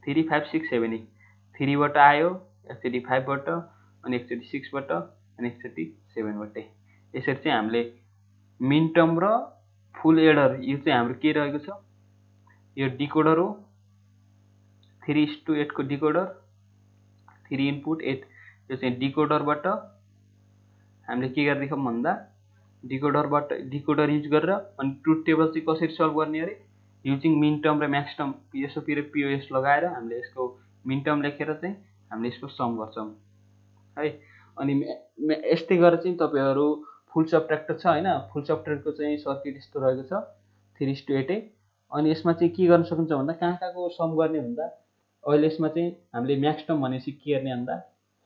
Speaker 1: 3 5 6 7 3 बाट आयो, एकचोटि 5 बाट अनि एकचोटि 6 बाट अनि एकचोटि 7 बाट। यसरी चाहिँ हामीले मिन टर्म र फुल एडर, यो चाहिँ हाम्रो के रहेको छ, यो डिकोडर हो, 3:8 को डिकोडर, 3 इनपुट 8। यो चाहिँ डिकोडरबाट हामीले के गर्दैछौँ भन्दा डिकोडर युज गरेर अनि ट्रुथ टेबल चाहिँ कसरी सल्भ गर्ने अरे, युजिङ मिन टर्म र म्याक्स टर्म एसओपी र पिओएस लगाएर हामीले यसको मिन टर्म लेखेर चाहिँ हामीले यसको सम गर्छौँ है। अनि यस्तै गरेर चाहिँ तपाईँहरू फुल सबट्र्याक्टर छ होइन, फुल सबट्र्याक्टरको चाहिँ सर्किट यस्तो रहेको छ 3:8। अनि यसमा चाहिँ के गर्न सक्नुहुन्छ भन्दा कहाँको सम गर्ने भन्दा अहिले यसमा चाहिँ हामीले म्याक्स टर्म भनेपछि के गर्ने भन्दा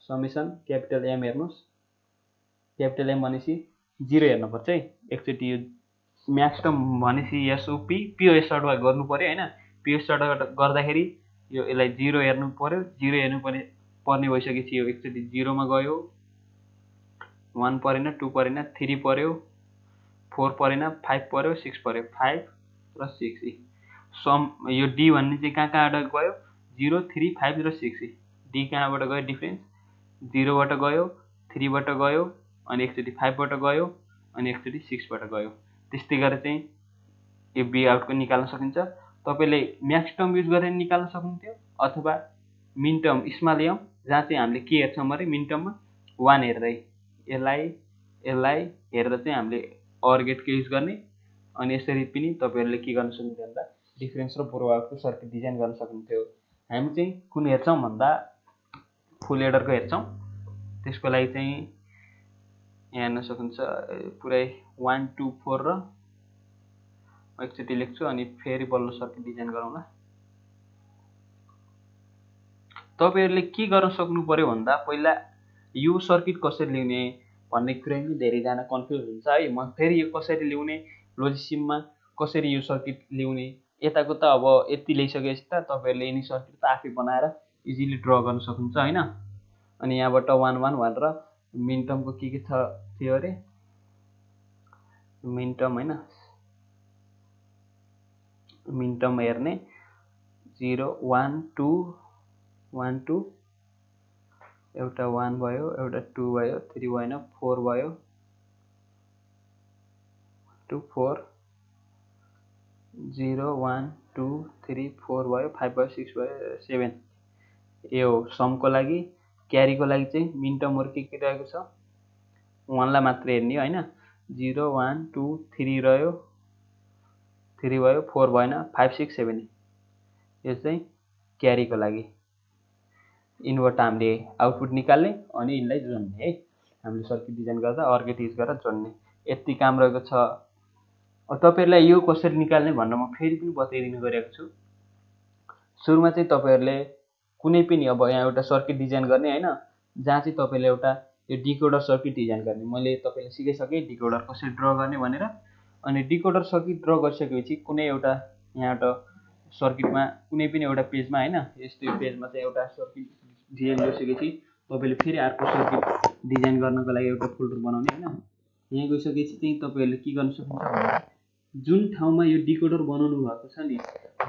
Speaker 1: समेसन क्यापिटल एम हेर्नुहोस्,
Speaker 2: क्यापिटल एम भनेपछि 0 हेर्नुपर्छ है। एकचोटि यो म्याक्स टर्म भनेपछि एसओपी पिओ स्टार्ट गर्नु पऱ्यो होइन। पिओ स्टार्ट गर्दाखेरि यो यसलाई 0 हेर्नु पऱ्यो। 0 हेर्नु पर्ने भइसकेपछि यो एकचोटि 0 मा गयो, 1 परेन, 2 परेन, 3 पऱ्यो, 4 परेन, 5 पऱ्यो, 6 पऱ्यो, 5 र 6 सम यो डी भन्ने चाहिँ कहाँबाट गयो, 0, 3, 5 र 6 डी कहाँबाट गयो डिफ्रेन्स, 0 बाट गयो, 3 बाट गयो, अनि एकचोटि 5 बाट गयो, अनि एकचोटि 6 बाट गयो। त्यस्तै गरेर चाहिँ यो बी आउटको निकाल्न सकिन्छ। तपाईँले म्याक्स टर्म युज गरेर निकाल्न सक्नुहुन्थ्यो अथवा मिन टर्म स्मल एम, जहाँ चाहिँ हामीले के हेर्छौँ अरे मिन टर्ममा 1 हेर्दै यसलाई हेरेर चाहिँ हामीले अर गेटको युज गर्ने। अनि यसरी पनि तपाईँहरूले के गर्न सक्नुहुन्थ्यो भन्दा डिफ्रेन्स र प्रोआउटको सर्किट डिजाइन गर्न सक्नुहुन्थ्यो। हामी चाहिँ कुन हेर्छौँ भन्दा फुल एडरको हेर्छौँ। त्यसको लागि चाहिँ यहाँ हेर्न सक्नुहुन्छ पुरै 1, 2, 4 र एकचोटि लेख्छु अनि फेरि बल्ल सर्किट डिजाइन गरौँला। तपाईँहरूले के गर्न सक्नु पर्यो भन्दा पहिला यो सर्किट कसरी ल्याउने भन्ने कुरा नि धेरैजना कन्फ्युज हुन्छ है। म फेरि यो कसरी ल्याउने, लोजिसिममा कसरी यो सर्किट ल्याउने, यताको त अब यति ल्याइसकेपछि त तपाईँहरूले यिनी सर्किट त आफै बनाएर इजिली ड्र गर्न सक्नुहुन्छ होइन। अनि यहाँबाट 1, 1 भनेर मिन टर्मको के थियो अरे मिन टर्म होइन, मिन टर्म हेर्ने 0, 1, 2, 1, 2 एउटा 1 भयो, एउटा 2 भयो, 3 भएन, 4 भयो, 2, 4, 0, 1, 2, 3, 4 भयो, 5 भयो, 6 भयो, 7 यो समको लागि। क्यारीको लागि चाहिँ मिन टर्महरू के रहेको छ, 1 लाई मात्र हेर्ने होइन। 0, 1, 2, 3 रह्यो, 3 भयो, 4 भएन, 5, 6, 7 यो चाहिँ क्यारीको लागि। यिनबाट हामीले आउटपुट निकाल्ने अनि यिनलाई जोड्ने है। हामीले सर्किट डिजाइन गर्दा अर गेट युज गरेर जोड्ने, यति काम रहेको छ। अब तपाईँहरूलाई यो कसरी निकाल्ने भनेर म फेरि पनि बताइदिनु गइरहेको छु। सुरुमा चाहिँ तपाईँहरूले कुनै पनि अब यहाँ एउटा सर्किट डिजाइन गर्ने होइन, जहाँ चाहिँ तपाईँले एउटा यो डिकोडर सर्किट डिजाइन गर्ने। मैले तपाईँले सिकाइसकेँ डिकोडर कसरी ड्र गर्ने भनेर। अनि डिकोडर सर्किट ड्र गरिसकेपछि कुनै एउटा यहाँ एउटा सर्किटमा कुनै पनि एउटा पेजमा होइन, यस्तो पेजमा चाहिँ एउटा सर्किट डिजाइन गरिसकेपछि तपाईँले फेरि अर्को सर्किट डिजाइन गर्नको लागि एउटा फोल्डर बनाउने होइन। यहाँ गइसकेपछि चाहिँ तपाईँहरूले के गर्न सक्नुहुन्छ भन्दा जुन ठाउँमा यो डिकोडर बनाउनु भएको छ नि,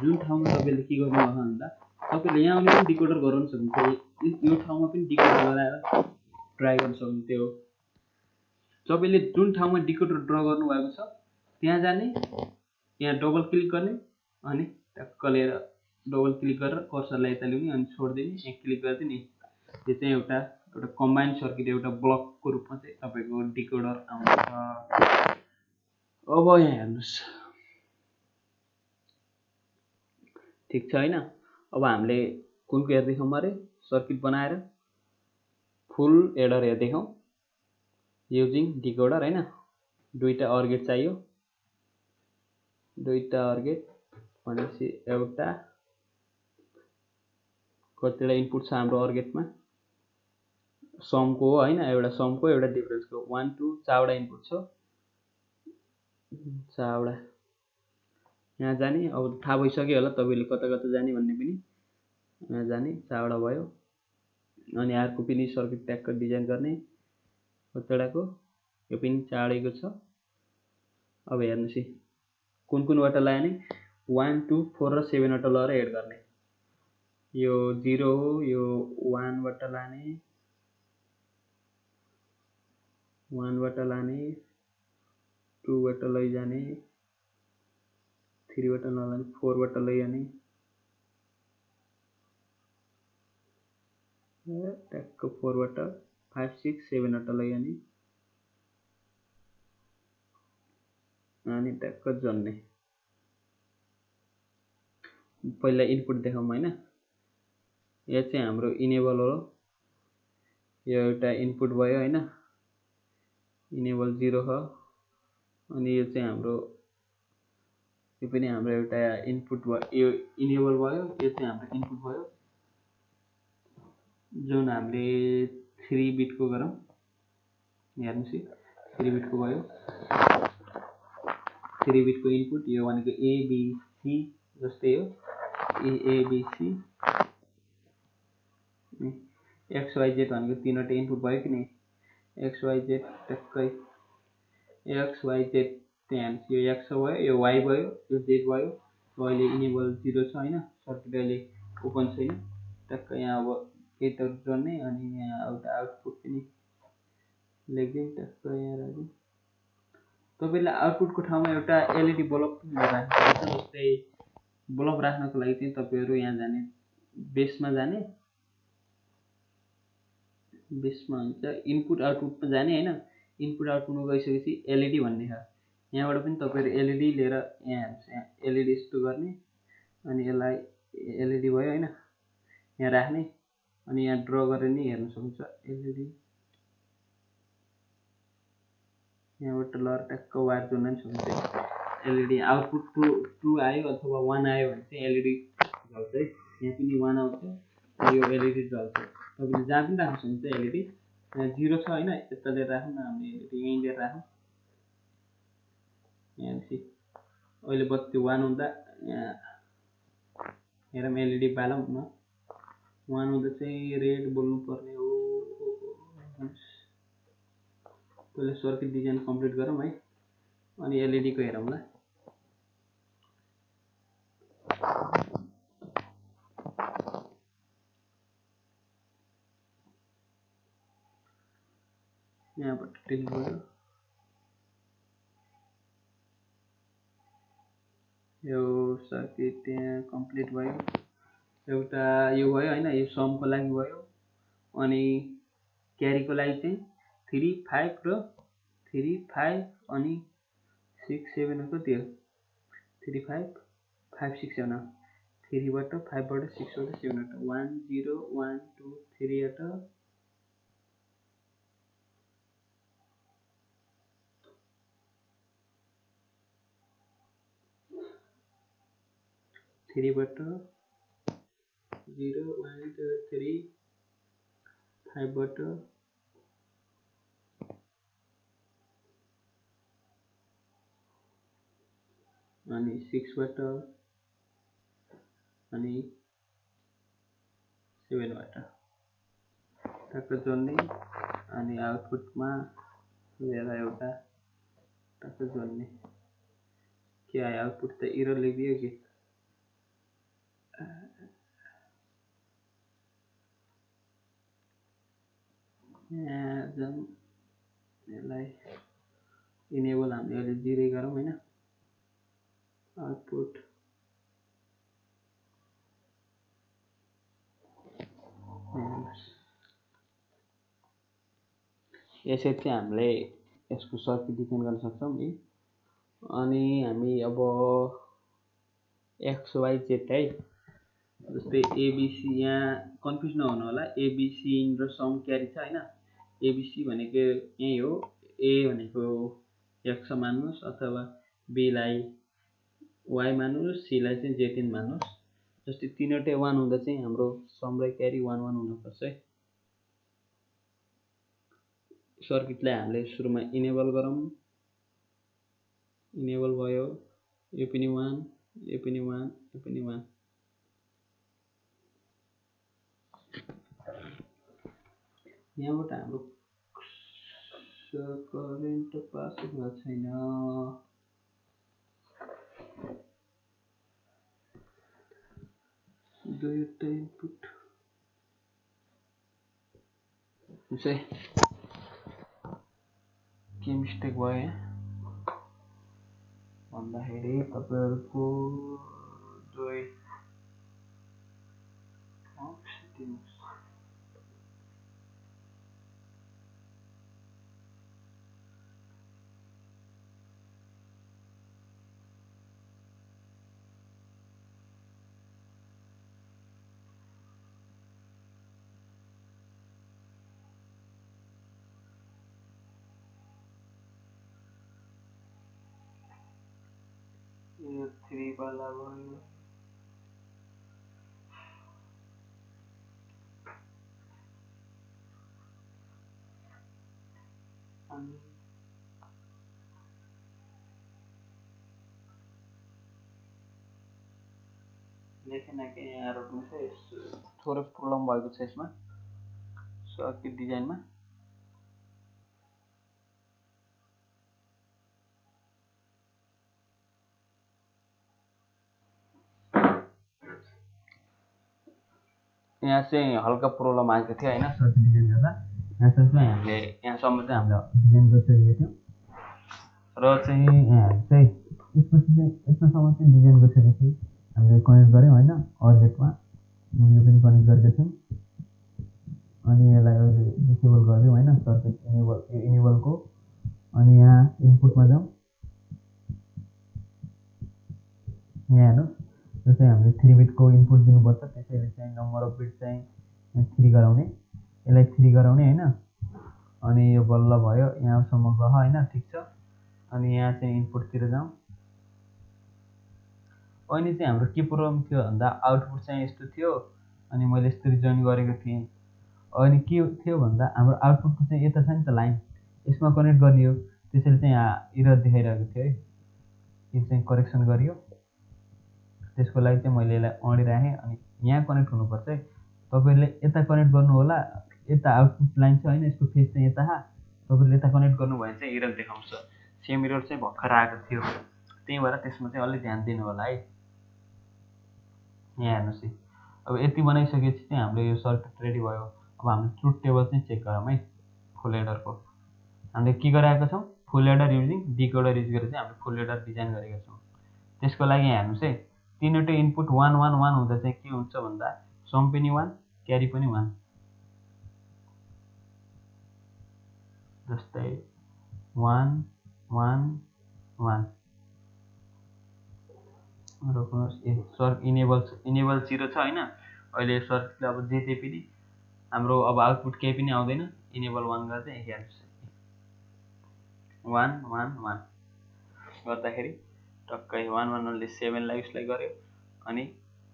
Speaker 2: जुन ठाउँमा तपाईँले के गर्नुभएको भन्दा तपाईँले यहाँ आउने पनि डिकोडर गराउन सक्नुहुन्थ्यो, यो ठाउँमा पनि डिकोडर गराएर ट्राई गर्न सक्नुहुन्थ्यो। तपाईँले जुन ठाउँमा डिकोडर ड्र गर्नुभएको छ त्यहाँ जाने, यहाँ डबल क्लिक गर्ने अनि टक्क लिएर डबल क्लिक गरेर कर्सरलाई यता ल्याउने अनि छोडिदिने, यहाँ क्लिक गरिदिने। यो चाहिँ एउटा कम्बाइन्ड सर्किट एउटा ब्लकको रूपमा चाहिँ तपाईँको डिकोडर आउँछ। अब यहाँ हेर्नुहोस्, ठिक छ होइन। अब हामीले कुनको हेर्दैछौँ अरे सर्किट बनाएर फुल एडर हेर्दैछौँ युजिङ डिकोडर होइन। दुईवटा अर गेट चाहियो, दुईवटा अर गेट भनेपछि एउटा कतिवटा इनपुट छ हाम्रो अर गेटमा, समको हो होइन, एउटा समको एउटा डिफरेन्सको 1, 2 4वटा इनपुट छ, 4वटा यहाँ जाने। अब थाहा भइसक्यो होला तपाईँले कता कता जाने भन्ने पनि, यहाँ जाने 4वटा भयो। अनि अर्को पनि सर्किट ट्याक्क डिजाइन गर्ने कतिवटाको, यो पनि 4वटैको छ। अब हेर्नुहोस् है कुन कुनबाट लाने, 1, 2, 4 र 7वटा लगाएर एड गर्ने। यो 0 हो, यो 1बाट लाने, 1बाट लाने, 2बाट लैजाने, 3बाट नलाने, 4बाट लैजाने, ट्याक्क 4बाट 5, 6, 7वटा लैजाने अनि ट्याक्क जोड्ने। पहिला इनपुट देखाउँ होइन, यो चाहिँ हाम्रो इनेबल हो, यो एउटा इनपुट भयो होइन, इनेबल 0 हो। अनि यो चाहिँ हाम्रो, यो पनि हाम्रो एउटा इनपुट भयो, यो इनेबल भयो, यो चाहिँ हाम्रो इनपुट भयो जुन हामीले 3 बिटको गरौँ, हेर्नुहोस् है 3 बिटको भयो, 3 बिटको इनपुट यो भनेको एबिसी जस्तै हो, एबिसी XYZ भनेको तीनवटा इनपुट भयो कि नि, XYZ टक्कै XYZ त्यहाँ यो X भयो, यो Y भयो, यो Z भयो, अहिले इनेबल 0 छ होइन, सर्किट अहिले ओपन छैन, टक्क यहाँ अब गेटहरू जोड्ने अनि यहाँ एउटा आउटपुट पनि लेख्दै टक्क यहाँ राख्दै तपाईँले आउटपुटको ठाउँमा एउटा एलइडी बल्ब पनि राख्नुपर्छ। जस्तै बल्ब राख्नको लागि चाहिँ तपाईँहरू यहाँ जाने, बेसमा जाने, बेसमा हुन्छ इनपुट आउटपुटमा जाने होइन, इनपुट आउटपुटमा गइसकेपछि एलइडी भन्ने छ, यहाँबाट पनि तपाईँहरू एलइडी लिएर यहाँ एलइडी यस्तो गर्ने अनि यसलाई एलइडी भयो होइन, यहाँ राख्ने अनि यहाँ ड्र गरेर नि हेर्न सक्नुहुन्छ एलइडी, यहाँबाट लर टक्क वायर जोड्न पनि सक्नुहुन्छ। एलइडी आउटपुट 2 आयो अथवा 1 आयो भने चाहिँ एलइडी जल्छ है, यहाँ पनि 1 आउँछ, यो एलइडी जल्छ। तपाईँले जहाँ पनि राख्न सक्नुहुन्छ एलइडी, यहाँ 0 छ होइन, यता लिएर राखौँ न, हामीले एलइडी यहीँ लिएर राखौँ, यहाँ अहिले बत्ती 1 हुँदा यहाँ हेरौँ एलइडी बालौँ न, 1 हुँदा चाहिँ रेड बोल्नु पर्ने हो। पहिले सर्किट डिजाइन कम्प्लिट गरौँ है, अनि एलइडी को हेरौँला। यहाँबाट डिलिट भयो, यो सर्किट त्यहाँ कम्प्लिट भयो, एउटा यो भयो होइन, यो समको लागि भयो, अनि क्यारीको लागि चाहिँ 3 5 र 3 5 अनि 6 7 कति हो, 3 5 5 6 7 3 बाट 5 बाट 6 बाट 7 बाट 1 0 1 2 3 बाट 3 बाट 0 1 2 3 5 बाट अनि 6 बाट अनि 7 बाट टक्क जोड्ने अनि आउटपुटमा लिएर एउटा टक्क जोड्ने। के आयो आउटपुट त एरर लेखिदियो कि, यहाँ जाउँ, यसलाई इनेबल हामीले अहिले 0 गरौँ होइन, आउटपुट यसरी चाहिँ हामीले यसको सर्किट डिजाइन गर्न सक्छौँ है। अनि हामी अब XYZ है, जस्तै एबिसी, यहाँ कन्फ्युज नहुनु होला, एबिसी र सम क्यारी छ होइन, एबिसी भनेको यही हो, ए भनेको एक्स मान्नुहोस् अथवा बीलाई वाई मान्नुहोस्, सीलाई चाहिँ जेटिन मान्नुहोस्। जस्तै तीनवटै 1 हुँदा चाहिँ हाम्रो सम र क्यारी 1 1 हुनुपर्छ है। सर्किटलाई हामीले सुरुमा इनेबल गरौँ, इनेबल भयो, यो पनि 1 यो पनि 1 यो पनि 1, यहाँबाट हाम्रो करेन्ट पास भएको छैन, दुईवटा इनपुट है, के मिस्टेक भयो भन्दाखेरि तपाईँहरूको दुई यो 3 वाला भयो, लेखेन कि यहाँ रोक्नु छ, थोरै प्रब्लम भएको छ यसमा सर्किट डिजाइनमा। यहाँ चाहिँ हल्का प्रब्लम आएको थियो होइन सर्किट डिजाइन गर्दा। यहाँसम्म चाहिँ हामीले यहाँसम्म चाहिँ हामीले डिजाइन गरिसकेका थियौँ र चाहिँ यहाँ चाहिँ यसपछि चाहिँ यतासम्म चाहिँ डिजाइन गरिसकेपछि हामीले कनेक्ट गऱ्यौँ होइन अर्गेटमा। यो पनि कनेक्ट गरेका थियौँ अनि यसलाई अहिले डिसेबल गरिदिउँ होइन सर्किट इनेबलको। अनि यहाँ इनपुटमा जाउँ। यहाँ हेर्नुहोस् यो चाहिँ हामीले 3 बिटको इनपुट दिनुपर्छ, त्यसैले चाहिँ नम्बर अफ बिट चाहिँ 3 गराउने, यसलाई 3 गराउने होइन। अनि यो बल्ल भयो यहाँसम्म गयो होइन, ठिक छ। अनि यहाँ चाहिँ इनपुटतिर जाउँ। अनि चाहिँ हाम्रो के प्रब्लम थियो भन्दा आउटपुट चाहिँ यस्तो थियो अनि मैले यसरी जोइन गरेको थिएँ। अनि के थियो भन्दा हाम्रो आउटपुटको चाहिँ यता छ नि त लाइन, यसमा कनेक्ट गर्ने हो, त्यसैले चाहिँ यहाँ एरर देखाइरहेको थियो है। यो चाहिँ करेक्सन गरियो, त्यसको लागि चाहिँ मैले यसलाई अँडी राखेँ। अनि यहाँ कनेक्ट हुनुपर्छ है, तपाईँहरूले यता कनेक्ट गर्नु होला। यता आउटपुट लाइन छ होइन, यसको फेस चाहिँ यता, तपाईँले यता कनेक्ट गर्नुभयो भने चाहिँ एरर देखाउँछ। सेम एरर चाहिँ भर्खर आएको थियो, त्यही भएर त्यसमा चाहिँ अलिक ध्यान दिनु होला है। यहाँ हेर्नुहोस् है, अब यति बनाइसकेपछि चाहिँ हाम्रो यो सर्किट रेडी भयो। अब हामीले ट्रुथ टेबल चाहिँ चेक गरौँ है। फुल एडरको हामीले के गराएका छौँ, फुल एडर युजिङ डिकोडर युज गरेर चाहिँ हामीले फुल एडर डिजाइन गरेका छौँ। त्यसको लागि यहाँ हेर्नुहोस् है, तीनवटै इनपुट 1 1 1 हुँदा चाहिँ के हुन्छ भन्दा सम पनि 1 क्यारी पनि 1। जस्तै 1 1 1 रोक्नुहोस्। सर्किट इनेबल 0 छ होइन। अहिले सर्किटले अब जे पनि हाम्रो अब आउटपुट केही पनि आउँदैन। इनेबल 1 गर्दा हेर्नुहोस् 1 1 1 गर्दाखेरि टक्कै 1 1 1ले 7लाई उसलाई गर्यो अनि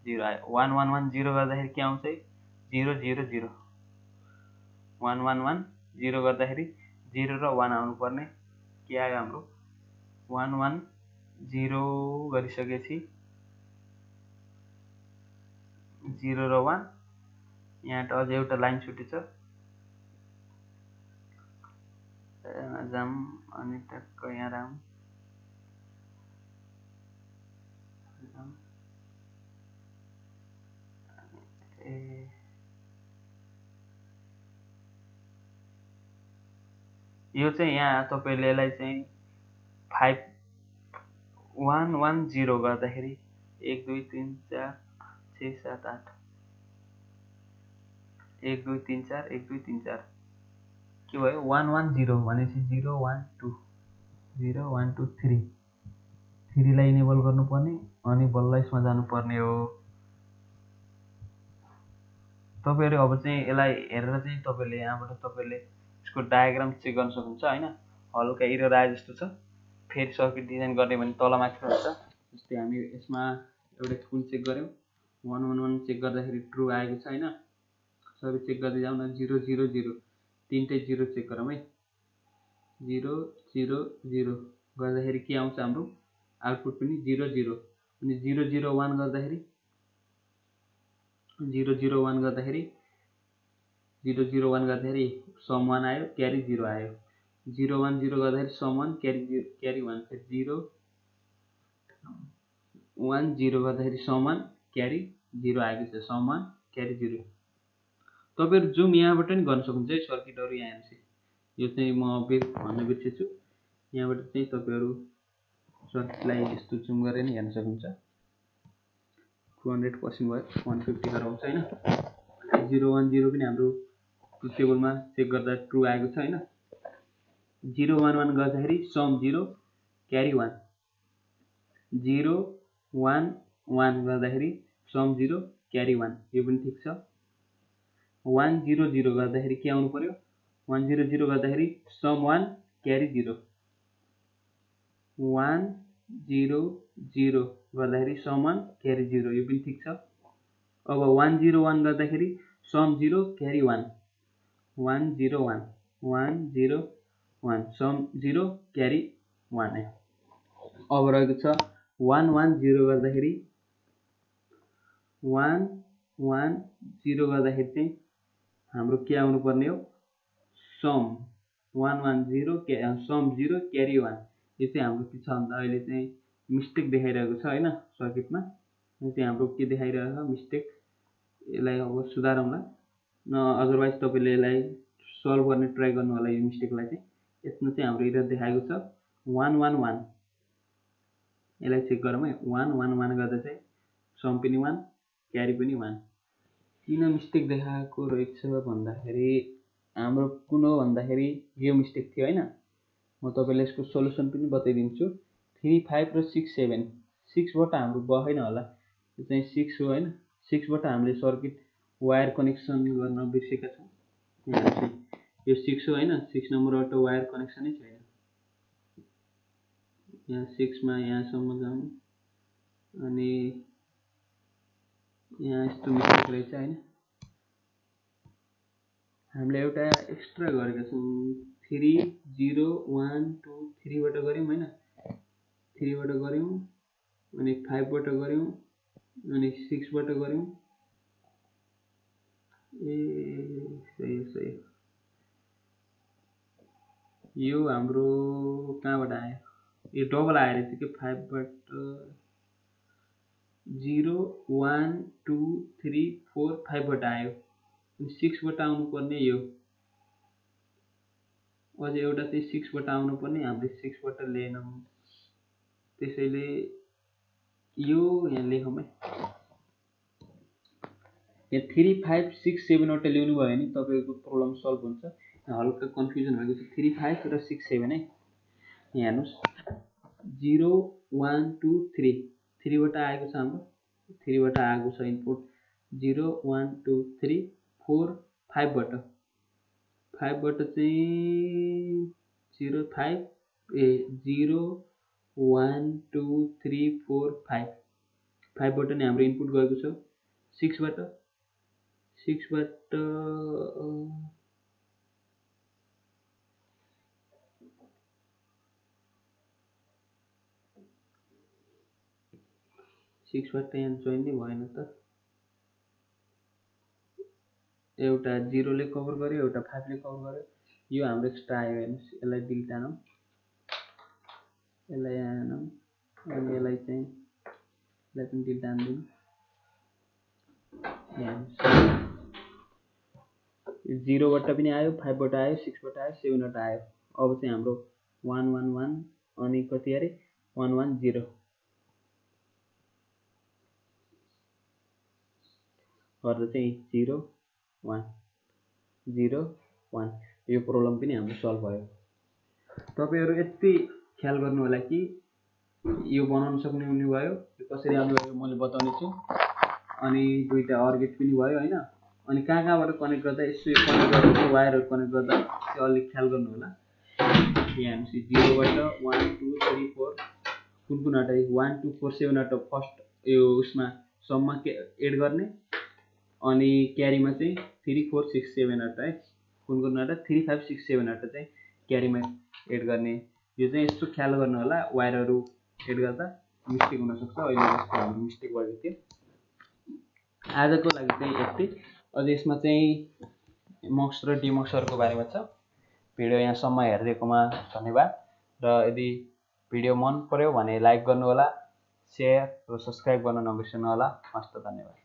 Speaker 2: 0 आयो। 1 1 1 0 गर्दाखेरि के आउँछ है, 0 0 0। 1 1 1 0 गर्दाखेरि 0 र 1 आउनुपर्ने, के आयो हाम्रो 1 1 0 गरिसकेपछि 0 र 1। यहाँ अझ एउटा लाइन छुटेछ, जाम अनि टक्क यहाँ राम। यो चाहिँ यहाँ तपाईँले यसलाई चाहिँ 5 1 1 0 गर्दाखेरि 1 2 3 4 6 7 8 1 2 3 4 1 2 3 4 के भयो 1 1 0 भनेपछि 0 1 2 0 1 2 3 3लाई इनेबल गर्नुपर्ने अनि बल्ल यसमा जानुपर्ने हो। तपाईँहरू अब चाहिँ यसलाई हेरेर चाहिँ तपाईँले यहाँबाट तपाईँले यसको डायग्राम चेक गर्न सक्नुहुन्छ होइन। हल्का एरर आए जस्तो छ, फेरि सर्किट डिजाइन गर्ने भने तलमाथि हुन्छ। जस्तै हामी यसमा एउटा फुल चेक गऱ्यौँ, 1 1 1 चेक गर्दाखेरि ट्रु आएको छ होइन। सबै चेक गर्दै जाउँ न, 0 0 0 तिनटै 0 चेक गरौँ है। 0 0 0 गर्दाखेरि के आउँछ हाम्रो आउटपुट पनि 0 0। अनि 0 0 1 गर्दाखेरि 0 0 1 गर्दाखेरि 0 0 1 गर्दाखेरि सम 1 आयो, क्यारी 0 आयो। 0 1 0 गर्दाखेरि सम 1 क्यारी 1। 0 1 0 गर्दाखेरि सम 1 क्यारी 0 आएको छ, सम 1 क्यारी 0। तपाईँहरू जुम यहाँबाट नि गर्न सक्नुहुन्छ है सर्किटहरू। यहाँ हेर्नुहोस्, यो चाहिँ म भन्न बिर्सेछु, यहाँबाट चाहिँ तपाईँहरू सर्किटलाई यस्तो जुम गरेर नि हेर्न सक्नुहुन्छ। 200% भयो, 150 गराउँछ होइन। 0 1 0 पनि हाम्रो ट्रुथ टेबलमा चेक गर्दा ट्रु आएको छ होइन। 0 1 1 गर्दाखेरि सम 0 क्यारी 1। 0 1 1 गर्दाखेरि सम 0 क्यारी 1, यो पनि ठिक छ। 1 0 0 गर्दाखेरि के आउनु पर्यो, 1 0 0 गर्दाखेरि सम 1 क्यारी 0। 1 0 0 गर्दाखेरि सम 1 क्यारी 0, यो पनि ठिक छ। अब 1 0 1 गर्दाखेरि सम 0 क्यारी 1। 1 0 1 1 0 1 सम 0 क्यारी 1 आयो। अब रहेको छ 1 1 0 गर्दाखेरि 1 1 0 गर्दाखेरि चाहिँ हाम्रो के आउनु पर्ने हो सम 1 1 0 सम 0 क्यारी 1। यो चाहिँ हाम्रो के छ भन्दा अहिले चाहिँ मिस्टेक देखाइरहेको छ हैन सर्किटमा। यो चाहिँ हाम्रो के देखाइरहेको छ मिस्टेक। यसलाई अब सुधारौँला अदरवाइज तपाईले यसलाई सल्भ गर्ने ट्राई गर्नु होला यो मिस्टेकलाई चाहिँ। यसमा चाहिँ हाम्रो एरर देखाएको छ 1 1 1। यसलाई चेक गरौँ है 1 1 1 गर्दा चाहिँ सम पनि 1 क्यारी पनि 1। किन मिस्टेक देखाएको रहेछ भन्दाखेरि हाम्रो कुन हो भन्दाखेरि यो मिस्टेक थियो हैन। म तपाईलाई यसको सोलुसन पनि बताइदिन्छु। 3 5 र 6 7 6 बाट हाम्रो गएन होला। यो चाहिँ 6 हो हैन। 6 बाट हामीले सर्किट वायर कनेक्सन गर्न बिर्सेका छौं। यहाँ चाहिँ यो 6 हो हैन। 6 नम्बरबाट वायर कनेक्सनै छैन। यहाँ 6 मा यहाँसम्म जाउँ अनि यहाँ यस्तो मिस्टेक रहेछ हैन। हामीले एउटा एक्स्ट्रा गरेका छौं 3 0 1 2 3 बाट गर्यौं हैन। 3 बाट गर्यौं अनि 5 बाट गर्यौं अनि 6 बाट गर्यौं। सही यो हाम्रो कहाँबाट आयो यो डबल आएर चाहिँ के 5 बाट 0 1 2 3 4 5 बाट आयो अनि 6 बाट आउनु पर्ने यो अझै एउटा चाहिँ 6 बाट आउनु पर्ने हामीले 6 बाट लिएनौं। त्यसैले यो यहाँ लेखौँ है। यहाँ 3 5 6 7 वटा ल्याउनु भयो भने तपाईको प्रब्लम सल्भ हुन्छ। यहाँ हल्का कन्फ्युजन भएको छ 3 5 र 6 7 है। यहाँ हेर्नुस् 0 1 2 3 3 बाट आएको छ हाम्रो 3 बाट आएको छ इनपुट 0 1 2 3 4 5 बाट 5 बाट चाहिँ 0 5 0 1 2 3 4 5 5 बाट नै हाम्रो इनपुट गएको छ 6 बाट 6 बाट 6 बाट यहाँ जोइन नै भएन त। एउटा 0 ले कभर गर्यो एउटा 5 ले कभर गर्यो। यो हाम्रो एक्स्ट्रा आयो हेर्नुस्। यसलाई डिलिट हानौं यसलाई यहाँ हानौं अनि यसलाई चाहिँ यसलाई पनि डिलिट हान्दिउँ। यहाँ 0 बाट पनि आयो 5 बाट आयो 6 बाट आयो 7 बाट आयो। अब चाहिँ हाम्रो 1 1 1 अनि कति अरे 1 1 0 गर्दा चाहिँ 0 1 0 1 यो प्रब्लम पनि हाम्रो सल्भ भयो। तपाईहरु यति ख्याल गर्नु होला कि यो बनाउन सक्ने हुने भयो। यो कसरी आउने भयो मैले बताउने छु। अनि दुईटा OR गेट पनि भयो हैन। अनि कहाँबाट कनेक्ट गर्दा यसो यो कनेक्ट गर्दा वायरहरु कनेक्ट गर्दा त्यो अलि ख्याल गर्नु होला। यहाँ हेर्नुस् 0 बाट 1 2 3 4 कुन वटा 1 2 4 7 वटा फर्स्ट यो उसमा सम्म एड गर्ने अनि क्यारीमा चाहिँ 3 4 6 7 वटा है। कुन वटा 3 5 6 7 वटा चाहिँ क्यारीमा एड गर्ने। यो चाहिँ यसो ख्याल गर्नु होला वायरहरु एड गर्दा मिस्टेक हुन सक्छ। अहिले जस्तो हाम्रो मिस्टेक भएको थियो। आजको लागि चाहिँ यति। अझ यसमा चाहिँ मक्स र डिमक्सहरुको बारेमा छ। भिडियो यहाँसम्म हेर्दिएकोमा धन्यवाद। र यदि भिडियो मन पर्यो भने लाइक गर्नु होला, शेयर र सब्स्क्राइब गर्न नबिर्सनु होला। हस्त धन्यवाद।